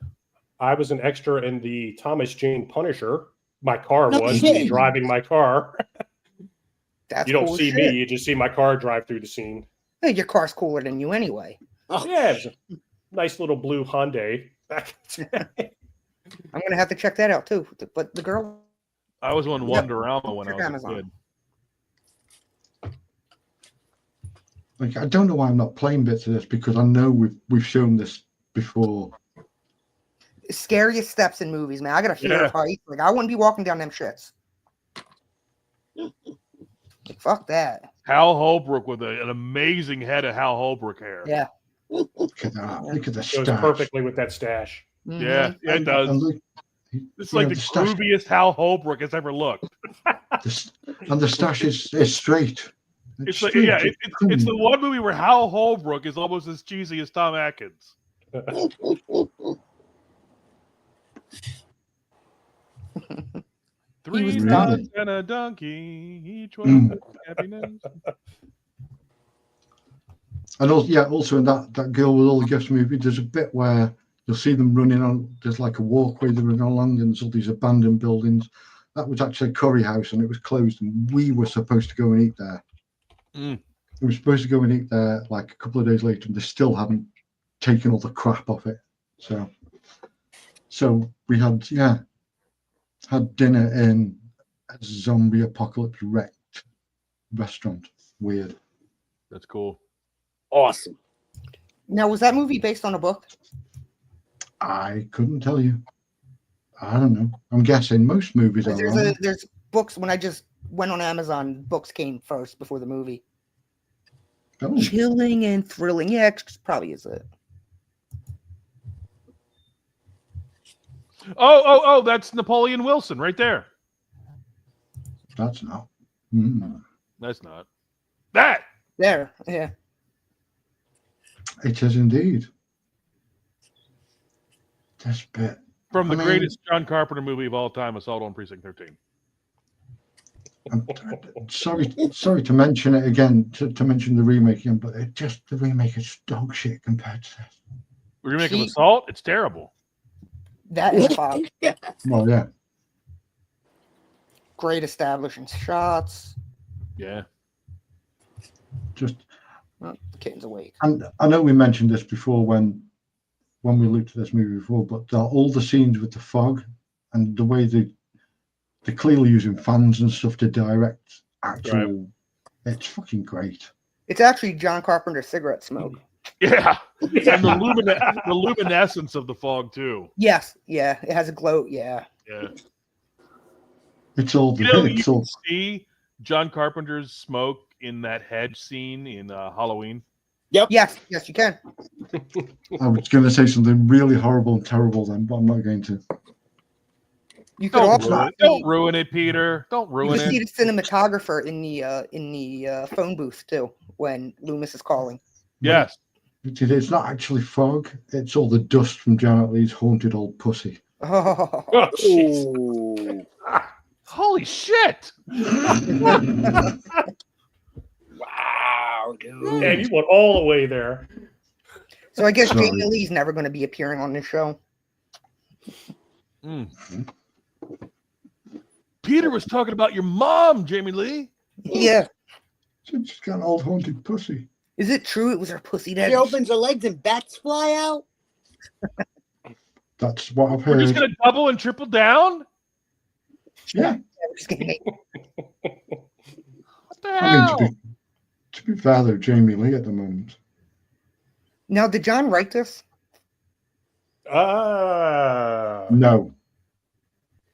Speaker 7: I was an extra in the Thomas Jane Punisher. My car was me driving my car.
Speaker 10: That's
Speaker 7: you don't
Speaker 10: cool
Speaker 7: see
Speaker 10: shit.
Speaker 7: me, you just see my car drive through the scene.
Speaker 10: Hey, your car's cooler than you anyway.
Speaker 7: Yeah, it was a nice little blue Hyundai.
Speaker 10: I'm gonna have to check that out too. But the girl,
Speaker 6: I was on Wonderama when I
Speaker 10: Check
Speaker 6: was
Speaker 10: Amazon.
Speaker 6: a kid.
Speaker 9: Like, I don't know why I'm not playing bits of this because I know we've shown this before.
Speaker 10: scariest steps in movies, man. I got a fear of heights. Like I wouldn't be walking down them shits. Like, fuck that.
Speaker 6: Hal Holbrook with an amazing head of Hal Holbrook hair.
Speaker 10: Yeah.
Speaker 9: Look at that. Look at the
Speaker 7: Goes
Speaker 9: stash.
Speaker 7: perfectly with that stash.
Speaker 6: Yeah, it
Speaker 9: And
Speaker 6: does.
Speaker 9: look,
Speaker 6: It's like the
Speaker 9: stash,
Speaker 6: grooviest Hal Holbrook has ever looked.
Speaker 9: and the stash is straight.
Speaker 6: It's like,
Speaker 9: straight.
Speaker 6: yeah, it's the one movie where Hal Holbrook is almost as cheesy as Tom Atkins. Three dogs and a donkey, each one with happiness.
Speaker 9: And also in that Girl with All the Gifts movie, there's a bit where you'll see them running on. There's like a walkway they're running along, and there's all these abandoned buildings. That was actually a curry house, and it was closed, and we were supposed to go and eat there. We were supposed to go and eat there like a couple of days later, and they still haven't taken all the crap off it. So we had dinner in a zombie apocalypse wrecked restaurant. Weird.
Speaker 6: That's cool.
Speaker 8: Awesome.
Speaker 10: Now, was that movie based on a book?
Speaker 9: I couldn't tell you. I don't know. I'm guessing most movies are.
Speaker 10: There's books. When I just went on Amazon, books came first before the movie.
Speaker 9: Oh.
Speaker 10: Chilling and thrilling. Yeah, probably is it.
Speaker 6: Oh, that's Napoleon Wilson right there.
Speaker 9: That's not.
Speaker 6: That's not. That!
Speaker 10: There, yeah.
Speaker 9: It is indeed. This bit.
Speaker 6: From the greatest John Carpenter movie of all time, Assault on Precinct 13.
Speaker 9: I'm sorry to mention it again, to mention the remake again, but the remake is dog shit compared to this.
Speaker 6: The remake of Assault? It's terrible.
Speaker 10: That is fuck.
Speaker 9: Well, yeah.
Speaker 10: Great establishing shots.
Speaker 6: Yeah.
Speaker 9: Just.
Speaker 10: Oh, the kitten's awake.
Speaker 9: And I know we mentioned this before when we looked at this movie before, but all the scenes with the fog and the way they're clearly using fans and stuff to direct actual. Right. It's fucking great.
Speaker 10: It's actually John Carpenter's cigarette smoke.
Speaker 6: Yeah, and the luminescence of the fog too.
Speaker 10: Yes, yeah, it has a glow. Yeah.
Speaker 9: It's all
Speaker 6: you can see John Carpenter's smoke in that hedge scene in Halloween.
Speaker 10: Yep. Yes, you can.
Speaker 9: I was going to say something really horrible and terrible then, but I'm not going to.
Speaker 10: You could
Speaker 6: don't ruin it, Peter. Don't ruin it.
Speaker 10: You can see the cinematographer in the phone booth too when Loomis is calling.
Speaker 6: Yes.
Speaker 9: It's not actually fog. It's all the dust from Janet Leigh's haunted old pussy.
Speaker 10: Oh,
Speaker 6: holy shit!
Speaker 8: Wow, dude.
Speaker 7: And you went all the way there.
Speaker 10: So I guess Jamie Lee's never going to be appearing on this show.
Speaker 6: Peter was talking about your mom, Jamie Lee.
Speaker 10: Yeah.
Speaker 9: She's got an old haunted pussy.
Speaker 10: Is it true it was her pussy that
Speaker 8: She opens her legs and bats fly out?
Speaker 9: That's what I've heard.
Speaker 6: We're just going to double and triple down?
Speaker 9: Yeah.
Speaker 6: What the hell?
Speaker 9: I mean, to be fair, though, Jamie Lee at the moment.
Speaker 10: Now, did John write this?
Speaker 9: No.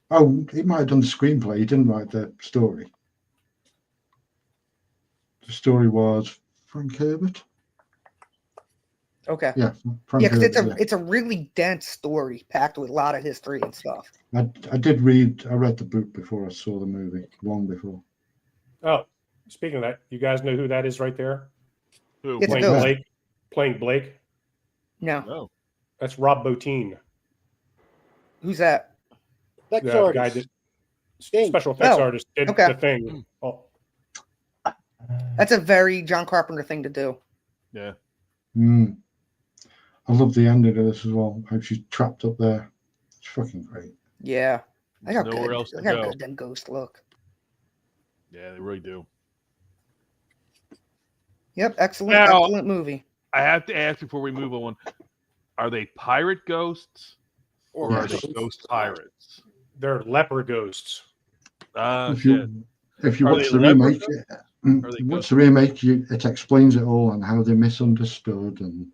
Speaker 9: Oh, he might have done the screenplay. He didn't write the story. The story was Frank Herbert.
Speaker 10: Okay.
Speaker 9: Yeah.
Speaker 10: Yeah, because it's a really dense story packed with a lot of history and stuff.
Speaker 9: I read the book before I saw the movie, long before.
Speaker 7: Oh, speaking of that, you guys know who that is right there?
Speaker 6: Who?
Speaker 7: Playing Blake?
Speaker 10: No.
Speaker 7: That's Rob Bottin.
Speaker 10: Who's that?
Speaker 8: The
Speaker 7: guy that special effects artist did the thing. Oh.
Speaker 10: That's a very John Carpenter thing to do.
Speaker 6: Yeah.
Speaker 9: I love the ending of this as well. How she's trapped up there. It's fucking great.
Speaker 10: Yeah. I got
Speaker 6: nowhere else to go.
Speaker 10: good them ghosts look.
Speaker 6: Yeah, they really do.
Speaker 10: Yep, excellent movie.
Speaker 6: I have to ask before we move on: are they pirate ghosts,
Speaker 7: Or
Speaker 6: are they ghost pirates?
Speaker 7: They're leper ghosts.
Speaker 9: If you
Speaker 6: Are
Speaker 9: watch
Speaker 6: they
Speaker 9: the
Speaker 6: leper
Speaker 9: remake, it explains it all and how they misunderstood, and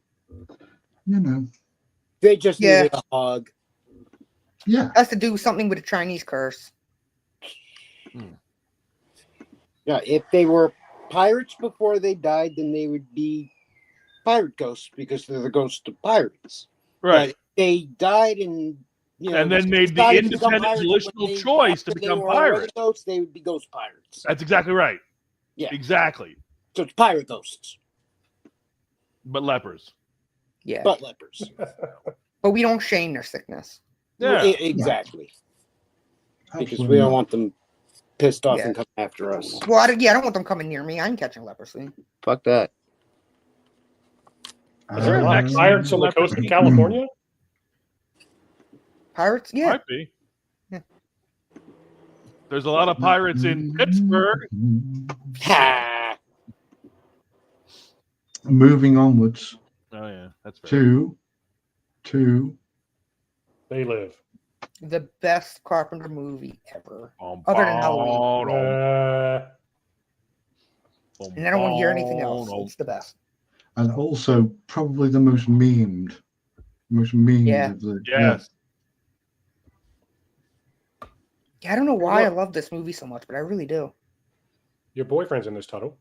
Speaker 8: they just needed a hug.
Speaker 9: Yeah,
Speaker 10: has to do something with a Chinese curse.
Speaker 8: Yeah, if they were pirates before they died, then they would be pirate ghosts because they're the ghosts of pirates.
Speaker 6: Right.
Speaker 8: But if they died and
Speaker 6: and then made the independent volitional choice to become pirates.
Speaker 8: Ghosts, they would be ghost pirates.
Speaker 6: That's exactly right.
Speaker 8: Yeah.
Speaker 6: Exactly.
Speaker 8: So it's pirate ghosts.
Speaker 6: But lepers.
Speaker 10: Yeah.
Speaker 8: But lepers.
Speaker 10: But we don't shame their sickness.
Speaker 6: Yeah.
Speaker 8: Exactly. Because we don't want them pissed off and come after us.
Speaker 10: Well, I don't want them coming near me. I'm catching leprosy.
Speaker 8: Fuck that.
Speaker 7: Is there a lot of pirates on the coast of California?
Speaker 10: Pirates? Yeah.
Speaker 6: Might be. Yeah. There's a lot of pirates in Pittsburgh.
Speaker 9: Moving onwards.
Speaker 6: Oh yeah, that's right.
Speaker 9: To
Speaker 7: They Live.
Speaker 10: The best Carpenter movie ever. Other than Halloween. And I don't want to hear anything else. It's the best.
Speaker 9: And also probably the most memed.
Speaker 10: Yeah.
Speaker 9: Of the
Speaker 6: Yes.
Speaker 10: Yeah, I don't know why I love this movie so much, but I really do.
Speaker 7: Your boyfriend's in this, Tuttle.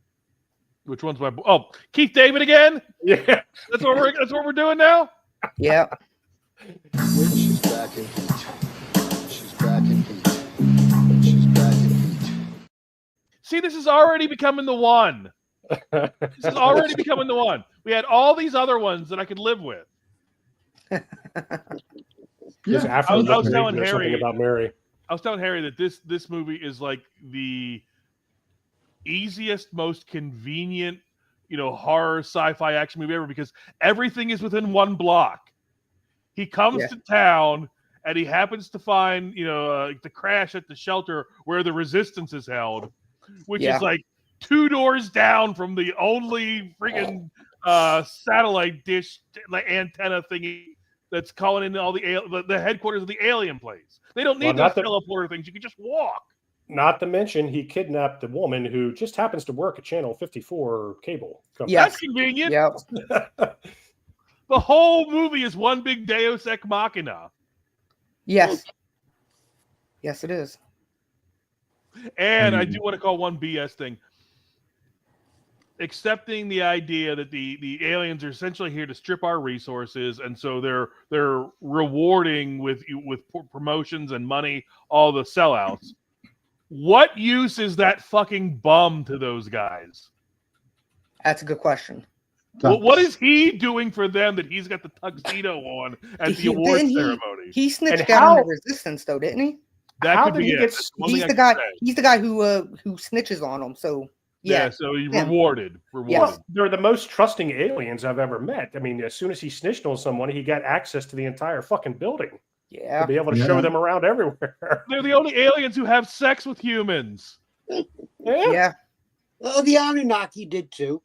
Speaker 6: Which one's my? Oh, Keith David again?
Speaker 7: Yeah.
Speaker 6: That's what we're doing now.
Speaker 10: Yeah.
Speaker 13: She's back in heat. She's back in heat. She's back in heat.
Speaker 6: See, this is already becoming the one. This is already becoming the one. We had all these other ones that I could live with.
Speaker 7: I was telling Harry about Mary.
Speaker 6: I was telling Harry that this movie is like the easiest, most convenient, horror sci-fi action movie ever because everything is within one block. He comes to town and he happens to find, the crash at the shelter where the resistance is held, which is like 2 doors down from the only freaking satellite dish antenna thingy that's calling in all the headquarters of the alien place. They don't need those teleporter things. You can just walk.
Speaker 7: Not to mention, he kidnapped the woman who just happens to work at Channel 54 cable company.
Speaker 6: Yes. That's convenient.
Speaker 10: Yep.
Speaker 6: The whole movie is one big Deus Ex Machina.
Speaker 10: Yes. Yes, it is.
Speaker 6: And I do want to call one BS thing. Accepting the idea that the aliens are essentially here to strip our resources, and so they're rewarding with promotions and money all the sellouts. What use is that fucking bum to those guys?
Speaker 10: That's a good question.
Speaker 6: What is he doing for them that he's got the tuxedo on at the award ceremony?
Speaker 10: He snitched out on the resistance, though, didn't he?
Speaker 6: That could be it.
Speaker 10: He's the guy. He's the guy who snitches on them. So yeah.
Speaker 6: So he rewarded.
Speaker 10: Yes.
Speaker 7: They're the most trusting aliens I've ever met. I mean, as soon as he snitched on someone, he got access to the entire fucking building.
Speaker 10: Yeah.
Speaker 7: To be able to show them around everywhere.
Speaker 6: They're the only aliens who have sex with humans.
Speaker 10: Yeah.
Speaker 8: Well, the Anunnaki did too.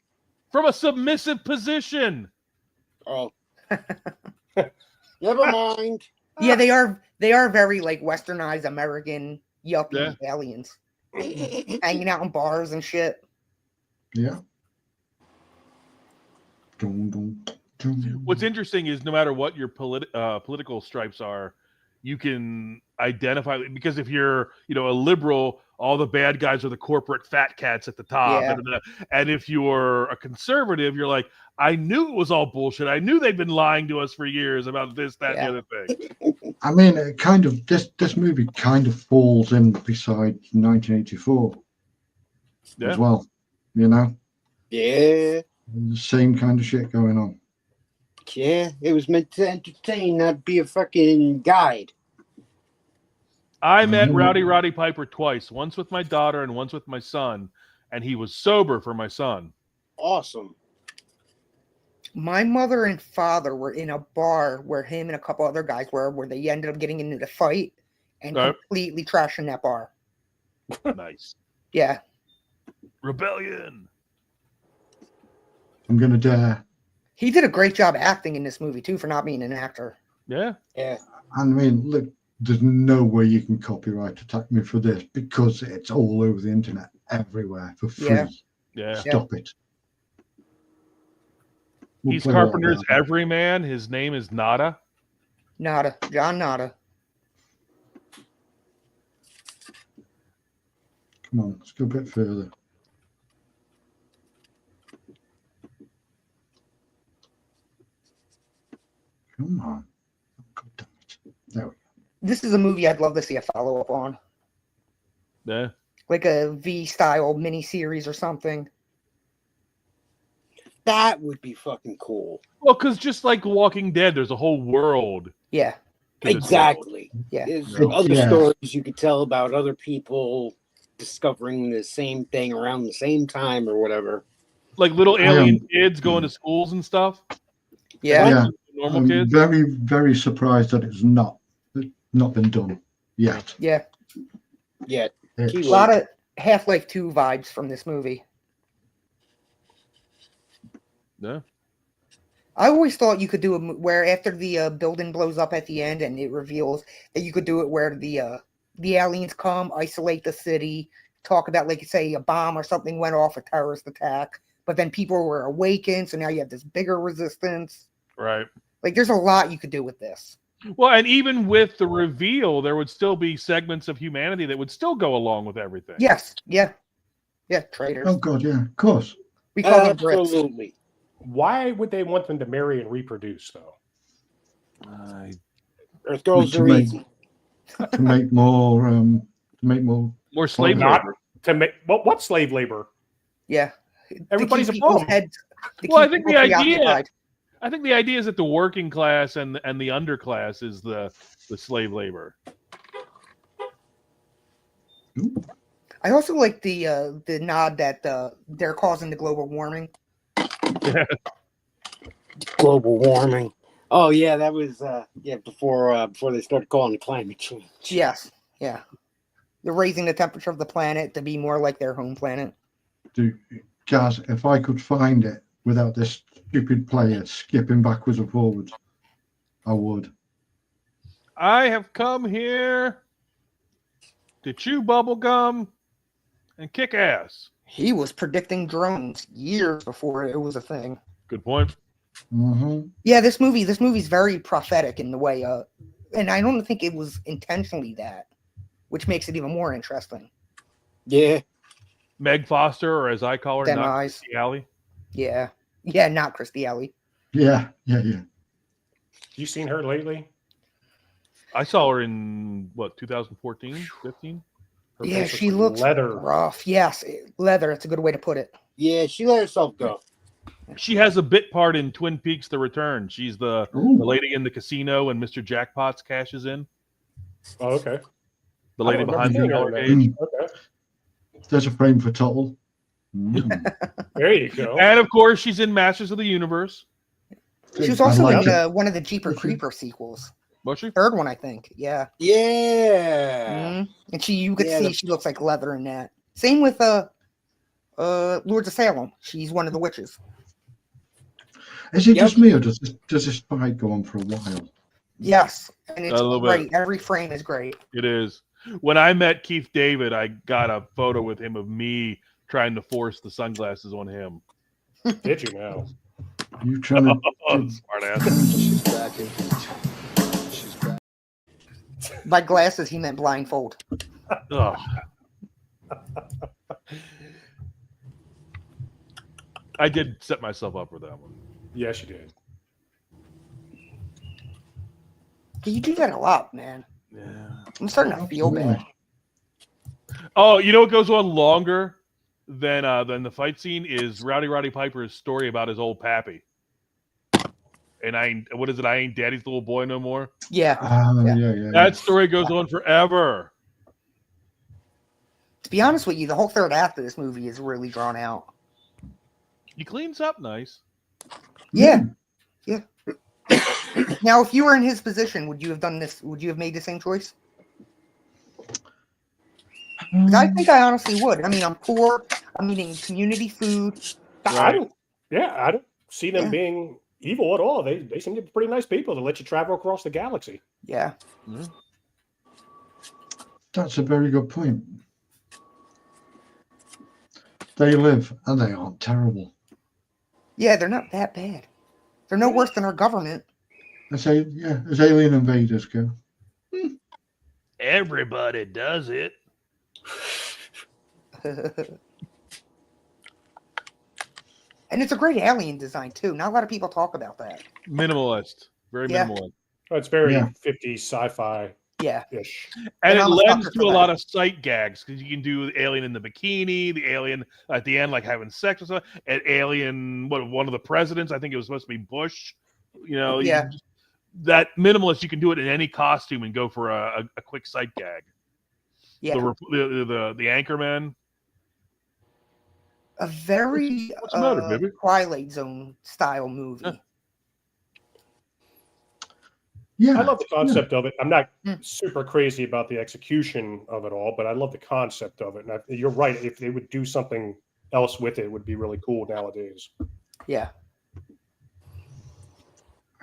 Speaker 6: From a submissive position.
Speaker 8: Oh. Never mind.
Speaker 10: Yeah, they are very like westernized American yuppie aliens. Hanging out in bars and shit.
Speaker 9: Yeah.
Speaker 6: What's interesting is no matter what your political stripes are, you can identify, because if you're a liberal, all the bad guys are the corporate fat cats at the top.
Speaker 10: Yeah.
Speaker 6: And if you're a conservative, you're like, I knew it was all bullshit. I knew they've been lying to us for years about this, that, and the other thing.
Speaker 9: I mean, it kind of this movie kind of falls in beside 1984 as well.
Speaker 8: Yeah.
Speaker 9: The same kind of shit going on.
Speaker 8: Yeah, it was meant to entertain, not be a fucking guide.
Speaker 6: I met Roddy Piper twice, once with my daughter and once with my son, and he was sober for my son.
Speaker 8: Awesome.
Speaker 10: My mother and father were in a bar where him and a couple other guys were, where they ended up getting into the fight and completely trashing that bar.
Speaker 6: Nice.
Speaker 10: Yeah.
Speaker 6: Rebellion.
Speaker 9: I'm gonna dare.
Speaker 10: He did a great job acting in this movie too, for not being an actor.
Speaker 6: Yeah.
Speaker 8: Yeah.
Speaker 9: I mean, look, there's no way you can copyright attack me for this because it's all over the internet, everywhere for free.
Speaker 6: Yeah.
Speaker 9: Stop it. We'll
Speaker 6: He's
Speaker 9: play all
Speaker 6: Carpenter's
Speaker 9: that.
Speaker 6: everyman. His name is Nada.
Speaker 10: Nada. John Nada.
Speaker 9: Come on, let's go a bit further. Come on. God damn it. There we go.
Speaker 10: This is a movie I'd love to see a follow-up on.
Speaker 6: Yeah.
Speaker 10: Like a V-style miniseries or something.
Speaker 8: That would be fucking cool.
Speaker 6: Well, because just like Walking Dead, there's a whole world.
Speaker 10: Yeah.
Speaker 8: Exactly.
Speaker 10: Yeah.
Speaker 8: There's other stories you could tell about other people discovering the same thing around the same time or whatever.
Speaker 6: Like little alien kids going to schools and stuff.
Speaker 10: Yeah.
Speaker 6: Normal
Speaker 9: I'm
Speaker 6: kids.
Speaker 9: very, very surprised that it's not been done yet.
Speaker 10: Yeah.
Speaker 8: Yeah.
Speaker 10: A lot of Half-Life 2 vibes from this movie.
Speaker 6: Yeah.
Speaker 10: I always thought you could do it where after the building blows up at the end and it reveals that you could do it where the aliens come, isolate the city, talk about, like, say, a bomb or something went off, a terrorist attack, but then people were awakened, so now you have this bigger resistance.
Speaker 6: Right.
Speaker 10: Like, there's a lot you could do with this.
Speaker 6: Well, and even with the reveal, there would still be segments of humanity that would still go along with everything.
Speaker 10: Yes. Yeah. Yeah. Traitors.
Speaker 9: Oh God, yeah, of course.
Speaker 10: We call them Brits.
Speaker 8: Absolutely.
Speaker 7: Why would they want them to marry and reproduce, though?
Speaker 8: Earth girls
Speaker 9: To
Speaker 8: are
Speaker 9: make-
Speaker 8: easy.
Speaker 9: to make more
Speaker 6: More slave
Speaker 7: Not
Speaker 6: labor.
Speaker 7: to make what slave labor?
Speaker 10: Yeah.
Speaker 7: Everybody's
Speaker 10: To
Speaker 7: a
Speaker 10: keep people's
Speaker 7: bum.
Speaker 10: heads- to
Speaker 6: Well, I
Speaker 10: keep
Speaker 6: think the
Speaker 10: people
Speaker 6: idea.
Speaker 10: preoccupied.
Speaker 6: I think the idea is that the working class and the underclass is the slave labor.
Speaker 10: I also like the nod that they're causing the global warming.
Speaker 8: Global warming. Oh yeah, that was before they started calling it climate change.
Speaker 10: Yes. Yeah. They're raising the temperature of the planet to be more like their home planet.
Speaker 9: Dude, Gaz, if I could find it without this stupid player skipping backwards and forwards, I would.
Speaker 6: I have come here to chew bubble gum and kick ass.
Speaker 10: He was predicting drones years before it was a thing.
Speaker 6: Good point.
Speaker 9: Mm-hmm.
Speaker 10: Yeah, this movie's very prophetic in the way, and I don't think it was intentionally that, which makes it even more interesting.
Speaker 8: Yeah.
Speaker 6: Meg Foster, or as I call her,
Speaker 10: Them
Speaker 6: not
Speaker 10: eyes.
Speaker 6: Christy Alley.
Speaker 10: Yeah. Yeah, not Christy Alley.
Speaker 9: Yeah.
Speaker 7: You seen her lately?
Speaker 6: I saw her in, 2014, 15?
Speaker 7: Her
Speaker 10: Yeah,
Speaker 7: face
Speaker 10: she
Speaker 7: looks
Speaker 10: looks
Speaker 7: leather.
Speaker 10: rough. Yes, leather. It's a good way to put it.
Speaker 8: Yeah, she let herself go.
Speaker 6: She has a bit part in Twin Peaks: The Return. She's the lady in the casino and Mr. Jackpots cashes in.
Speaker 7: Oh, okay.
Speaker 6: The lady
Speaker 7: I don't
Speaker 6: behind the
Speaker 7: remember
Speaker 6: dollar
Speaker 7: seeing her
Speaker 6: cage.
Speaker 7: in that. Okay.
Speaker 9: There's a frame for Tuttle. Mm.
Speaker 7: There you go.
Speaker 6: And of course, she's in Masters of the Universe.
Speaker 10: She was also
Speaker 9: like
Speaker 10: in one of the Jeeper Creeper sequels.
Speaker 6: Was she?
Speaker 10: Third one, I think. Yeah.
Speaker 8: Yeah.
Speaker 10: And you could
Speaker 8: Yeah,
Speaker 10: see
Speaker 8: the-
Speaker 10: she looks like leather in that. Same with Lords of Salem. She's one of the witches.
Speaker 9: Is it just me, or does this fight go on for a while?
Speaker 10: Yes, and it's
Speaker 6: A little
Speaker 10: great.
Speaker 6: bit.
Speaker 10: Every frame is great.
Speaker 6: It is. When I met Keith David, I got a photo with him of me trying to force the sunglasses on him.
Speaker 7: Did you now?
Speaker 9: You trying to?
Speaker 6: Smart ass.
Speaker 13: She's back in heat. She's back.
Speaker 10: By glasses, he meant blindfold.
Speaker 6: Ugh. I did set myself up for that one.
Speaker 7: Yes, you did.
Speaker 10: You do that a lot, man.
Speaker 6: Yeah.
Speaker 10: I'm starting to feel bad.
Speaker 6: Oh, you know what goes on longer than the fight scene is Roddy Piper's story about his old pappy. And I ain't daddy's little boy no more.
Speaker 10: Yeah.
Speaker 9: Yeah.
Speaker 6: That story goes on forever.
Speaker 10: To be honest with you, the whole third act of this movie is really drawn out.
Speaker 6: He cleans up nice.
Speaker 10: Yeah. Yeah. Now, if you were in his position, would you have done this? Would you have made the same choice? 'Cause I think I honestly would. I mean, I'm poor. I'm eating community food.
Speaker 7: I don't see them being evil at all. They seem to be pretty nice people to let you travel across the galaxy.
Speaker 10: Yeah.
Speaker 9: That's a very good point. They live, and they aren't terrible.
Speaker 10: Yeah, they're not that bad. They're no worse than our government.
Speaker 9: As alien invaders go.
Speaker 6: Everybody does it.
Speaker 10: And it's a great alien design too. Not a lot of people talk about that.
Speaker 6: Minimalist. Very minimalist.
Speaker 7: Oh, it's very 50s sci-fi.
Speaker 10: Yeah.
Speaker 7: Ish.
Speaker 6: And it
Speaker 10: I'm a
Speaker 6: lends
Speaker 10: sucker
Speaker 6: to
Speaker 10: for
Speaker 6: a
Speaker 10: that.
Speaker 6: lot of sight gags because you can do the alien in the bikini, the alien at the end, like having sex or something, an alien, one of the presidents, I think it was supposed to be Bush. You know,
Speaker 10: Yeah.
Speaker 6: That minimalist, you can do it in any costume and go for a quick sight gag.
Speaker 10: Yeah.
Speaker 6: The Anchorman.
Speaker 10: A very
Speaker 6: What's the matter, baby?
Speaker 10: Twilight Zone style movie.
Speaker 9: Yeah,
Speaker 7: I love the concept of it. I'm not super crazy about the execution of it all, but I love the concept of it. And you're right. If they would do something else with it, it would be really cool nowadays.
Speaker 10: Yeah.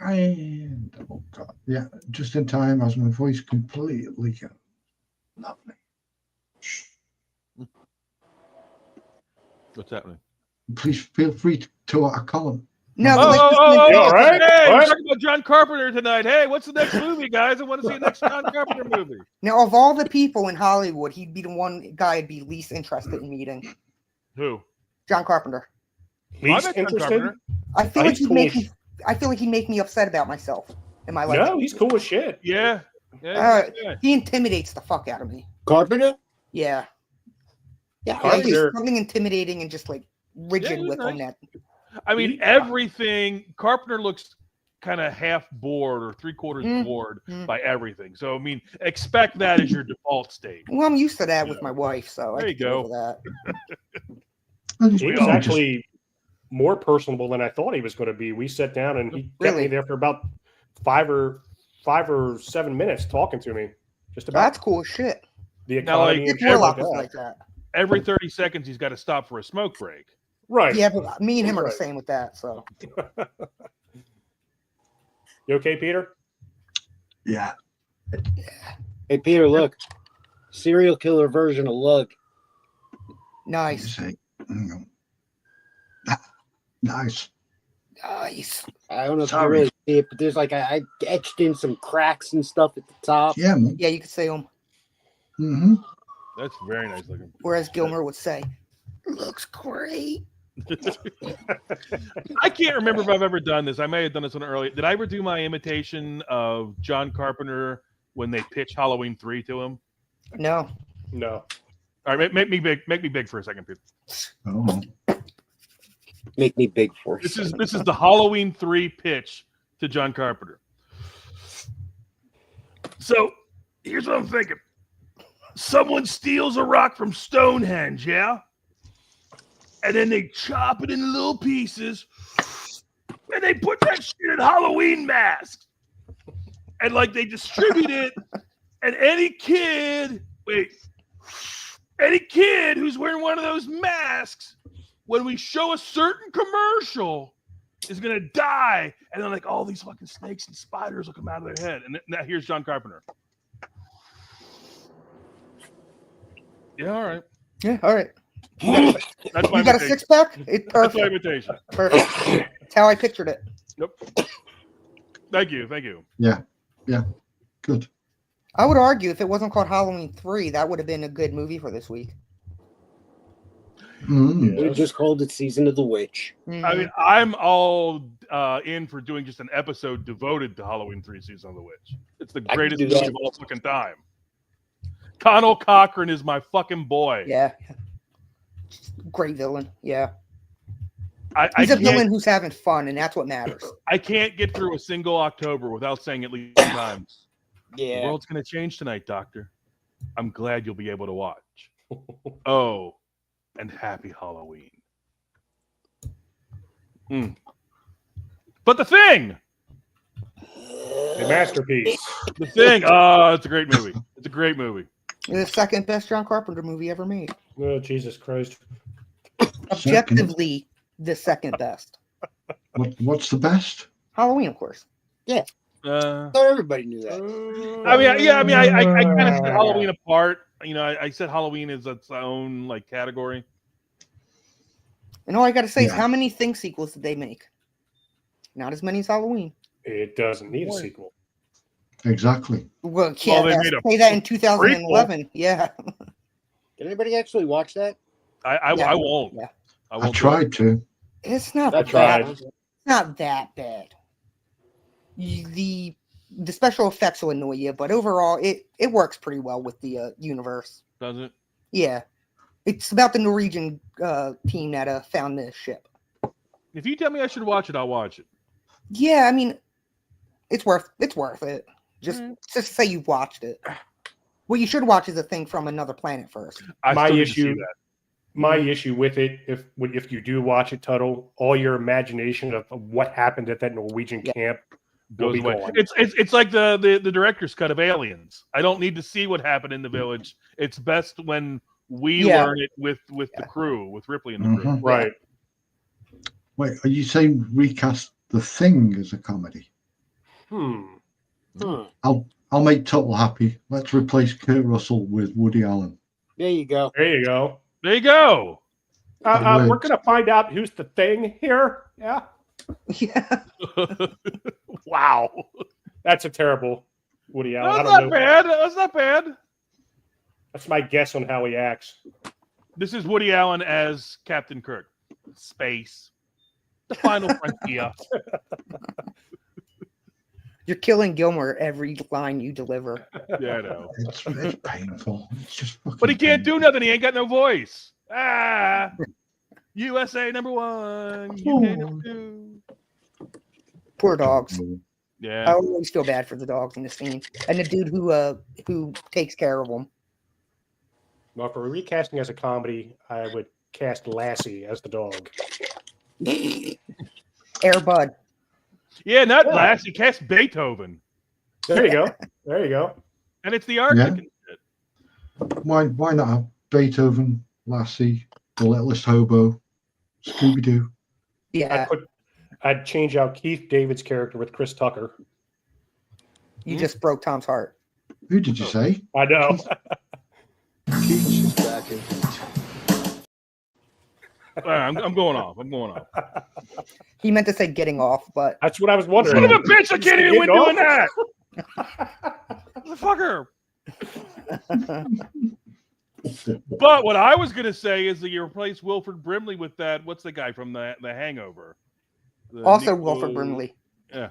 Speaker 9: Oh God, yeah, just in time as my voice completely gone. Lovely.
Speaker 6: What's happening?
Speaker 9: Please feel free to a column.
Speaker 10: No,
Speaker 7: all right?
Speaker 6: Hey, we're
Speaker 7: What?
Speaker 6: talking about John Carpenter tonight. Hey, what's the next movie, guys? I want to see the next John Carpenter movie.
Speaker 10: Now, of all the people in Hollywood, he'd be the one guy I'd be least interested in meeting.
Speaker 6: Who?
Speaker 10: John Carpenter.
Speaker 7: Least
Speaker 6: I met John
Speaker 7: interested?
Speaker 6: Carpenter.
Speaker 10: I feel like
Speaker 7: he's
Speaker 10: he'd
Speaker 7: cool
Speaker 10: make
Speaker 7: as
Speaker 10: me. I feel like he'd make me upset about myself in my life.
Speaker 7: No, he's cool as shit.
Speaker 6: Yeah. Yeah.
Speaker 10: He intimidates the fuck out of me.
Speaker 8: Carpenter?
Speaker 10: Yeah.
Speaker 8: Yeah,
Speaker 10: Like, there's
Speaker 7: Carpenter.
Speaker 10: something intimidating and just like rigid
Speaker 6: he's
Speaker 10: with him
Speaker 6: nice.
Speaker 10: that.
Speaker 6: I mean, everything. Carpenter looks kind of half bored or three-quarters bored by everything. So, I mean, expect that as your default state.
Speaker 10: Well, I'm used to that with my wife, so
Speaker 6: There
Speaker 10: I
Speaker 6: you
Speaker 10: can deal
Speaker 6: go.
Speaker 10: with that.
Speaker 7: He was actually more personable than I thought he was going to be. We sat down and he kept me there for about 5 or 7 minutes talking to me. Just about
Speaker 10: That's cool as shit.
Speaker 7: the
Speaker 6: Now, like,
Speaker 7: economy and
Speaker 10: Dick
Speaker 7: shit
Speaker 10: Warlock
Speaker 7: like
Speaker 10: was
Speaker 7: that.
Speaker 10: like that.
Speaker 6: Every 30 seconds, he's got to stop for a smoke break.
Speaker 7: Right.
Speaker 10: Yeah, but me and him are the
Speaker 7: Right.
Speaker 10: same with that. So
Speaker 7: You okay, Peter?
Speaker 9: Yeah.
Speaker 8: Hey, Peter, look. Serial killer version of Lug.
Speaker 10: nice,
Speaker 9: Nice.
Speaker 10: nice.
Speaker 8: I don't know if you
Speaker 9: Sorry.
Speaker 8: really see it, but there's like I etched in some cracks and stuff at the top.
Speaker 9: Yeah, man.
Speaker 10: Yeah, you could say him.
Speaker 9: Mm-hmm.
Speaker 6: That's very nice looking.
Speaker 10: Whereas Gilmer would say, "Looks great."
Speaker 6: I can't remember if I've ever done this. I may have done this one earlier. Did I ever do my imitation of John Carpenter when they pitch Halloween 3 to him?
Speaker 10: No.
Speaker 7: No.
Speaker 6: All right, make me big. Make me big for a second, Pete.
Speaker 9: Oh.
Speaker 8: Make me big for
Speaker 6: This is the Halloween 3 pitch to John Carpenter. So here's what I'm thinking. Someone steals a rock from Stonehenge, yeah? And then they chop it into little pieces, and they put that shit in Halloween masks. And like they distribute it, and any kid who's wearing one of those masks, when we show a certain commercial, is gonna die. And then like all these fucking snakes and spiders will come out of their head. And now here's John Carpenter. Yeah, all right.
Speaker 10: Yeah, all right.
Speaker 6: That's my
Speaker 10: You got a
Speaker 6: imitation.
Speaker 10: 6-pack? It's
Speaker 6: That's my
Speaker 10: perfect.
Speaker 6: imitation.
Speaker 10: Perfect. That's how I pictured it.
Speaker 6: Nope. Thank you. Thank you.
Speaker 9: Yeah. Yeah. Good.
Speaker 10: I would argue if it wasn't called Halloween 3, that would have been a good movie for this week.
Speaker 8: We just called it Season of the Witch.
Speaker 6: I mean, I'm all in for doing just an episode devoted to Halloween 3 Season of the Witch. It's the
Speaker 8: I can
Speaker 6: greatest
Speaker 8: do
Speaker 6: movie
Speaker 8: that.
Speaker 6: of all fucking time. Connell Cochran is my fucking boy.
Speaker 10: Yeah. Great villain. Yeah.
Speaker 6: I
Speaker 10: He's a
Speaker 6: can't-
Speaker 10: villain who's having fun, and that's what matters.
Speaker 6: I can't get through a single October without saying at least 10 times.
Speaker 8: Yeah.
Speaker 6: The world's going to change tonight, Doctor. I'm glad you'll be able to watch. Oh, and happy Halloween. But The Thing!
Speaker 7: A masterpiece.
Speaker 6: The Thing! Oh, it's a great movie. It's a great movie.
Speaker 10: The second best John Carpenter movie ever made.
Speaker 7: Oh, Jesus Christ.
Speaker 10: Objectively, the second best.
Speaker 9: What's the best?
Speaker 10: Halloween, of course.
Speaker 8: Yeah.
Speaker 2: Uh,
Speaker 8: So everybody knew that.
Speaker 6: I kind of set Halloween apart. You know, I said Halloween is its own like category.
Speaker 10: And all I got to say is, how many Thing sequels did they make? Not as many as Halloween.
Speaker 7: It doesn't need a sequel.
Speaker 9: Exactly.
Speaker 10: Well, yeah,
Speaker 6: they made a
Speaker 10: say that in 2011.
Speaker 6: prequel.
Speaker 10: Yeah.
Speaker 8: Did anybody actually watch that?
Speaker 6: I won't.
Speaker 10: Yeah.
Speaker 9: I tried to.
Speaker 10: It's not
Speaker 7: I
Speaker 10: bad.
Speaker 7: tried.
Speaker 10: It's not that bad. The special effects will annoy you, but overall, it works pretty well with the universe.
Speaker 6: Does it?
Speaker 10: Yeah. It's about the Norwegian team that found the ship.
Speaker 6: If you tell me I should watch it, I'll watch it.
Speaker 10: Yeah, I mean, it's worth it. Just say you've watched it. What you should watch is a Thing from Another Planet first.
Speaker 7: My issue with it, if you do watch it, Tuttle, all your imagination of what happened at that Norwegian camp will be gone.
Speaker 6: It's like the director's cut of Aliens. I don't need to see what happened in the village. It's best when we learn it with the crew, with Ripley and the crew.
Speaker 7: Right.
Speaker 9: Wait, are you saying recast The Thing as a comedy? I'll make Tuttle happy. Let's replace Kurt Russell with Woody Allen.
Speaker 8: There you go.
Speaker 7: There you go.
Speaker 6: There you go.
Speaker 7: We're gonna find out who's the Thing here. Yeah.
Speaker 10: Yeah.
Speaker 6: Wow.
Speaker 7: That's a terrible Woody Allen.
Speaker 6: That's not bad. That's not bad.
Speaker 7: That's my guess on how he acts.
Speaker 6: This is Woody Allen as Captain Kirk. Space. The final frontier.
Speaker 10: You're killing Gilmore every line you deliver.
Speaker 6: Yeah, I know.
Speaker 9: It's painful. It's just fucking
Speaker 6: But he can't do nothing. He ain't got no voice. USA #1. UK #2.
Speaker 10: Poor dogs.
Speaker 6: Yeah.
Speaker 10: I always feel bad for the dogs in the scene, and the dude who takes care of them.
Speaker 7: Well, for recasting as a comedy, I would cast Lassie as the dog.
Speaker 10: Air Bud.
Speaker 6: Yeah, not Lassie. Cast Beethoven.
Speaker 7: There you go. There you go.
Speaker 6: And it's the Arctic.
Speaker 9: Yeah.
Speaker 6: And shit.
Speaker 9: Why not have Beethoven, Lassie, The Littlest Hobo, Scooby Doo?
Speaker 10: Yeah.
Speaker 7: I'd change out Keith David's character with Chris Tucker.
Speaker 10: You just broke Tom's heart.
Speaker 9: Who did you say?
Speaker 7: I know.
Speaker 13: She's back in heat.
Speaker 6: I'm going off.
Speaker 10: He meant to say getting off, but
Speaker 7: that's what I was wondering.
Speaker 6: Son of a bitch! I can't even win doing that. Motherfucker. But what I was gonna say is that you replace Wilford Brimley with that. What's the guy from the Hangover?
Speaker 10: Wilford Brimley.
Speaker 6: Yeah.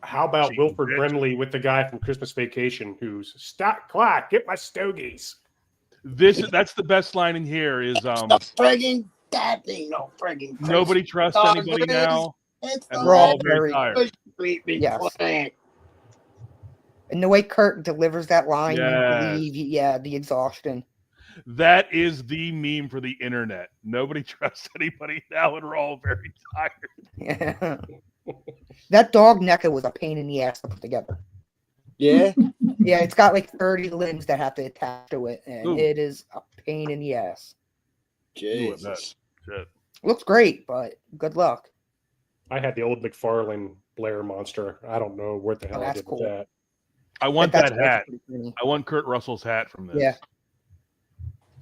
Speaker 7: How about Wilford Brimley with the guy from Christmas Vacation who's stop clock, get my stogies.
Speaker 6: That's the best line in here is
Speaker 8: the friggin' that ain't no friggin'
Speaker 6: nobody trusts anybody now.
Speaker 8: It's
Speaker 6: and we're all very tired.
Speaker 10: Yes. And the way Kurt delivers that line, you believe, the exhaustion.
Speaker 6: That is the meme for the internet. Nobody trusts anybody now, and we're all very tired.
Speaker 10: Yeah. That dog NECA was a pain in the ass to put together.
Speaker 8: Yeah?
Speaker 10: Yeah, it's got like 30 limbs that have to attach to it, and
Speaker 6: Ooh.
Speaker 10: it is a pain in the ass.
Speaker 8: Jesus.
Speaker 10: Looks great, but good luck.
Speaker 7: I had the old McFarlane Blair monster. I don't know what the hell I did with that.
Speaker 6: I want that hat.
Speaker 10: Pretty
Speaker 6: I want Kurt Russell's hat from this.
Speaker 10: Yeah.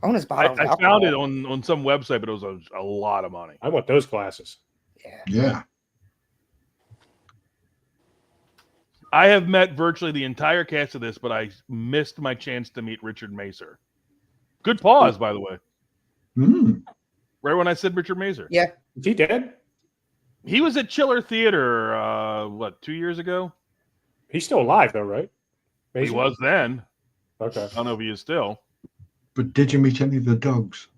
Speaker 10: I want his bottle of
Speaker 6: I
Speaker 10: alcohol.
Speaker 6: found it on some website, but it was a lot of money.
Speaker 7: I want those glasses.
Speaker 9: Yeah.
Speaker 6: I have met virtually the entire cast of this, but I missed my chance to meet Richard Macer. Good pause, by the way. Right when I said Richard Macer.
Speaker 10: Yeah.
Speaker 7: Is he dead?
Speaker 6: He was at Chiller Theater, 2 years ago?
Speaker 7: He's still alive, though, right?
Speaker 6: He was then.
Speaker 7: Okay.
Speaker 6: I don't know if he is still.
Speaker 9: But did you meet any of the dogs?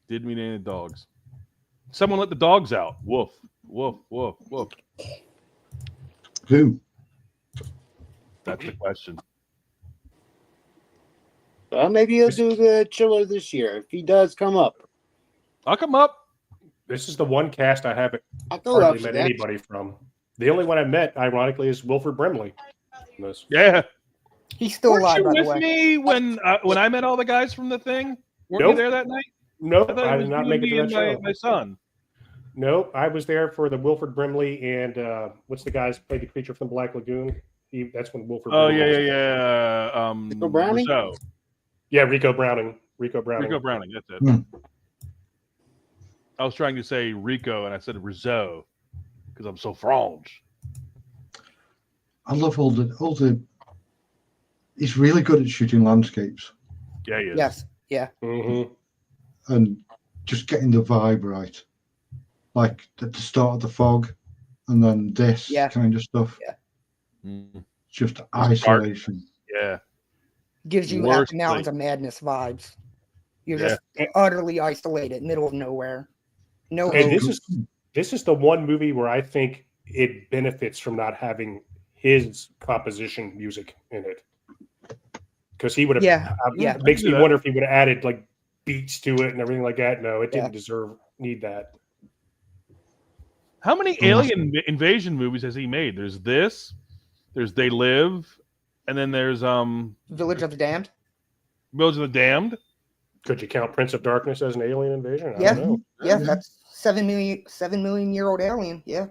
Speaker 6: Didn't meet any of the dogs. Someone let the dogs out. Woof, woof, woof, woof.
Speaker 9: Who?
Speaker 6: That's the question.
Speaker 8: Well, maybe he'll do the Chiller this year if he does come up.
Speaker 6: I'll come up.
Speaker 7: This is the one cast I haven't
Speaker 8: I'll go up
Speaker 7: hardly
Speaker 8: for
Speaker 7: met
Speaker 8: that.
Speaker 7: anybody from. The only one I met, ironically, is Wilford Brimley.
Speaker 6: Yeah.
Speaker 10: He's still alive,
Speaker 6: Weren't
Speaker 10: by
Speaker 6: you
Speaker 10: the
Speaker 6: with
Speaker 10: way.
Speaker 6: me when I met all the guys from the thing? Weren't
Speaker 7: Nope.
Speaker 6: you there that night?
Speaker 7: Nope,
Speaker 6: I thought it
Speaker 7: I
Speaker 6: was
Speaker 7: did not
Speaker 6: you
Speaker 7: make
Speaker 6: and
Speaker 7: it to
Speaker 6: me
Speaker 7: that
Speaker 6: and
Speaker 7: show.
Speaker 6: my son.
Speaker 7: No, I was there for the Wilford Brimley and what's the guy's played the creature from Black Lagoon? That's when Wilford.
Speaker 6: Oh
Speaker 7: Brimley was
Speaker 6: yeah.
Speaker 8: Rico Browning?
Speaker 6: Rizzo.
Speaker 7: Yeah, Rico Browning. Rico Browning.
Speaker 6: Rico Browning. That's it.
Speaker 9: Hmm.
Speaker 6: I was trying to say Rico, and I said Rizzo because I'm so French.
Speaker 9: I love all the. He's really good at shooting landscapes.
Speaker 6: Yeah, he is.
Speaker 10: Yes. Yeah.
Speaker 7: Mm-hmm.
Speaker 9: And just getting the vibe right, like at the start of the fog, and then this kind of stuff.
Speaker 10: Yeah.
Speaker 9: Just isolation.
Speaker 6: Yeah.
Speaker 10: Gives you
Speaker 6: Worst
Speaker 10: After Mountains
Speaker 6: place.
Speaker 10: of Madness vibes. You're
Speaker 6: Yeah.
Speaker 10: just utterly isolated, middle of nowhere. No.
Speaker 7: And
Speaker 10: hope.
Speaker 7: this is the one movie where I think it benefits from not having his composition music in it, because he would have. It makes me wonder if he would have added like beats to it and everything like that. No, it didn't need that.
Speaker 6: How many alien invasion movies has he made? There's this, there's They Live, and then there's
Speaker 10: Village of the Damned.
Speaker 6: Village of the Damned.
Speaker 7: Could you count Prince of Darkness as an alien invasion? I
Speaker 10: Yeah,
Speaker 7: don't know.
Speaker 10: yeah, that's 7 million year old alien. Yeah.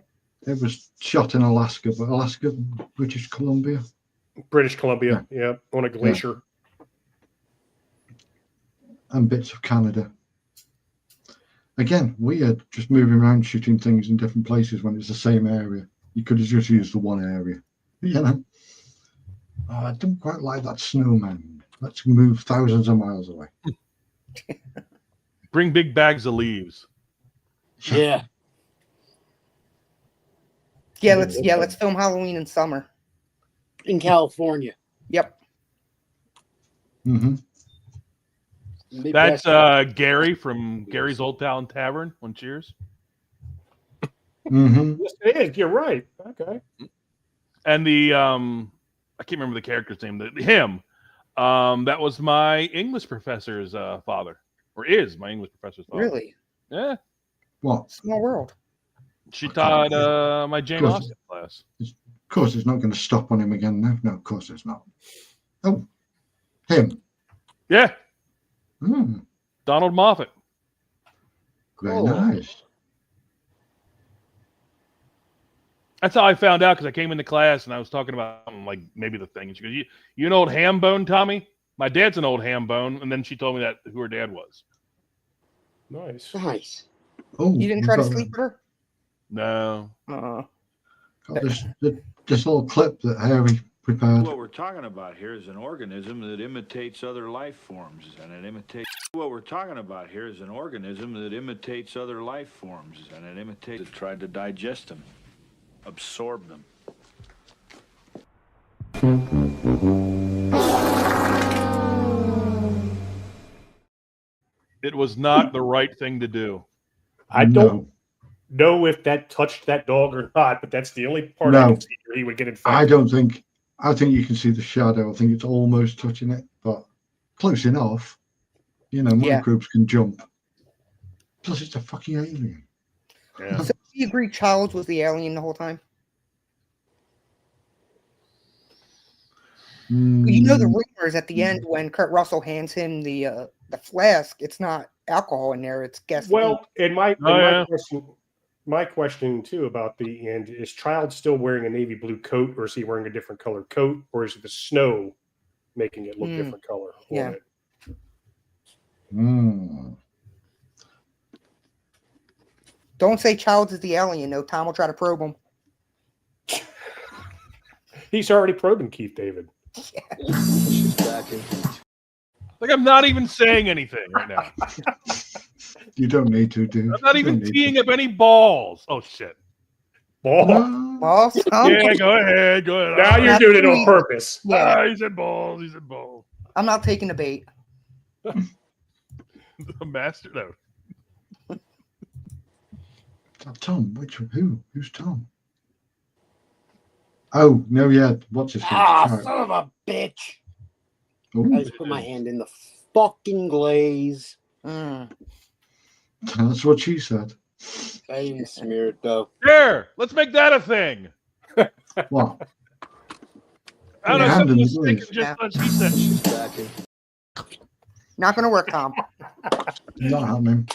Speaker 9: It was shot in Alaska, but Alaska, British Columbia.
Speaker 7: British Columbia, yeah, on a glacier.
Speaker 9: And bits of Canada. Again, weird, just moving around shooting things in different places when it's the same area. You could have just used the one area. You know? Oh, I don't quite like that snowman. Let's move thousands of miles away.
Speaker 6: Bring big bags of leaves.
Speaker 8: Yeah.
Speaker 10: Let's film Halloween in summer.
Speaker 8: In California.
Speaker 10: Yep.
Speaker 9: Mm-hmm.
Speaker 6: That's Gary from Gary's Old Town Tavern on Cheers.
Speaker 9: Mm-hmm.
Speaker 7: Yes, it is. You're right. Okay.
Speaker 6: And the I can't remember the character's name. Him. That was my English professor's father, or is my English professor's father.
Speaker 10: Really?
Speaker 6: Yeah.
Speaker 9: What?
Speaker 10: Small world.
Speaker 6: She taught my Jane Austen class.
Speaker 9: Of course, it's not going to stop on him again now. No, of course it's not. Oh, him.
Speaker 6: Yeah.
Speaker 9: Mm.
Speaker 6: Donald Moffat.
Speaker 9: Very nice.
Speaker 6: That's how I found out, because I came into class and I was talking about like maybe the thing. And she goes, "You an old ham bone, Tommy? My dad's an old ham bone." And then she told me that who her dad was.
Speaker 7: Nice.
Speaker 8: Nice.
Speaker 9: Oh,
Speaker 10: You didn't try to sleep with her?
Speaker 6: No.
Speaker 9: Got this little clip that Harry prepared.
Speaker 5: What we're talking about here is an organism that imitates other life forms, and it imitates. What we're talking about here is an organism that imitates other life forms, and it imitates. It tried to digest them, absorb them.
Speaker 6: It was not the right thing to do.
Speaker 7: I don't know if that touched that dog or not, but that's the only part I can see where he would get infected.
Speaker 9: I think you can see the shadow. I think it's almost touching it, but close enough. You know, microbes can jump. Plus, it's a fucking alien.
Speaker 6: Yeah.
Speaker 10: So do you agree Childs was the alien the whole time? You know the rumors at the end when Kurt Russell hands him the flask, it's not alcohol in there, it's gasoline.
Speaker 7: Well, and my question too about the end is: Child still wearing a navy blue coat, or is he wearing a different color coat, or is it the snow making it look different color?
Speaker 10: Yeah. Don't say Childs is the alien, though. Tom will try to probe him.
Speaker 7: He's already probing Keith David.
Speaker 13: She's back in.
Speaker 6: Like, I'm not even saying anything right now.
Speaker 9: You don't need to, dude.
Speaker 6: I'm not even teeing up any balls. Oh, shit.
Speaker 10: Balls?
Speaker 6: Yeah, go ahead.
Speaker 7: Now you're doing it on purpose.
Speaker 6: Yeah. He said balls. He said balls.
Speaker 10: I'm not taking the bait.
Speaker 6: The master, no.
Speaker 9: Tom, who? Who's Tom? Oh, no, yeah. What's his name?
Speaker 8: Son of a bitch.
Speaker 9: Ooh.
Speaker 8: I just put my hand in the fucking glaze.
Speaker 9: That's what she said.
Speaker 8: I didn't smear it, though.
Speaker 6: There. Let's make that a thing.
Speaker 9: What?
Speaker 6: I don't know. Just what she said.
Speaker 10: Not going to work, Tom.
Speaker 9: Not happening.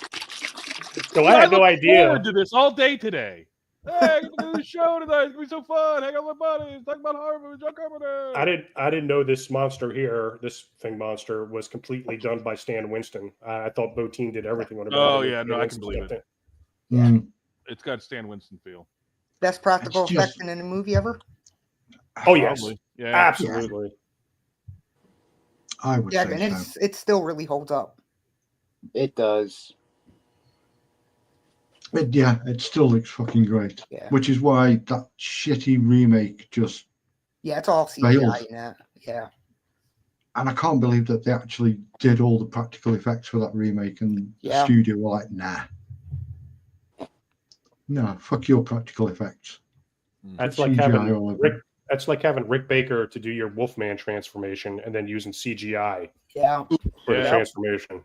Speaker 7: So I had no idea.
Speaker 6: Forward to this all day today. Hey, look at the show tonight. It's gonna be so fun. Hang out with my buddies. Talk about Harvard with John Carpenter.
Speaker 7: I didn't know this monster here, this thing monster, was completely done by Stan Winston. I thought Bottin did everything on it.
Speaker 6: Oh yeah, no, I can believe it.
Speaker 10: Yeah.
Speaker 6: It's got Stan Winston feel.
Speaker 10: Best practical effect in a movie ever?
Speaker 7: Oh yes,
Speaker 6: yeah,
Speaker 7: absolutely.
Speaker 9: I would say
Speaker 10: and it still really holds up.
Speaker 8: It does.
Speaker 9: It still looks fucking great.
Speaker 10: Yeah.
Speaker 9: Which is why that shitty remake just
Speaker 10: it's all CGI
Speaker 9: failed.
Speaker 10: in that. Yeah.
Speaker 9: And I can't believe that they actually did all the practical effects for that remake, and the studio were like, nah. No, fuck your practical effects.
Speaker 7: That's like having Rick Baker to do your Wolfman transformation and then using CGI for the transformation.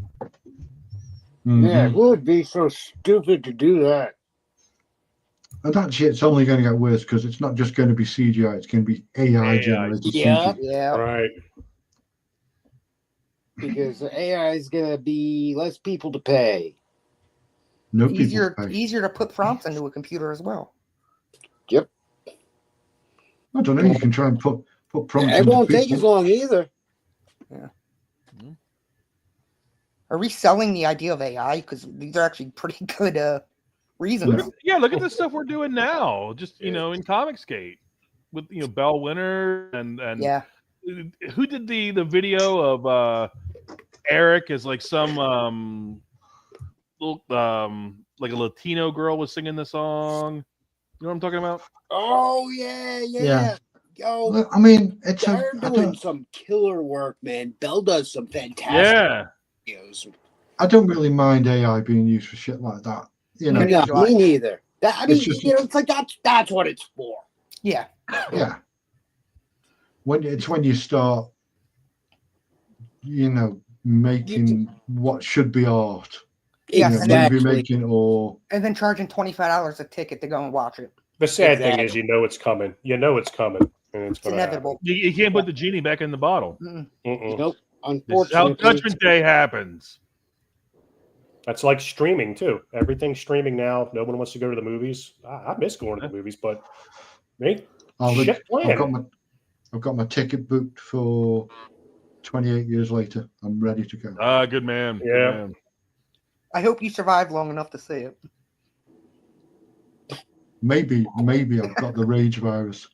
Speaker 9: Mm-hmm.
Speaker 8: Yeah, it would be so stupid to do that.
Speaker 9: And that shit's only going to get worse because it's not just going to be CGI, it's going to be AI generated CGI.
Speaker 8: Yeah.
Speaker 7: Right.
Speaker 8: Because the AI is going to be less people to pay.
Speaker 9: No
Speaker 10: easier
Speaker 9: people to pay.
Speaker 10: to put prompts into a computer as well.
Speaker 8: Yep.
Speaker 9: I don't know. You can try and put prompts.
Speaker 8: It won't take as long either.
Speaker 10: Yeah. Are we selling the idea of AI? Because these are actually pretty good reasons.
Speaker 6: Look at the stuff we're doing now. Just in Comicsgate with Bell Winner and who did the video of Eric as like some little like a Latino girl was singing the song. You know what I'm talking about?
Speaker 8: Oh yeah. Yo,
Speaker 9: I mean,
Speaker 8: they're doing some killer work, man. Bell does some fantastic videos.
Speaker 9: I don't really mind AI being used for shit like that.
Speaker 8: Me neither. It's like that's what it's for.
Speaker 10: Yeah.
Speaker 9: Yeah. When you start, making what should be art.
Speaker 10: Exactly.
Speaker 9: Movie making
Speaker 10: and then charging $25 a ticket to go and watch it.
Speaker 7: The sad thing is, it's coming. And it's
Speaker 10: inevitable.
Speaker 6: You can't put the genie back in the bottle.
Speaker 8: Nope.
Speaker 6: This is how Judgment Day happens.
Speaker 7: That's like streaming too. Everything's streaming now. No one wants to go to the movies. I miss going to the movies, but
Speaker 9: I've got my ticket booked for 28 years later. I'm ready to go.
Speaker 6: Good man.
Speaker 7: Yeah.
Speaker 6: Good man.
Speaker 10: I hope you survive long enough to see it.
Speaker 9: Maybe I've got the rage virus.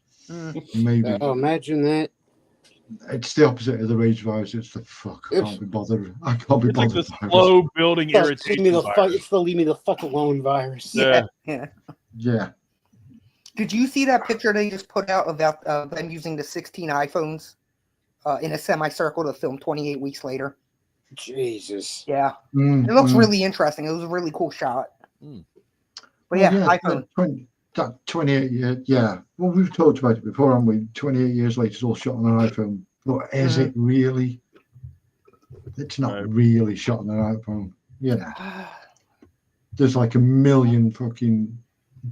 Speaker 9: Maybe.
Speaker 8: Oh, imagine that.
Speaker 9: It's the opposite of the rage virus. It's the fuck. I can't be bothered. I can't be bothered.
Speaker 6: It's like the slow building irritation.
Speaker 8: It's the leave me the fuck alone virus.
Speaker 10: Yeah. Did you see that picture they just put out about them using the 16 iPhones in a semicircle to film 28 weeks later?
Speaker 8: Jesus.
Speaker 10: Yeah. It looks really interesting. It was a really cool shot. But iPhone.
Speaker 9: That 28 years, well, we've talked about it before, haven't we? 28 years later, it's all shot on an iPhone. But is it really? It's not really shot on an iPhone. There's like a million fucking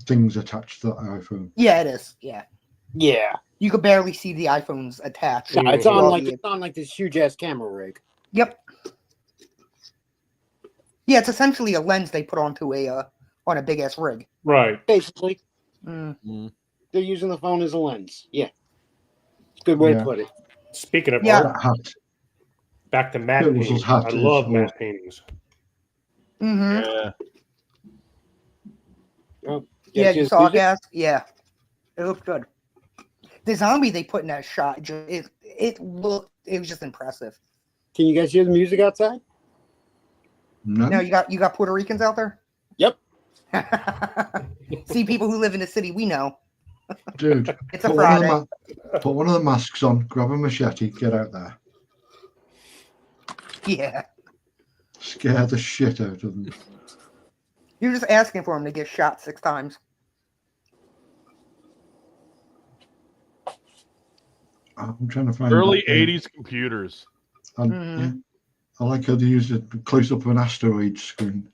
Speaker 9: things attached to that iPhone.
Speaker 10: Yeah, it is. Yeah.
Speaker 8: Yeah.
Speaker 10: You could barely see the iPhones attached.
Speaker 8: Yeah, it's on like this huge ass camera rig.
Speaker 10: Yep. Yeah, it's essentially a lens they put onto on a big ass rig.
Speaker 7: Right.
Speaker 8: Basically. They're using the phone as a lens. Yeah. Good way to put it.
Speaker 7: Speaking of art, back to matte paintings. I love matte paintings.
Speaker 10: Yeah.
Speaker 8: Oh,
Speaker 10: you saw gas? Yeah. It looked good. The zombie they put in that shot, it was just impressive.
Speaker 8: Can you guys hear the music outside?
Speaker 10: No, you got Puerto Ricans out there?
Speaker 8: Yep.
Speaker 10: See, people who live in the city, we know.
Speaker 9: Dude,
Speaker 10: it's a Friday.
Speaker 9: Put one of the masks on, grab a machete, get out there.
Speaker 10: Yeah.
Speaker 9: Scare the shit out of them.
Speaker 10: You're just asking for him to get shot 6 times.
Speaker 9: I'm trying to find
Speaker 6: early 80s computers.
Speaker 9: I like how they used a close-up of an asteroid screen.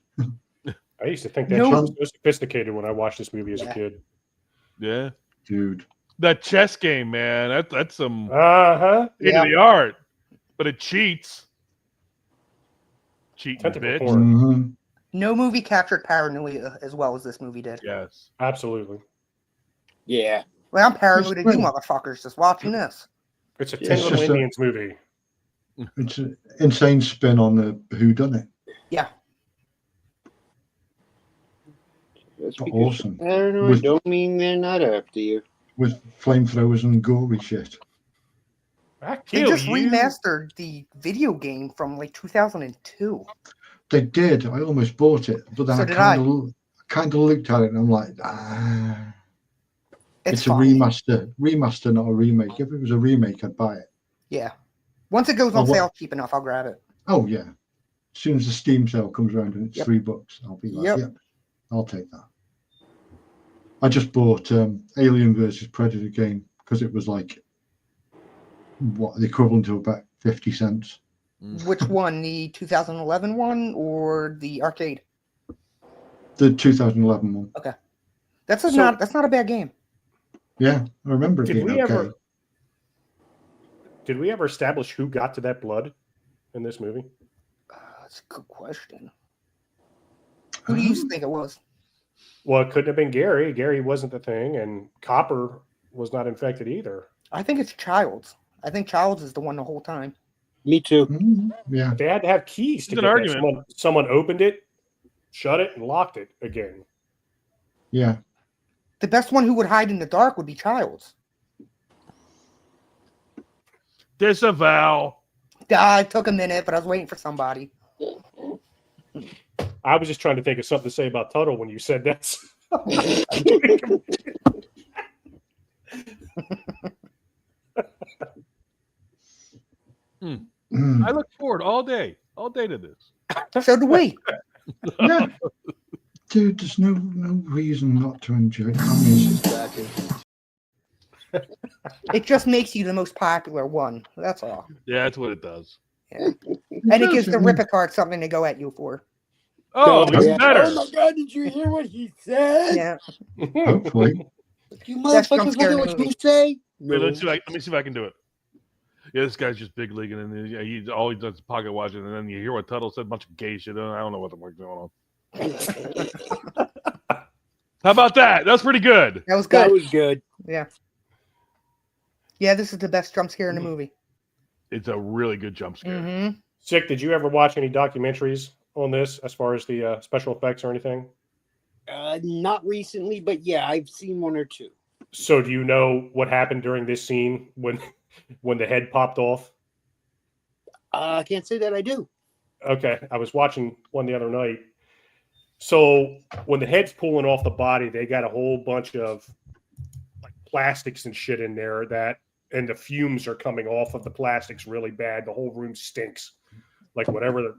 Speaker 7: I used to think that was so sophisticated when I watched this movie as a kid.
Speaker 6: Yeah.
Speaker 9: Dude.
Speaker 6: That chess game, man. That's some into the art. But it cheats. Cheating bitch.
Speaker 10: No movie captured paranoia as well as this movie did.
Speaker 6: Yes.
Speaker 7: Absolutely.
Speaker 8: Yeah.
Speaker 10: Well, I'm paranoid of you motherfuckers just watching this.
Speaker 7: It's a 10 Little Indians movie.
Speaker 9: It's an insane spin on the whodunit.
Speaker 10: Yeah.
Speaker 8: That's
Speaker 9: Awesome.
Speaker 8: Paranoid don't mean they're not after you.
Speaker 9: With flamethrowers and gory shit.
Speaker 10: They just remastered the video game from like 2002.
Speaker 9: They did. I almost bought it, but then
Speaker 10: So
Speaker 9: I
Speaker 10: did
Speaker 9: kind of looked at it and I'm like, it's a remaster, not a remake. If it was a remake, I'd buy it.
Speaker 10: Yeah. Once it goes on sale cheap enough, I'll grab it.
Speaker 9: Oh yeah. As soon as the Steam sale comes around and it's $3, I'll be like, yep, I'll take that. I just bought Alien vs Predator game because it was like the equivalent to about 50 cents.
Speaker 10: Which one? The 2011 one or the arcade?
Speaker 9: The 2011 one.
Speaker 10: Okay. That's not a bad game.
Speaker 9: Yeah, I remember it being okay.
Speaker 7: Did we ever establish who got to that blood in this movie?
Speaker 10: That's a good question. Who do you think it was?
Speaker 7: Well, it couldn't have been Gary. Gary wasn't the thing, and Copper was not infected either.
Speaker 10: I think it's Childs. I think Childs is the one the whole time.
Speaker 8: Me too.
Speaker 9: Yeah.
Speaker 7: They had to have keys to get that. Someone opened it, shut it, and locked it again.
Speaker 9: Yeah.
Speaker 10: The best one who would hide in the dark would be Childs.
Speaker 6: Disavow.
Speaker 10: It took a minute, but I was waiting for somebody.
Speaker 7: I was just trying to think of something to say about Tuttle when you said that.
Speaker 6: I look forward all day to this.
Speaker 10: So do we.
Speaker 9: Yeah. Dude, there's no reason not to enjoy it. I mean,
Speaker 10: it just makes you the most popular one. That's all.
Speaker 6: Yeah, that's what it does.
Speaker 10: Yeah. And it gives the Ripicard something to go at you for.
Speaker 6: Oh, it's better.
Speaker 8: Oh my God, did you hear what he said?
Speaker 10: Yeah.
Speaker 9: Hopefully.
Speaker 8: You motherfuckers look at what you say.
Speaker 6: Wait, let me see if I can do it. Yeah, this guy's just big leaguing, and he all he does is pocket watching, and then you hear what Tuttle said, a bunch of gay shit. I don't know what the fuck's going on. How about that? That's pretty good.
Speaker 10: That was good.
Speaker 8: That was good.
Speaker 10: Yeah. Yeah, this is the best jump scare in the movie.
Speaker 6: It's a really good jump scare.
Speaker 10: Mm-hmm.
Speaker 7: Sick, did you ever watch any documentaries on this as far as the special effects or anything?
Speaker 8: Not recently, but yeah, I've seen one or two.
Speaker 7: So do you know what happened during this scene when the head popped off?
Speaker 8: I can't say that I do.
Speaker 7: Okay, I was watching one the other night. So when the head's pulling off the body, they got a whole bunch of like plastics and shit in there and the fumes are coming off of the plastics really bad. The whole room stinks, like whatever the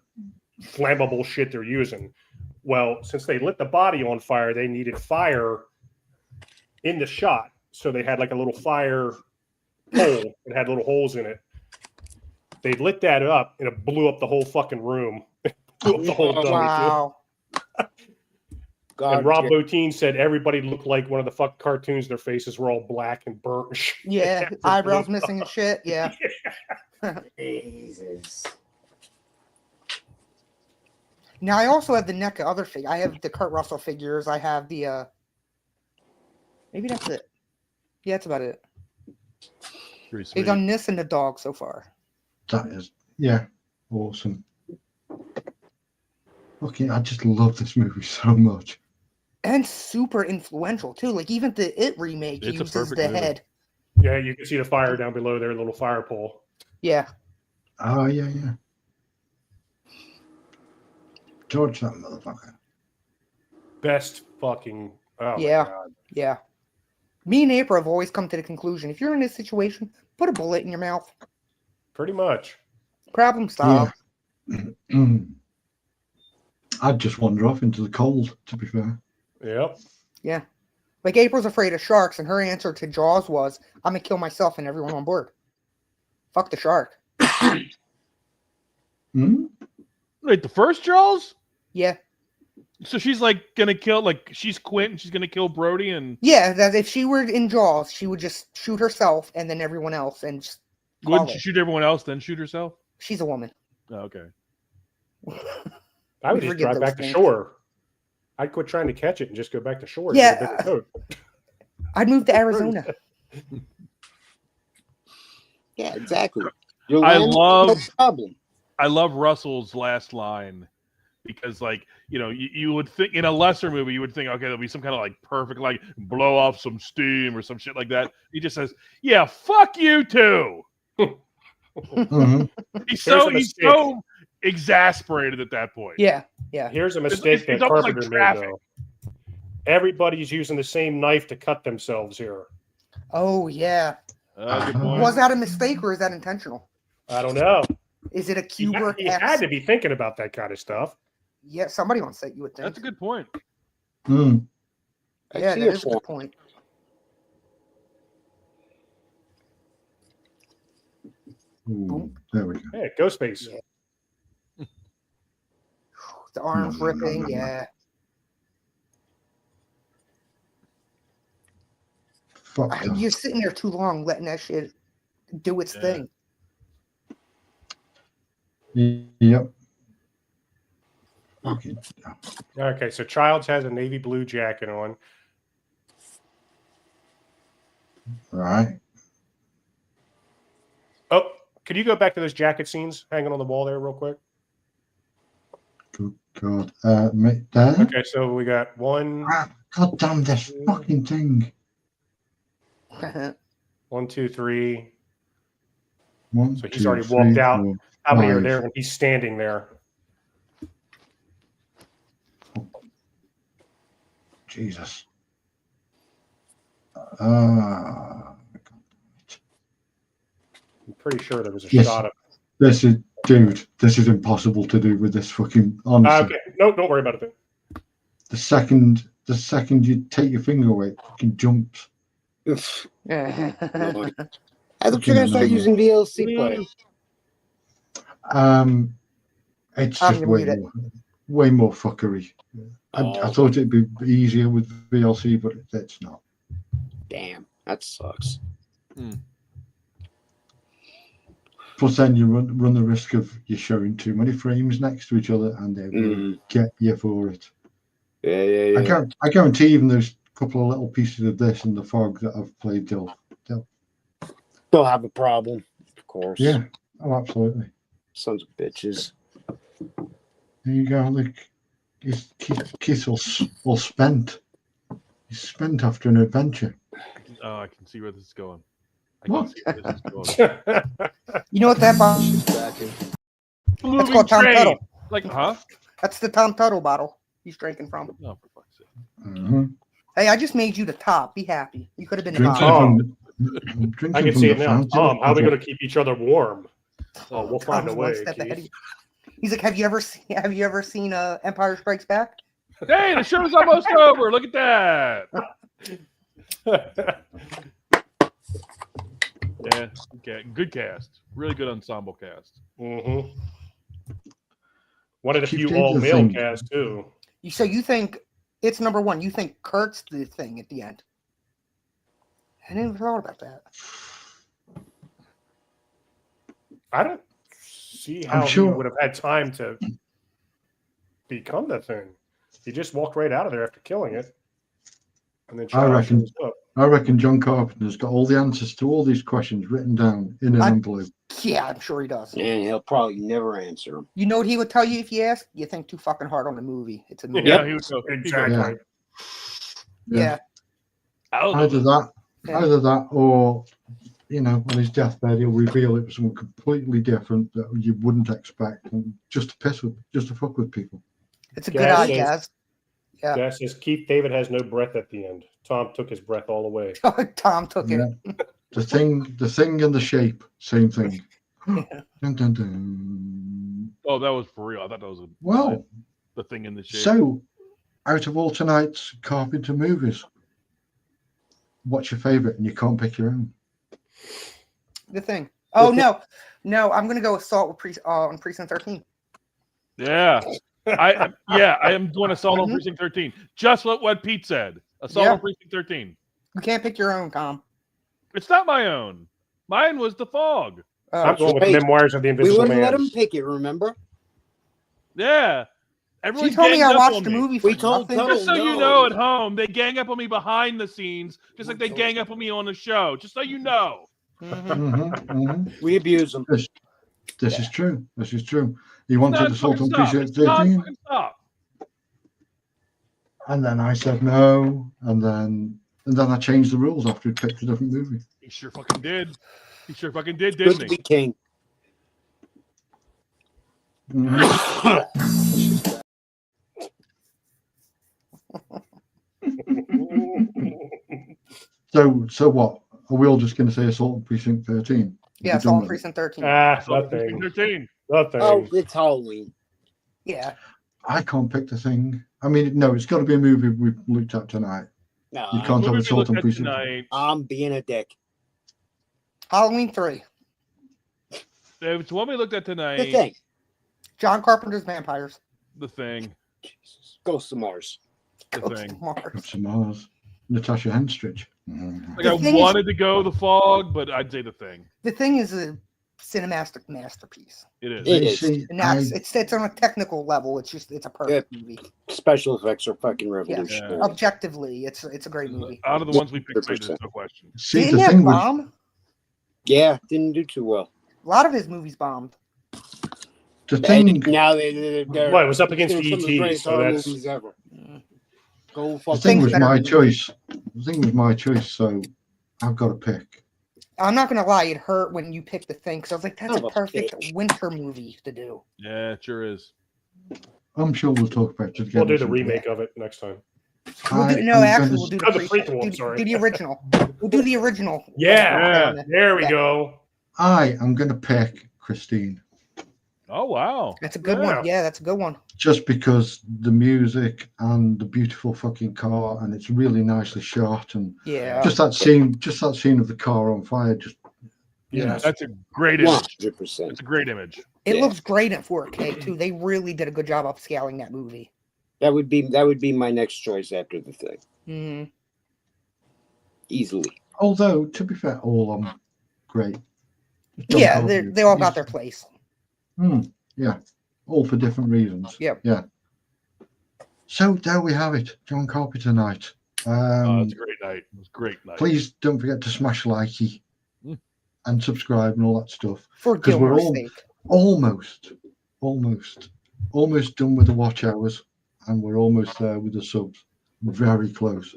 Speaker 7: flammable shit they're using. Well, since they lit the body on fire, they needed fire in the shot. So they had like a little fire hole and had little holes in it. They lit that up and it blew up the whole fucking room. Blew up the whole dummy.
Speaker 10: Wow.
Speaker 7: And Rob Bottin said everybody looked like one of the fuck cartoons. Their faces were all black and burnt.
Speaker 10: Yeah, eyebrows missing and shit. Yeah.
Speaker 8: Jesus.
Speaker 10: Now I also have the NECA other figure. I have the Kurt Russell figures. I have the maybe that's it. Yeah, that's about it. They've done this and the dog so far.
Speaker 9: That is, awesome. Okay, I just love this movie so much.
Speaker 10: And super influential too. Like even the It remake uses the head.
Speaker 7: Yeah, you can see the fire down below there, little fire pole.
Speaker 10: Yeah.
Speaker 9: Oh yeah. George, that motherfucker.
Speaker 7: Best fucking. Oh
Speaker 10: yeah.
Speaker 7: my God.
Speaker 10: Yeah. Me and April have always come to the conclusion: if you're in this situation, put a bullet in your mouth.
Speaker 7: Pretty much.
Speaker 10: Problem solved.
Speaker 9: Yeah. I'd just wander off into the cold, to be fair.
Speaker 7: Yep.
Speaker 10: Yeah. Like April's afraid of sharks, and her answer to Jaws was, I'm going to kill myself and everyone on board. Fuck the shark.
Speaker 6: Wait, the first Jaws?
Speaker 10: Yeah.
Speaker 6: So she's like going to kill, like she's Quint and she's going to kill Brody and...
Speaker 10: Yeah, that if she were in Jaws, she would just shoot herself and then everyone else and just
Speaker 6: Wouldn't she shoot everyone else, then shoot herself?
Speaker 10: She's a woman.
Speaker 6: Oh, okay.
Speaker 7: I would just drive back to shore. I'd quit trying to catch it and just go back to shore.
Speaker 10: Yeah.
Speaker 7: And get a bigger boat.
Speaker 10: I'd move to Arizona.
Speaker 8: Yeah, exactly.
Speaker 6: I love Russell's last line because, like, you know, you would think in a lesser movie, you would think, okay, there'll be some kind of like perfect, like blow off some steam or some shit like that. He just says, "Yeah, fuck you too." He's so exasperated at that point.
Speaker 10: Yeah.
Speaker 7: Here's a mistake that Carpenter made, though. Everybody's using the same knife to cut themselves here.
Speaker 10: Oh yeah.
Speaker 6: Good point.
Speaker 10: Was that a mistake or is that intentional?
Speaker 7: I don't know.
Speaker 10: Is it a Cuber?
Speaker 7: He had to be thinking about that kind of stuff.
Speaker 10: Yeah, somebody on set, you would think.
Speaker 6: That's a good point.
Speaker 10: Yeah, that is a good point.
Speaker 9: Ooh, there we go.
Speaker 7: Hey, Ghostface.
Speaker 10: Yeah. The arms ripping, yeah. You're sitting there too long letting that shit do its thing.
Speaker 9: Yep.
Speaker 7: Okay, so Childs has a navy blue jacket on.
Speaker 9: Right.
Speaker 7: Oh, could you go back to those jacket scenes hanging on the wall there real quick?
Speaker 9: Good God. There?
Speaker 7: Okay, so we got one.
Speaker 9: God damn this fucking thing.
Speaker 7: 1, 2, 3. So he's
Speaker 9: 2,
Speaker 7: already
Speaker 9: 3,
Speaker 7: walked out.
Speaker 9: 4,
Speaker 7: How many are
Speaker 9: 5.
Speaker 7: there when he's standing there?
Speaker 9: Jesus. I'm
Speaker 7: pretty sure there was a
Speaker 9: Yes.
Speaker 7: shot of.
Speaker 9: This is impossible to do with this fucking. Honestly.
Speaker 7: Okay, no, don't worry about it.
Speaker 9: The second you take your finger away, it fucking jumps.
Speaker 8: I thought you were gonna start using VLC play.
Speaker 9: It's just way more fuckery. I thought it'd be easier with VLC, but it's not.
Speaker 8: Damn, that sucks.
Speaker 9: Plus, then you run the risk of you showing too many frames next to each other, and they will get you for it.
Speaker 8: Yeah.
Speaker 9: I guarantee even there's a couple of little pieces of this in the fog that I've played.
Speaker 8: They'll have a problem, of course.
Speaker 9: Yeah. Oh, absolutely.
Speaker 8: Sons of bitches.
Speaker 9: There you go. Look, his kiss all spent. He's spent after an adventure.
Speaker 6: Oh, I can see where this is going.
Speaker 9: What?
Speaker 10: You know what that bottle? That's called Tom Tuttle.
Speaker 6: Like, huh?
Speaker 10: That's the Tom Tuttle bottle he's drinking from.
Speaker 6: Oh, for fuck's sake.
Speaker 10: Hey, I just made you the top. Be happy. You could have been the
Speaker 7: Drinking
Speaker 10: bottom.
Speaker 7: I can see it now. Tom, how are we going to keep each other warm? Oh, we'll find a
Speaker 10: Tom's one
Speaker 7: way.
Speaker 10: step ahead of you. He's like, have you ever seen Empire Strikes Back?
Speaker 6: Hey, the show's almost over. Look at that. Yeah, okay. Good cast. Really good ensemble cast.
Speaker 7: Mm-hmm. One of the
Speaker 9: Keep
Speaker 7: few
Speaker 9: taking the
Speaker 7: all-male
Speaker 9: thing.
Speaker 7: cast, too.
Speaker 10: So you think it's number one? You think Kurt's the thing at the end? I never thought about that.
Speaker 7: I don't see how he would have had time to become the thing. He just walked right out of there after killing it. And then
Speaker 9: I reckon John Carpenter's got all the answers to all these questions written down in an envelope.
Speaker 10: Yeah, I'm sure he does.
Speaker 8: And he'll probably never answer them.
Speaker 10: You know what he would tell you if you asked? You think too fucking hard on the movie. It's a movie.
Speaker 6: Yeah, he would go.
Speaker 7: Exactly.
Speaker 10: Yeah.
Speaker 9: Either that, or on his deathbed he'll reveal it was something completely different that you wouldn't expect, and just to fuck with people.
Speaker 10: It's a good idea, guys. Yeah.
Speaker 7: Gas says Keith David has no breath at the end. Tom took his breath all away.
Speaker 10: Tom took it.
Speaker 9: The thing and the shape, same thing. Dun, dun, dun.
Speaker 6: Oh, that was for real. I thought that was the thing in the shape.
Speaker 9: So, out of all tonight's Carpenter movies, what's your favorite? And you can't pick your own.
Speaker 10: The Thing. Oh no, I'm gonna go Assault on Precinct 13.
Speaker 6: Yeah. I am doing Assault on Precinct 13. Just what Pete said. Assault on Precinct 13.
Speaker 10: You can't pick your own, Tom.
Speaker 6: It's not my own. Mine was The Fog.
Speaker 7: I'm going with Memoirs of the Invisible Man.
Speaker 8: We wouldn't let him pick it, remember?
Speaker 6: Yeah. Everyone
Speaker 10: She told me
Speaker 6: gangs
Speaker 10: I
Speaker 6: up
Speaker 10: watched
Speaker 6: on
Speaker 10: the
Speaker 6: me.
Speaker 10: movie for nothing.
Speaker 6: Just so you know at home, they gang up on me behind the scenes, just like they gang up on me on the show. Just so you know.
Speaker 8: We abuse them.
Speaker 9: This is true. This is true. He wanted Assault on Precinct
Speaker 6: It's not
Speaker 9: 13,
Speaker 6: fucking stop.
Speaker 9: and then I said no, and then I changed the rules after he picked a different movie.
Speaker 6: He sure fucking did. He sure fucking did,
Speaker 8: Good
Speaker 6: didn't
Speaker 8: to
Speaker 6: he?
Speaker 8: be king.
Speaker 9: So what? Are we all just going to say Assault on Precinct 13?
Speaker 10: Yeah, Assault on Precinct 13.
Speaker 7: Nothing.
Speaker 6: 13.
Speaker 7: Nothing.
Speaker 8: Oh, it's Halloween.
Speaker 10: Yeah.
Speaker 9: I can't pick the thing. I mean, no, it's got to be a movie we've looked at tonight.
Speaker 8: No,
Speaker 9: You can't have Assault on Precinct.
Speaker 8: I'm being a dick.
Speaker 10: Halloween 3.
Speaker 6: It's one we looked at tonight.
Speaker 8: The Thing.
Speaker 10: John Carpenter's Vampires.
Speaker 6: The Thing.
Speaker 8: Ghosts of Mars.
Speaker 6: The Thing.
Speaker 9: Ghosts of Mars. Natasha Henstridge.
Speaker 6: Like I wanted to go The Fog, but I'd say The Thing.
Speaker 10: The Thing is a cinematic masterpiece.
Speaker 6: It is.
Speaker 8: It is.
Speaker 10: And that's it's on a technical level. It's a perfect movie.
Speaker 8: Special effects are fucking
Speaker 10: Yeah.
Speaker 8: revolutionary.
Speaker 10: Objectively, it's a great movie.
Speaker 6: Out of the ones we picked, there's no question.
Speaker 9: See,
Speaker 10: Didn't
Speaker 9: the
Speaker 10: that
Speaker 9: thing was,
Speaker 10: bomb?
Speaker 8: Yeah, didn't do too well.
Speaker 10: A lot of his movies bombed.
Speaker 9: the thing,
Speaker 8: Now they're
Speaker 7: Well, it was up against
Speaker 8: some of the
Speaker 7: E.T.,
Speaker 8: greatest
Speaker 7: so
Speaker 8: horror
Speaker 7: that's-
Speaker 8: movies ever. Go
Speaker 9: the
Speaker 8: fuck
Speaker 9: thing
Speaker 10: Thing's
Speaker 9: was
Speaker 10: better
Speaker 9: my
Speaker 10: than-
Speaker 9: choice. The thing was my choice, so I've got to pick.
Speaker 10: I'm not gonna lie, it hurt when you picked The Thing because I was like, that's
Speaker 8: Son
Speaker 10: a
Speaker 8: of a
Speaker 10: perfect
Speaker 8: bitch.
Speaker 10: winter movie to do.
Speaker 6: Yeah, it sure is.
Speaker 9: I'm sure we'll talk about it again.
Speaker 7: We'll do the remake of it next time.
Speaker 10: We'll do
Speaker 7: the
Speaker 10: the
Speaker 7: prequel.
Speaker 10: do,
Speaker 7: Sorry.
Speaker 10: do the original. We'll do the original.
Speaker 7: Yeah, there we
Speaker 10: Yeah.
Speaker 7: go.
Speaker 9: I am going to pick Christine.
Speaker 6: Oh wow,
Speaker 10: That's a good one. Yeah, that's a good one.
Speaker 9: Just because the music and the beautiful fucking car, and it's really nicely shot, and
Speaker 10: Yeah.
Speaker 9: just that scene of the car on fire, just
Speaker 6: Yeah, that's a great image.
Speaker 8: 100%.
Speaker 6: It's a great image.
Speaker 10: It looks great in 4K too. They really did a good job upscaling that movie.
Speaker 8: That would be my next choice after The Thing.
Speaker 10: Mm-hmm.
Speaker 8: Easily.
Speaker 9: Although, to be fair, all of them great.
Speaker 10: Yeah, they all got their place.
Speaker 9: Yeah, all for different reasons.
Speaker 10: Yep.
Speaker 9: Yeah. So there we have it, John Carpenter night.
Speaker 6: It's a great night. It was a great night.
Speaker 9: Please don't forget to smash likey and subscribe and all that stuff.
Speaker 10: For
Speaker 9: Because we're
Speaker 10: Gilmore's
Speaker 9: all
Speaker 10: sake.
Speaker 9: almost done with the watch hours, and we're almost there with the subs. Very close.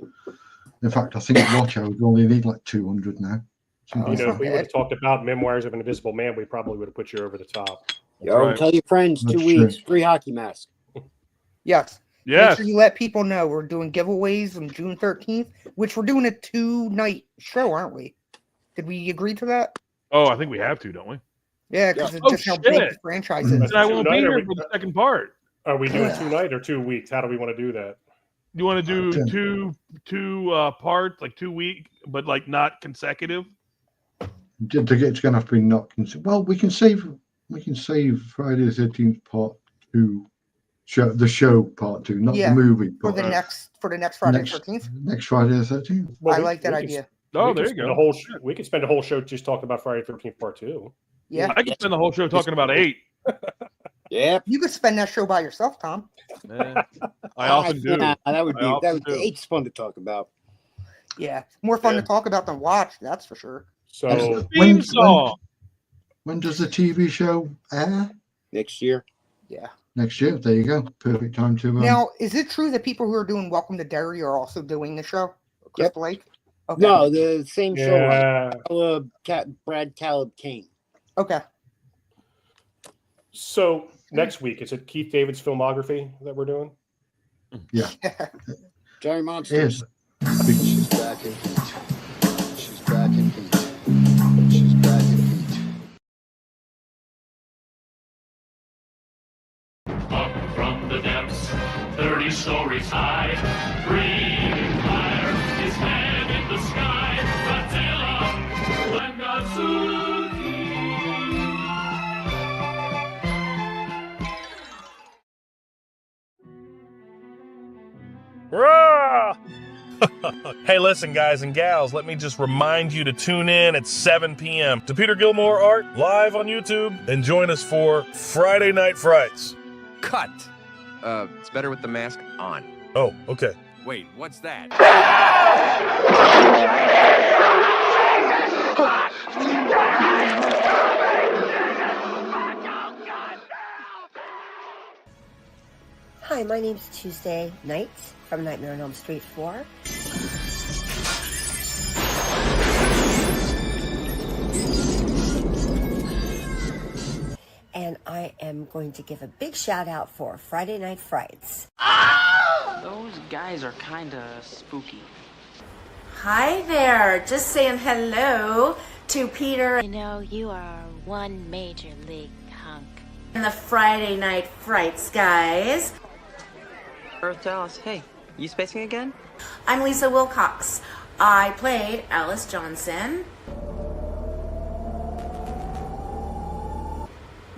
Speaker 9: In fact, I think watch hours we only need like 200 now.
Speaker 7: You know, if we would have talked about Memoirs of an Invisible Man, we probably would have put you over the top.
Speaker 8: Yo, tell your friends,
Speaker 9: That's
Speaker 8: 2 weeks, free hockey mask.
Speaker 10: Yes.
Speaker 6: Yes.
Speaker 10: Make sure you let people know we're doing giveaways on June 13th, which we're doing a 2-night show, aren't we? Did we agree to that?
Speaker 6: Oh, I think we have to, don't we?
Speaker 10: Yeah, because it's
Speaker 6: Oh,
Speaker 10: just how big the
Speaker 6: shit.
Speaker 10: franchise is.
Speaker 6: And I won't be
Speaker 7: Tonight,
Speaker 6: here
Speaker 7: are we-
Speaker 6: for the second part.
Speaker 7: Are we doing 2 night or 2 weeks? How do we want to do that?
Speaker 6: You want to do two parts, like 2 week, but like not consecutive?
Speaker 9: It's going to have to be not. Well, we can save Friday the 13th part 2, the show part 2, not the movie.
Speaker 10: For the next Friday the 13th.
Speaker 9: Next Friday the 13th.
Speaker 10: I like that idea.
Speaker 6: Oh, there you go.
Speaker 7: We could spend a whole show just talking about Friday the 13th part 2.
Speaker 10: Yeah.
Speaker 6: I could spend the whole show talking about 8.
Speaker 8: Yeah.
Speaker 10: You could spend that show by yourself, Tom.
Speaker 6: I often do.
Speaker 8: That would
Speaker 6: I often do.
Speaker 8: 8's fun to talk about.
Speaker 10: Yeah. More fun to talk about than watch, that's for sure.
Speaker 7: So
Speaker 9: when does the TV show air?
Speaker 8: Next year.
Speaker 10: Yeah.
Speaker 9: Next year. There you go. Perfect time to.
Speaker 10: Now, is it true that people who are doing Welcome to Derry are also doing the show? Chris Blake? Okay.
Speaker 8: No, the same
Speaker 7: Yeah.
Speaker 8: show. Brad Caleb Kane.
Speaker 10: Okay.
Speaker 7: So next week, is it Keith David's filmography that we're doing?
Speaker 9: Yeah.
Speaker 8: Jerry Monsters.
Speaker 13: She's back in heat. She's back in heat. She's back in heat.
Speaker 18: Up from the depths, 30 stories high, breathing fire, his head in the sky, Godzilla, Bangatsuki.
Speaker 19: Rah! Hey, listen, guys and gals, let me just remind you to tune in at 7 p.m. to Peter Gilmore Art live on YouTube and join us for Friday Night Frights.
Speaker 20: Cut. It's better with the mask on.
Speaker 19: Oh, okay.
Speaker 20: Wait, what's that?
Speaker 21: Hi, my name's Tuesday Night from Nightmare on Elm Street 4. And I am going to give a big shout out for Friday Night Frights.
Speaker 22: Those guys are kinda spooky.
Speaker 23: Hi there, just saying hello to Peter.
Speaker 12: You know, you are one major league hunk.
Speaker 23: And the Friday Night Frights guys.
Speaker 22: Earth Dallas, hey, you spacing again?
Speaker 23: I'm Lisa Wilcox. I played Alice Johnson.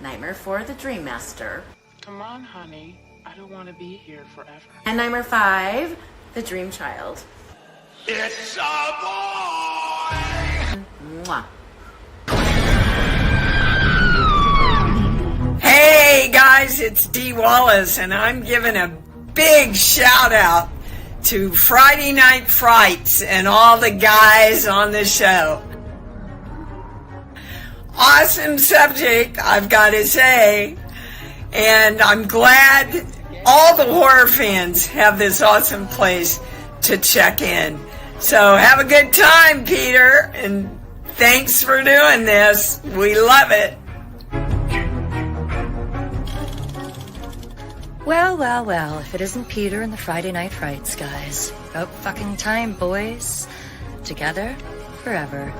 Speaker 23: Nightmare 4, the Dream Master.
Speaker 22: Come on, honey. I don't want to be here forever.
Speaker 23: And Nightmare 5, the Dream Child.
Speaker 15: It's a boy!
Speaker 23: Mwah.
Speaker 24: Hey guys, it's Dee Wallace, and I'm giving a big shout out to Friday Night Frights and all the guys on the show. Awesome subject, I've got to say, and I'm glad all the horror fans have this awesome place to check in. So have a good time, Peter, and thanks for doing this. We love it.
Speaker 25: Well, well, well, if it isn't Peter and the Friday Night Frights guys. About fucking time, boys. Together, forever.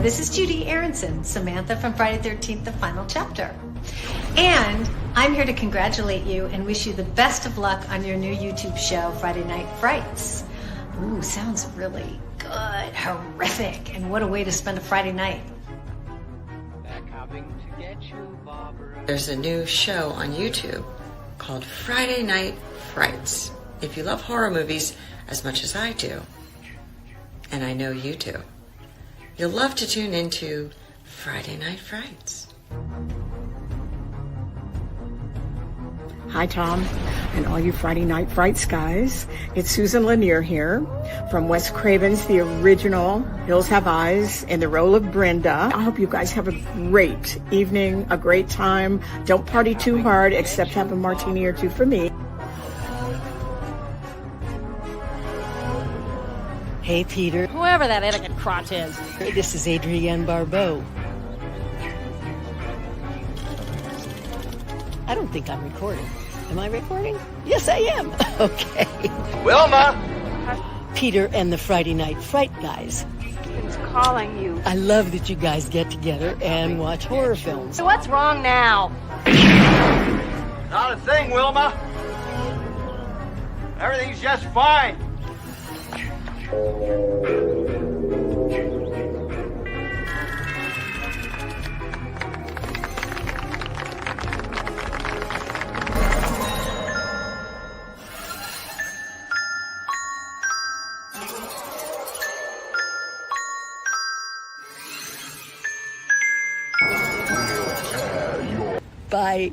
Speaker 26: This is Judy Aronson, Samantha from Friday 13th, the final chapter. And I'm here to congratulate you and wish you the best of luck on your new YouTube show, Friday Night Frights. Ooh, sounds really good, horrific, and what a way to spend a Friday night.
Speaker 22: Coming to get you, Barbara.
Speaker 21: There's a new show on YouTube called Friday Night Frights. If you love horror movies as much as I do, and I know you do, you'll love to tune into Friday Night Frights.
Speaker 27: Hi, Tom, and all you Friday Night Frights guys. It's Susan Lanier here from Wes Craven's The Original Hills Have Eyes in the role of Brenda. I hope you guys have a great evening, a great time. Don't party too hard, except have a martini or two for me.
Speaker 28: Hey, Peter.
Speaker 26: Whoever that elegant crotch is.
Speaker 28: Hey, this is Adrienne Barbeau. I don't think I'm recording. Am I recording? Yes, I am. Okay.
Speaker 15: Wilma!
Speaker 28: Peter and the Friday Night Fright guys.
Speaker 26: Who's calling you?
Speaker 28: I love that you guys get together and watch horror films.
Speaker 26: So what's wrong now?
Speaker 15: Not a thing, Wilma. Everything's just fine.
Speaker 28: Bye.